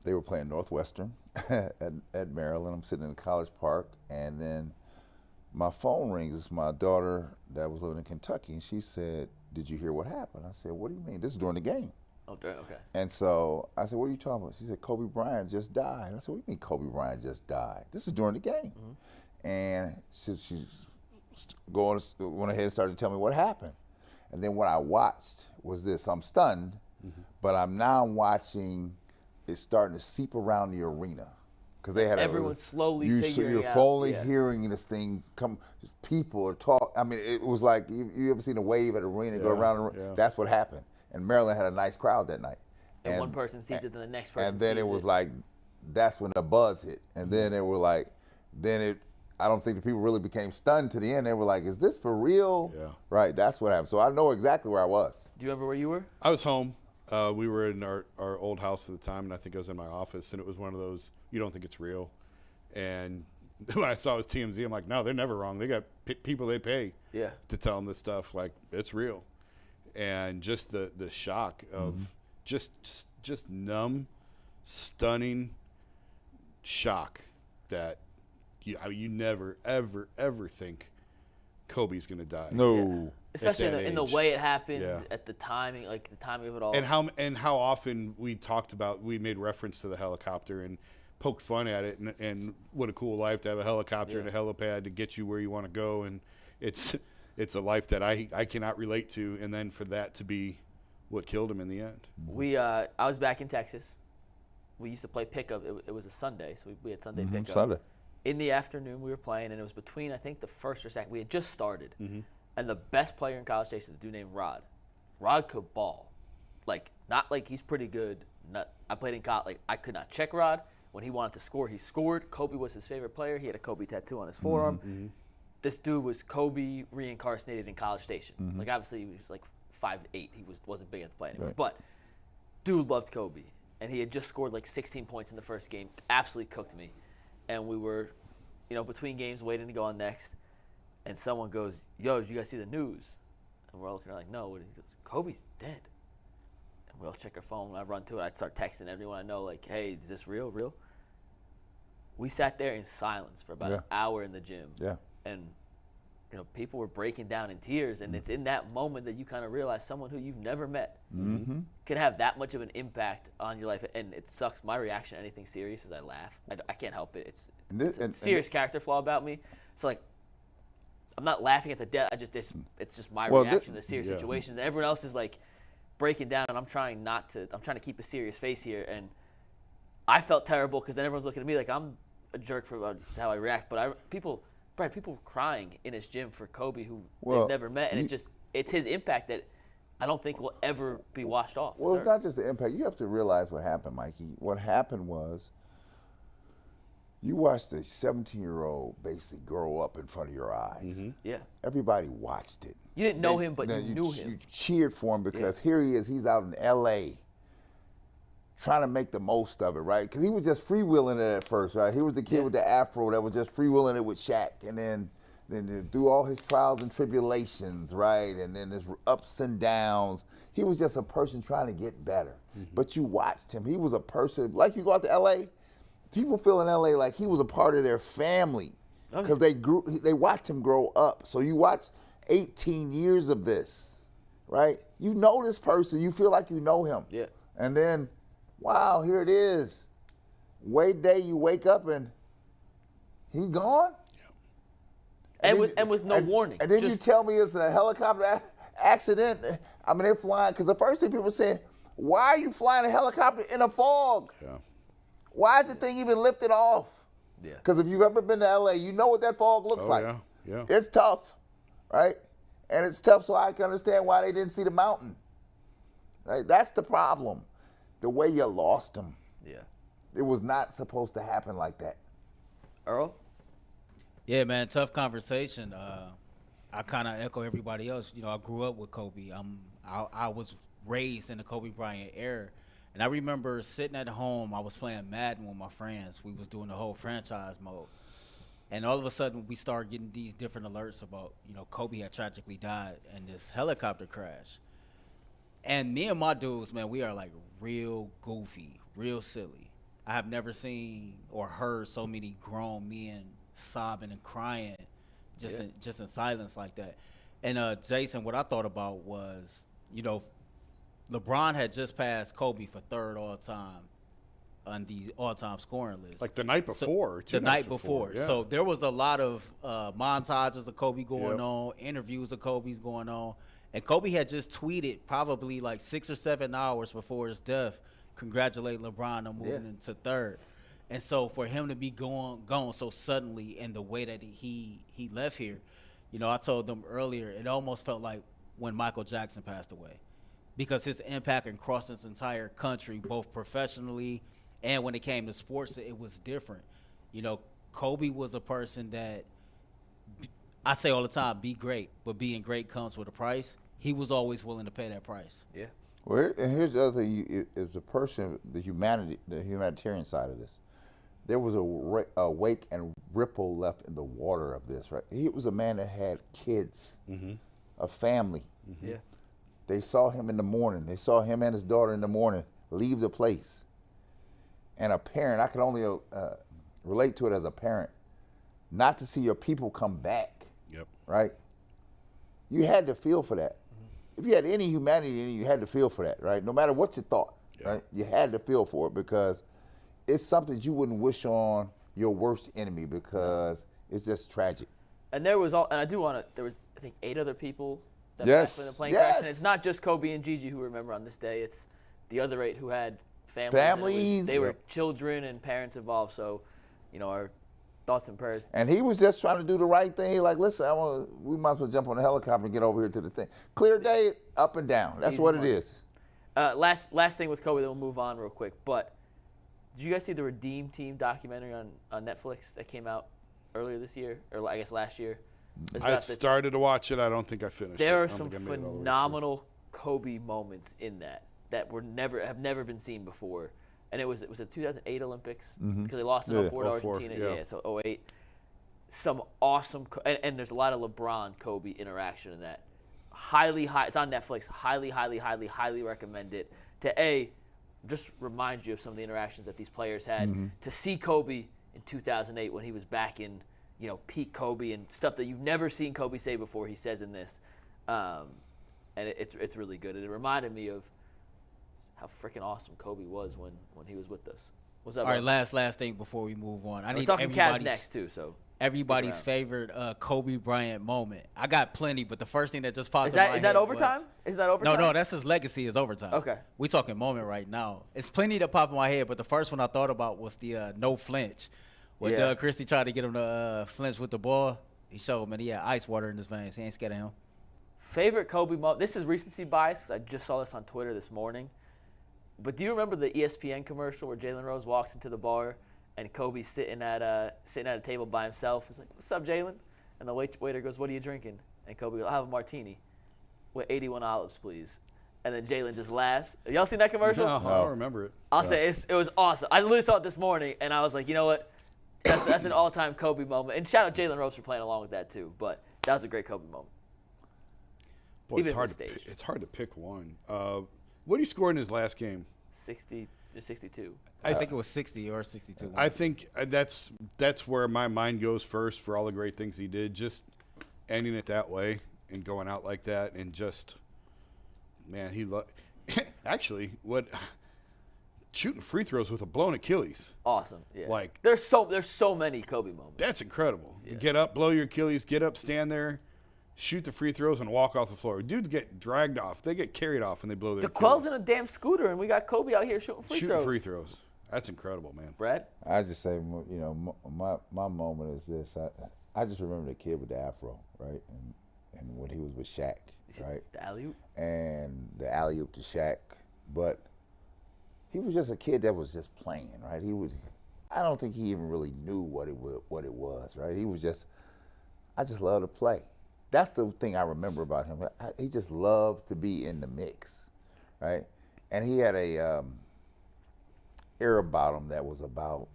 they were playing Northwestern at Maryland. I'm sitting in College Park, and then my phone rings. It's my daughter that was living in Kentucky, and she said, did you hear what happened? I said, what do you mean? This is during the game. Okay. And so I said, what are you talking about? She said, Kobe Bryant just died. I said, what do you mean Kobe Bryant just died? This is during the game. And she's went ahead and started to tell me what happened. And then what I watched was this. I'm stunned, but I'm now watching it starting to seep around the arena. Because they had everyone slowly figuring you're out. slowly hearing this thing come. People are talking. I mean, it was like you ever seen a wave at an arena go around? That's what happened. And Maryland had a nice crowd that night. And one person sees it, then the next person. And then sees it was like, that's when the buzz hit. And then they were like, I don't think the people really became stunned to the end. They were like, is this for real? Yeah. Right, that's what happened. So I know exactly where I was. Do you remember where you were? I was home. We were in our old house at the time, and I think I was in my office, and it was one of those, you don't think it's real. And when I saw it was TMZ, I'm like, no, they're never wrong. They got people they pay to tell them this stuff. Like, it's real. And just the shock of just numb, stunning shock that you never, ever think Kobe's going to die. No. Especially in the way it happened, at the timing, like the timing of it all. And how often we made reference to the helicopter and poked fun at it, and what a cool life to have a helicopter and a helipad to get you where you want to go. And it's a life that I cannot relate to, and then for that to be what killed him in the end. I was back in Texas. We used to play pickup. It was a Sunday, so we had Sunday pickup. Sunday. In the afternoon, we were playing, and it was between, I think, the first or second. We had just started. And the best player in College Station is a dude named Rod. Rod could ball. Like, not like he's pretty good. I played in college. Like, I could not check Rod. When he wanted to score, he scored. Kobe was his favorite player. He had a Kobe tattoo on his forearm. This dude was Kobe reincarnated in College Station. Like, obviously, he was like 5'8". He wasn't big enough to play anymore. Right. But dude loved Kobe. and he had just scored like 16 points in the first game, absolutely cooked me. And we were, between games waiting to go on next, and someone goes, "Yo, did you guys see the news?" And we're all looking like, "No." What? He goes, "Kobe's dead." And we all check our phone. When I run to it, I'd start texting everyone I know, like, "Hey, is this real? Real?" We sat there in silence for about an hour in the gym. Yeah. And people were breaking down in tears, and it's in that moment that you kind of realize someone who you've never met can have that much of an impact on your life. And it sucks. My reaction to anything serious is I laugh. I can't help it. It's a serious character flaw about me. It's like I'm not laughing at the death. It's just my reaction to serious situations. And everyone else is like breaking down, and I'm trying to keep a serious face here. And I felt terrible because then everyone's looking at me like I'm a jerk for just how I react. But people were crying in his gym for Kobe, who they've never met, and it's his impact that I don't think will ever be washed off. Well, it's not just the impact. You have to realize what happened, Mikey. What happened was you watched a 17-year-old basically grow up in front of your eyes. Yeah. Everybody watched it. You didn't know him, but you knew him. You cheered for him because here he is. He's out in L.A. trying to make the most of it, right? Because he was just freewheeling it at first, right? He was the kid with the afro that was just freewheeling it with Shaq. And then through all his trials and tribulations, right? And then his ups and downs, he was just a person trying to get better. But you watched him. He was a person, like you go out to L.A., people feel in L.A. like he was a part of their family because they watched him grow up. So you watch 18 years of this, right? You know this person. You feel like you know him. Yeah. And then, wow, here it is. Day you wake up and he's gone? Yeah. And with no warning. And then you tell me it's a helicopter accident. I mean, they're flying, because the first thing people were saying, why are you flying a helicopter in a fog? Yeah. Why is the thing even lifted off? Yeah. Because if you've ever been to LA, you know what that fog looks like. Yeah. It's tough, right? And it's tough, so I can understand why they didn't see the mountain. Right? That's the problem. The way you lost him. Yeah. It was not supposed to happen like that. Earl? Yeah, man, tough conversation. I kind of echo everybody else. I grew up with Kobe. I was raised in the Kobe Bryant era. And I remember sitting at home, I was playing Madden with my friends. We was doing the whole franchise mode. And all of a sudden, we started getting these different alerts about, Kobe had tragically died in this helicopter crash. And me and my dudes, man, we are like real goofy, real silly. I have never seen or heard so many grown men sobbing and crying just in silence like that. And Jason, what I thought about was, LeBron had just passed Kobe for third all-time on the all-time scoring list. Like the night before. The night before. Yeah. So there was a lot of montages of Kobe going on, interviews of Kobe's going on. And Kobe had just tweeted probably like 6 or 7 hours before his death, congratulate LeBron on moving into third. And so for him to be gone so suddenly and the way that he left here, I told them earlier, it almost felt like when Michael Jackson passed away. Because his impact across this entire country, both professionally and when it came to sports, it was different. Kobe was a person that, I say all the time, be great, but being great comes with a price. He was always willing to pay that price. Yeah. Well, and here's the other thing: is a person, the humanitarian side of this. There was a wake and ripple left in the water of this, right? He was a man that had kids, a family. Yeah. They saw him in the morning. They saw him and his daughter in the morning leave the place. And a parent, I can only relate to it as a parent, not to see your people come back. Yep. Right? You had to feel for that. If you had any humanity in you, you had to feel for that, right? No matter what you thought, right? You had to feel for it because it's something you wouldn't wish on your worst enemy because it's just tragic. And there was I think 8 other people that passed in the plane crash. And it's not just Kobe and Gigi who remember on this day. It's the other 8 who had families. They were children and parents involved. So, our thoughts and prayers. And he was just trying to do the right thing. Like, listen, we might as well jump on the helicopter and get over here to the thing. Clear day, up and down. That's what it is. Last thing with Kobe, then we'll move on real quick. But did you guys see the Redeem Team documentary on Netflix that came out earlier this year, or I guess last year? I started to watch it. I don't think I finished. There are some phenomenal Kobe moments in that have never been seen before. and it was the 2008 Olympics because they lost in 04 to Argentina. Yeah, so 08. Some awesome and there's a lot of LeBron Kobe interaction in that. It's on Netflix. Highly recommend it. To just remind you of some of the interactions that these players had. To see Kobe in 2008 when he was back in, peak Kobe and stuff that you've never seen Kobe say before. He says in this, and it's really good. And it reminded me of how freaking awesome Kobe was when he was with us. What's up? All right, last thing before we move on. We're talking Cavs next too, so. Everybody's favorite Kobe Bryant moment. I got plenty, but the first thing that just popped in my head is that overtime? Is that overtime? No, that's his legacy is overtime. Okay. We talking moment right now. It's plenty that pop in my head, but the first one I thought about was the no flinch. When Doug Christie tried to get him to flinch with the ball, he showed, man, he had ice water in his veins. He ain't scared of him. Favorite Kobe moment. This is recency bias. I just saw this on Twitter this morning. But do you remember the ESPN commercial where Jalen Rose walks into the bar and Kobe's sitting at a table by himself? He's like, "What's up, Jalen?" And the waiter goes, "What are you drinking?" And Kobe goes, "I'll have a martini with 81 olives, please." And then Jalen just laughs. Y'all seen that commercial? No, I don't remember it. I'll say it was awesome. I literally saw it this morning, and I was like, you know what? That's an all-time Kobe moment. And shout out Jalen Rose for playing along with that too. But that was a great Kobe moment. Boy, it's hard to pick one. What did he score in his last game? 60 to 62. I think it was 60 or 62. I think that's where my mind goes first for all the great things he did. Just ending it that way and going out like that, and just, man, actually shooting free throws with a blown Achilles. Awesome. Yeah. Like there's so many Kobe moments. That's incredible. Yeah. You get up, blow your Achilles, get up, stand there, shoot the free throws, and walk off the floor. Dudes get dragged off. They get carried off when they blow their Quell's in a damn scooter, and we got Kobe out here shooting free throws. That's incredible, man. Brad? I just say, my moment is this. I just remember the kid with the afro, right? And when he was with Shaq, right? The alley-oop? And the alley-oop to Shaq. But he was just a kid that was just playing, right? I don't think he even really knew what it was, right? He was just, I just love to play. That's the thing I remember about him. He just loved to be in the mix, right? And he had a air about him that was about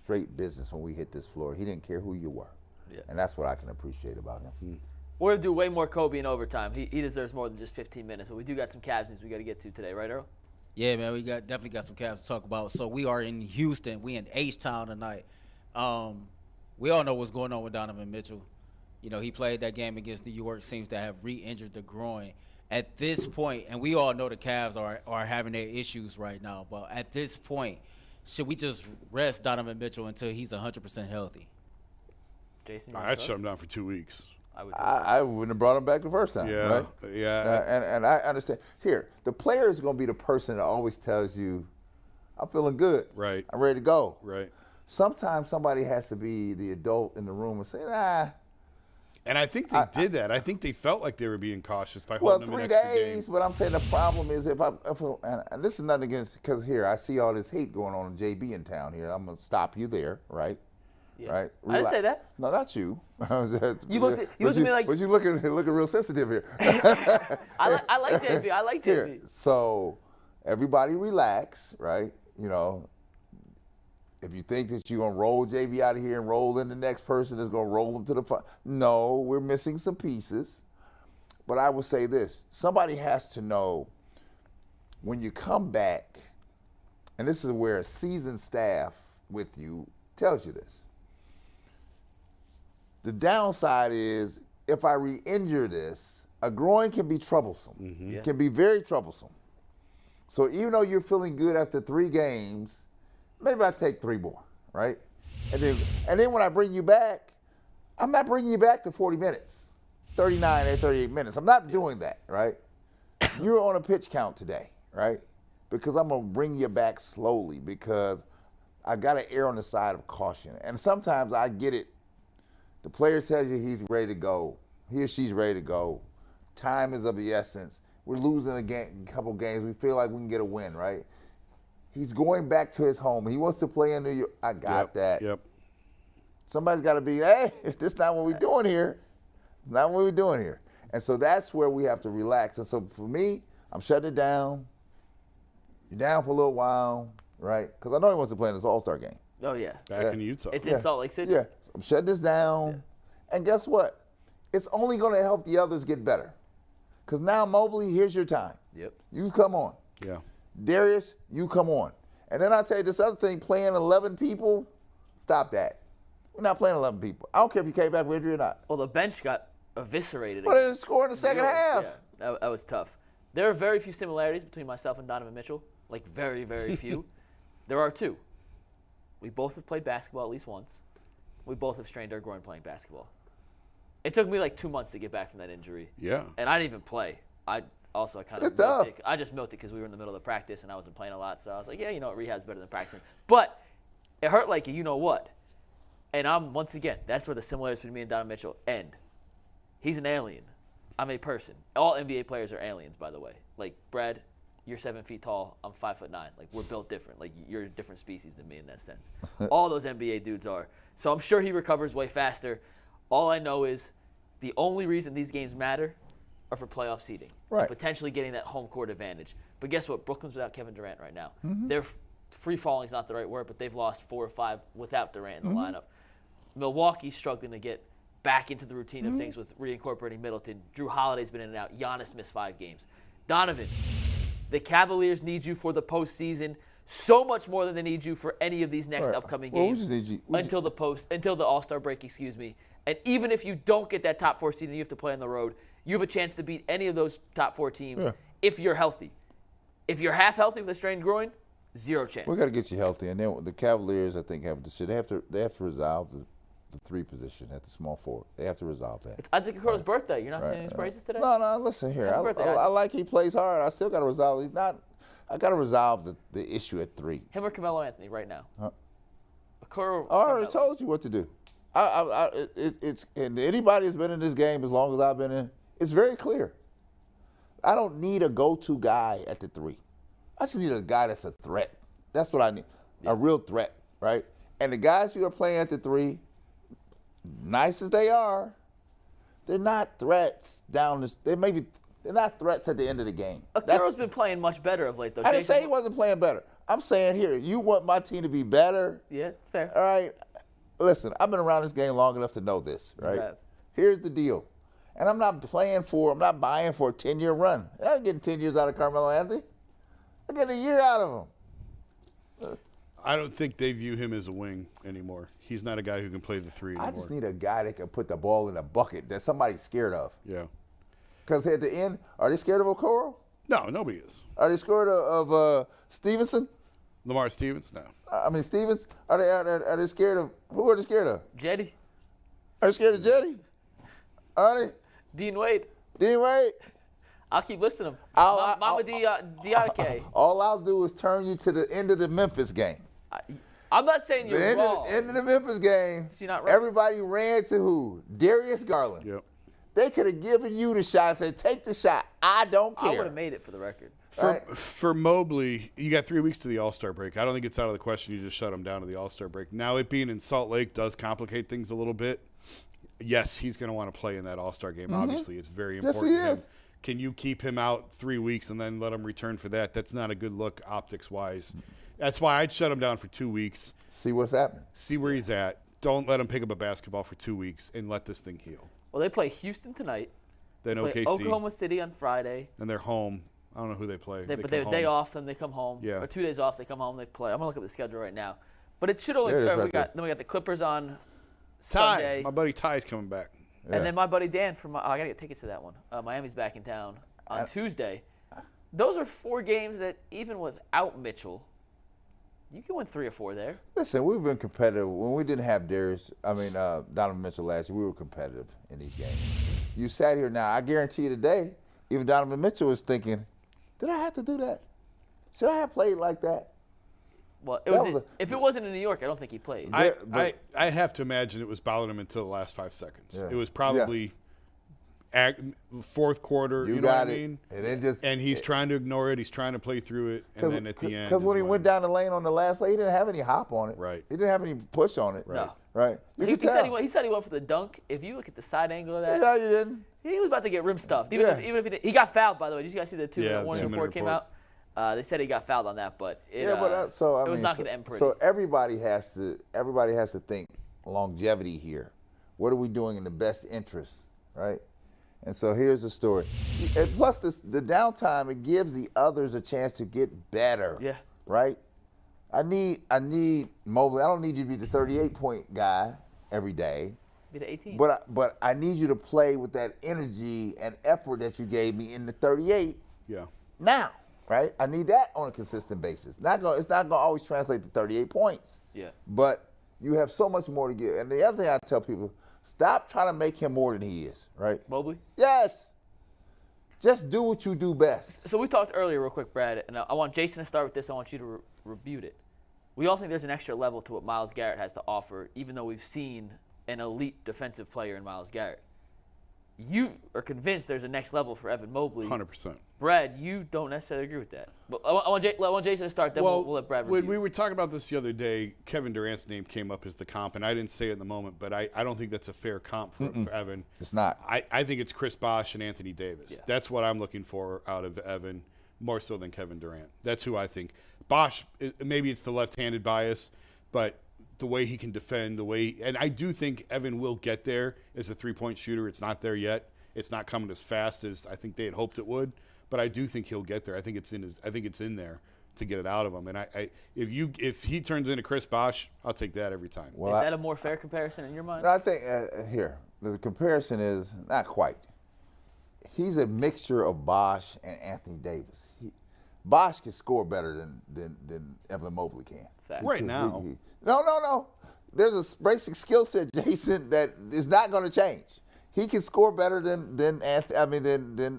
straight business when we hit this floor. He didn't care who you were. Yeah. And that's what I can appreciate about him. We're going to do way more Kobe in overtime. He deserves more than just 15 minutes. But we do got some Cavs news we got to get to today, right, Earl? Yeah, man, we definitely got some Cavs to talk about. So we are in Houston. We in H-Town tonight. We all know what's going on with Donovan Mitchell. You know, he played that game against New York, seems to have re-injured the groin. At this point, and we all know the Cavs are having their issues right now, but at this point, should we just rest Donovan Mitchell until he's 100% healthy? Jason, I'd shut him down for 2 weeks. I wouldn't have brought him back the first time. Yeah, right? yeah. And I understand. Here, the player is going to be the person that always tells you, "I'm feeling good. Right. I'm ready to go." Right. Sometimes somebody has to be the adult in the room and say, "Nah." And I think they did that. I think they felt like they were being cautious by holding him an extra 3 days. But I'm saying the problem is and this is nothing against, because here I see all this hate going on in JB in town here. I'm gonna stop you there, right? Yeah. Right. I didn't say that. No, not you. You looked at me like. But you looking real sensitive here. I like JB. I like JB. Here, so everybody relax, right? You know. If you think that you're going to roll JB out of here and roll in the next person that's going to roll them to the front, no, we're missing some pieces. But I would say this, somebody has to know when you come back, and this is where a seasoned staff with you tells you this. The downside is if I re-injure this, a groin can be troublesome. Mm-hmm. It can be very troublesome. So even though you're feeling good after 3 games, maybe I take 3 more, right? And then when I bring you back, I'm not bringing you back to 40 minutes, 39 or 38 minutes. I'm not doing that, right? You're on a pitch count today, right? Because I'm going to bring you back slowly because I got to err on the side of caution. And sometimes I get it. The player tells you he's ready to go. He or she's ready to go. Time is of the essence. We're losing a couple games. We feel like we can get a win, right? He's going back to his home. He wants to play in New York. I got that. Yep. Somebody's got to be, hey, this is not what we're doing here. Not what we're doing here. And so that's where we have to relax. And so for me, I'm shutting it down. You're down for a little while. right? Because I know he wants to play in this All-Star game. Oh, yeah. Back in Utah. It's in Salt Lake City. Yeah. I'm shutting this down. Yeah. And guess what? It's only going to help the others get better. Because now, Mobley, here's your time. Yep. You come on. Yeah. Darius, you come on. And then I'll tell you this other thing, playing 11 people, stop that. We're not playing 11 people. I don't care if you came back with injury or not. Well, the bench got eviscerated. Well, they didn't score in the second half. Yeah, that was tough. There are very few similarities between myself and Donovan Mitchell. Like, very, very few. There are two. We both have played basketball at least once. We both have strained our groin playing basketball. It took me like 2 months to get back from that injury. Yeah. And I didn't even play. I kind of milked it. I just milked it because we were in the middle of the practice and I wasn't playing a lot. So I was like, yeah, you know what, rehab's better than practicing. But it hurt like you know what. And once again, that's where the similarities between me and Donovan Mitchell end. He's an alien. I'm a person. All NBA players are aliens, by the way. Like, Brad, you're 7 feet tall. I'm 5'9". Like, we're built different. Like, you're a different species than me in that sense. All those NBA dudes are. So I'm sure he recovers way faster. All I know is the only reason these games matter are for playoff seeding. Right. And potentially getting that home court advantage. But guess what? Brooklyn's without Kevin Durant right now. They're free falling is not the right word, but they've lost 4 or 5 without Durant in the lineup. Milwaukee's struggling to get back into the routine of things with reincorporating Middleton. Drew Holiday's been in and out. Giannis missed 5 games. Donovan, the Cavaliers need you for the postseason so much more than they need you for any of these next upcoming games until the All-Star break, excuse me. And even if you don't get that top 4 seed and you have to play on the road, you have a chance to beat any of those top 4 teams if you're healthy. If you're half healthy with a strained groin, 0 chance. We got to get you healthy, and then the Cavaliers, I think, have to resolve the 3 position at the small forward. They have to resolve that. It's Isaac Okoro's birthday. You're not saying his praises today? No. Listen here. I like he plays hard. I still got to resolve. I got to resolve the issue at 3. Him or Carmelo Anthony right now? Okoro. I already told you what to do. And anybody that's been in this game as long as I've been in, it's very clear. I don't need a go-to guy at the 3. I just need a guy that's a threat. That's what I need. A real threat, right? And the guys you are playing at the 3, nice as they are, they're not threats down this. They're not threats at the end of the game. Okoro's been playing much better of late, though. I didn't say he wasn't playing better. I'm saying here, you want my team to be better. Yeah, it's fair. All right. Listen, I've been around this game long enough to know this, right? Here's the deal. And I'm not buying for a 10-year run. I'm not getting 10 years out of Carmelo Anthony. I get a year out of him. I don't think they view him as a wing anymore. He's not a guy who can play the 3 anymore. I just need a guy that can put the ball in a bucket that somebody's scared of. Yeah. Because at the end, are they scared of Okoro? No, nobody is. Are they scared of Stevenson? Lamar Stevens? No. I mean, Stevens? Are they scared of? Who are they scared of? Jetty. Are they scared of Jetty? Are they? Dean Wade. Dean Wade? I'll keep listing them. Mama Diake. All I'll do is turn you to the end of the Memphis game. I'm not saying you're wrong. End of the Memphis game, you're not right. Everybody ran to who? Darius Garland. Yep. They could have given you the shot and said, take the shot. I don't care. I would have made it for the record. For Mobley, you got 3 weeks to the All-Star break. I don't think it's out of the question you just shut him down to the All-Star break. Now, it being in Salt Lake does complicate things a little bit. Yes, he's going to want to play in that All-Star game. Obviously, it's very important to him. Can you keep him out 3 weeks and then let him return for that? That's not a good look optics-wise. That's why I'd shut him down for 2 weeks. See what's happening. See where he's at. Don't let him pick up a basketball for 2 weeks and let this thing heal. Well, they play Houston tonight. Then OKC. Oklahoma City on Friday. And they're home. I don't know who they play. But they have a day off, then they come home. Yeah. Or 2 days off, they come home, they play. I'm going to look up the schedule right now. But it should only be we got the Clippers on Sunday. My buddy Ty's coming back. Yeah. And then my buddy Dan from I got to get tickets to that one. Miami's back in town on Tuesday. Those are 4 games that even without Mitchell, you can win 3 or 4 there. Listen, we've been competitive. When we didn't have Donovan Mitchell last year, we were competitive in these games. You sat here now. I guarantee you today, even Donovan Mitchell was thinking, did I have to do that? Should I have played like that? Well, if it wasn't in New York, I don't think he played. I have to imagine it was bothering him until the last 5 seconds. Yeah. It was probably fourth quarter. You know what I mean? And he's trying to ignore it. He's trying to play through it. And then at the end. Because when he went down the lane on the last play, he didn't have any hop on it. Right. He didn't have any push on it. Right. No. Right. He said he went for the dunk. If you look at the side angle of that. Yeah, you didn't. He was about to get rim stuffed. Even if he got fouled, by the way. Did you guys see the 2-minute warning before it came out? They said he got fouled on that, but it was not going to end pretty. So everybody has to think longevity here. What are we doing in the best interest, right? And so here's the story. And plus, the downtime, it gives the others a chance to get better. Yeah. Right? I need Mobley. I don't need you to be the 38-point guy every day. Be the 18. But I need you to play with that energy and effort that you gave me in the 38. Yeah. Now, right? I need that on a consistent basis. It's not gonna always translate to 38 points. Yeah. But you have so much more to give. And the other thing I tell people, stop trying to make him more than he is, right? Mobley? Yes. Just do what you do best. So we talked earlier real quick, Brad, and I want Jason to start with this. I want you to rebuke it. We all think there's an extra level to what Myles Garrett has to offer, even though we've seen an elite defensive player in Myles Garrett. You are convinced there's a next level for Evan Mobley. 100%. Brad, you don't necessarily agree with that. But I want Jason to start, then we'll let Brad review. When we were talking about this the other day, Kevin Durant's name came up as the comp, and I didn't say it in the moment, but I don't think that's a fair comp for Evan. It's not. I think it's Chris Bosh and Anthony Davis. Yeah. That's what I'm looking for out of Evan, more so than Kevin Durant. That's who I think. Bosh, maybe it's the left-handed bias, but the way he can defend, and I do think Evan will get there as a three-point shooter. It's not there yet. It's not coming as fast as I think they had hoped it would, but I do think he'll get there. I think it's in there to get it out of him. And if he turns into Chris Bosh, I'll take that every time. Well, is that a more fair comparison in your mind? I think the comparison is not quite. He's a mixture of Bosh and Anthony Davis. Bosh can score better than Evan Mobley can. Right now. No. There's a basic skill set, Jason, that is not going to change. He can score better than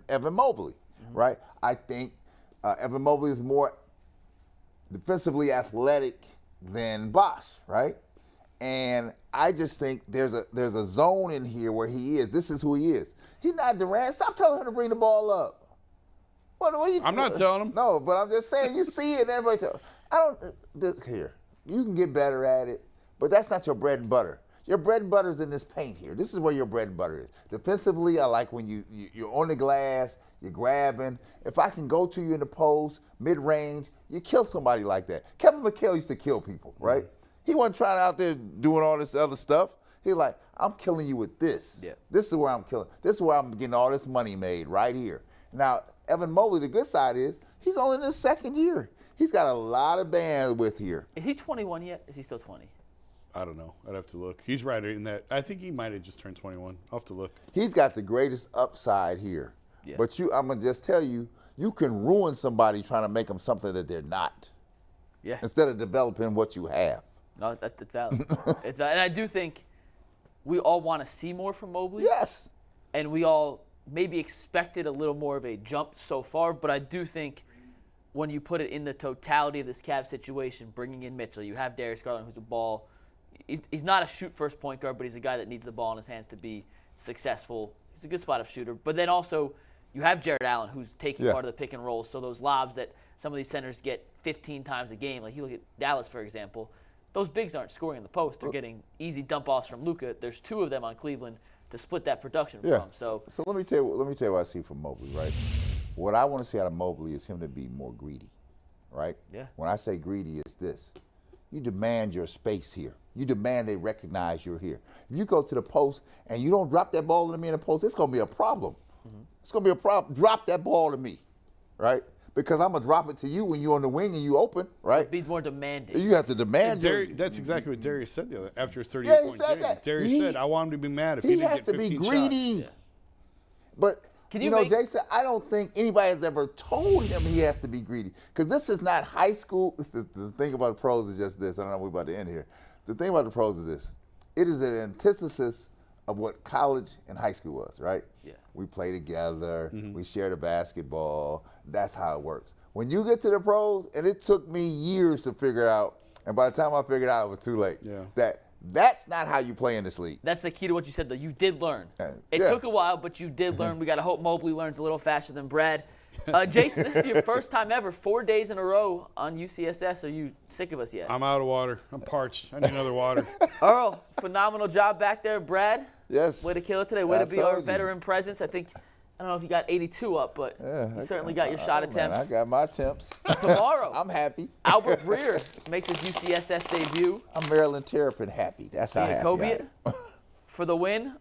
Evan Mobley, right? I think Evan Mobley is more defensively athletic than Bosh, right? And I just think there's a zone in here where he is. This is who he is. He's not Durant. Stop telling him to bring the ball up. What are you? I'm not telling him. No, but I'm just saying you see it. And everybody here. You can get better at it, but that's not your bread and butter. Your bread and butter is in this paint here. This is where your bread and butter is. Defensively, I like when you're on the glass, you're grabbing. If I can go to you in the post, mid-range, you kill somebody like that. Kevin McHale used to kill people, right? He wasn't trying out there doing all this other stuff. He's like, I'm killing you with this. Yeah. This is where I'm killing. This is where I'm getting all this money made right here. Now, Evan Mobley, the good side is he's only in his second year. He's got a lot of bandwidth here. Is he 21 yet? Is he still 20? I don't know. I'd have to look. He's right in that. I think he might have just turned 21. I'll have to look. He's got the greatest upside here. Yeah. But I'm going to just tell you, you can ruin somebody trying to make them something that they're not. Yeah. Instead of developing what you have. No, that's valid. It's valid. And I do think we all want to see more from Mobley. Yes. And we all maybe expected a little more of a jump so far, but I do think when you put it in the totality of this Cavs situation, bringing in Mitchell, you have Darius Garland, who's a ball. He's not a shoot-first point guard, but he's a guy that needs the ball in his hands to be successful. He's a good spot-up shooter. But then also you have Jared Allen, who's taking part of the pick and roll. So those lobs that some of these centers get 15 times a game, like you look at Dallas, for example, those bigs aren't scoring in the post. They're getting easy dump-offs from Luka. There's two of them on Cleveland to split that production from. So let me tell you what I see from Mobley, right? What I want to see out of Mobley is him to be more greedy, right? Yeah. When I say greedy, it's this. You demand your space here. You demand they recognize you're here. If you go to the post and you don't drop that ball to me in the post, it's going to be a problem. It's going to be a problem. Drop that ball to me, right? Because I'm going to drop it to you when you're on the wing and you open, right? So be more demanding. You have to demand. That's exactly what Darius said the other after his 38-point game. Darius said, I want him to be mad if he didn't get 15 shots. He has to be greedy. Yeah. But Jason, I don't think anybody has ever told him he has to be greedy. Because this is not high school. The thing about the pros is just this. I don't know if we're about to end here. The thing about the pros is this. It is an antithesis of what college and high school was, right? Yeah. We play together. We share the basketball. That's how it works. When you get to the pros, and it took me years to figure out, and by the time I figured out, it was too late. Yeah. That's not how you play in this league. That's the key to what you said, though. You did learn. It took a while, but you did learn. We got to hope Mobley learns a little faster than Brad. Jason, this is your first time ever, 4 days in a row on UCSS. Are you sick of us yet? I'm out of water. I'm parched. I need another water. Earl, phenomenal job back there. Brad, yes. Way to kill it today. Way to be our veteran presence. I think I don't know if you got 82 up, but you certainly got your shot attempts. I got my attempts. Tomorrow, I'm happy. Albert Breer makes his UCSS debut. I'm Maryland Terrapin happy. That's how happy I am. For the win.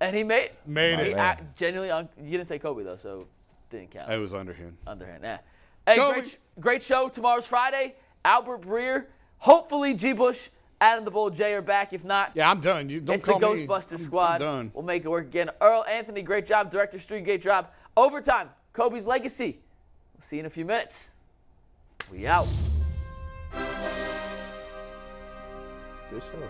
And he made it. Genuinely, you didn't say Kobe, though, so didn't count. It was underhand. Nah. Hey, great show. Tomorrow's Friday. Albert Breer. Hopefully, G. Bush, Adam the Bull, Jay are back. If not, yeah, I'm done. You don't it's the Ghostbusters squad. I'm done. We'll make it work again. Earl Anthony, great job. Director Street, great job. Overtime, Kobe's legacy. We'll see you in a few minutes. We out. Good show.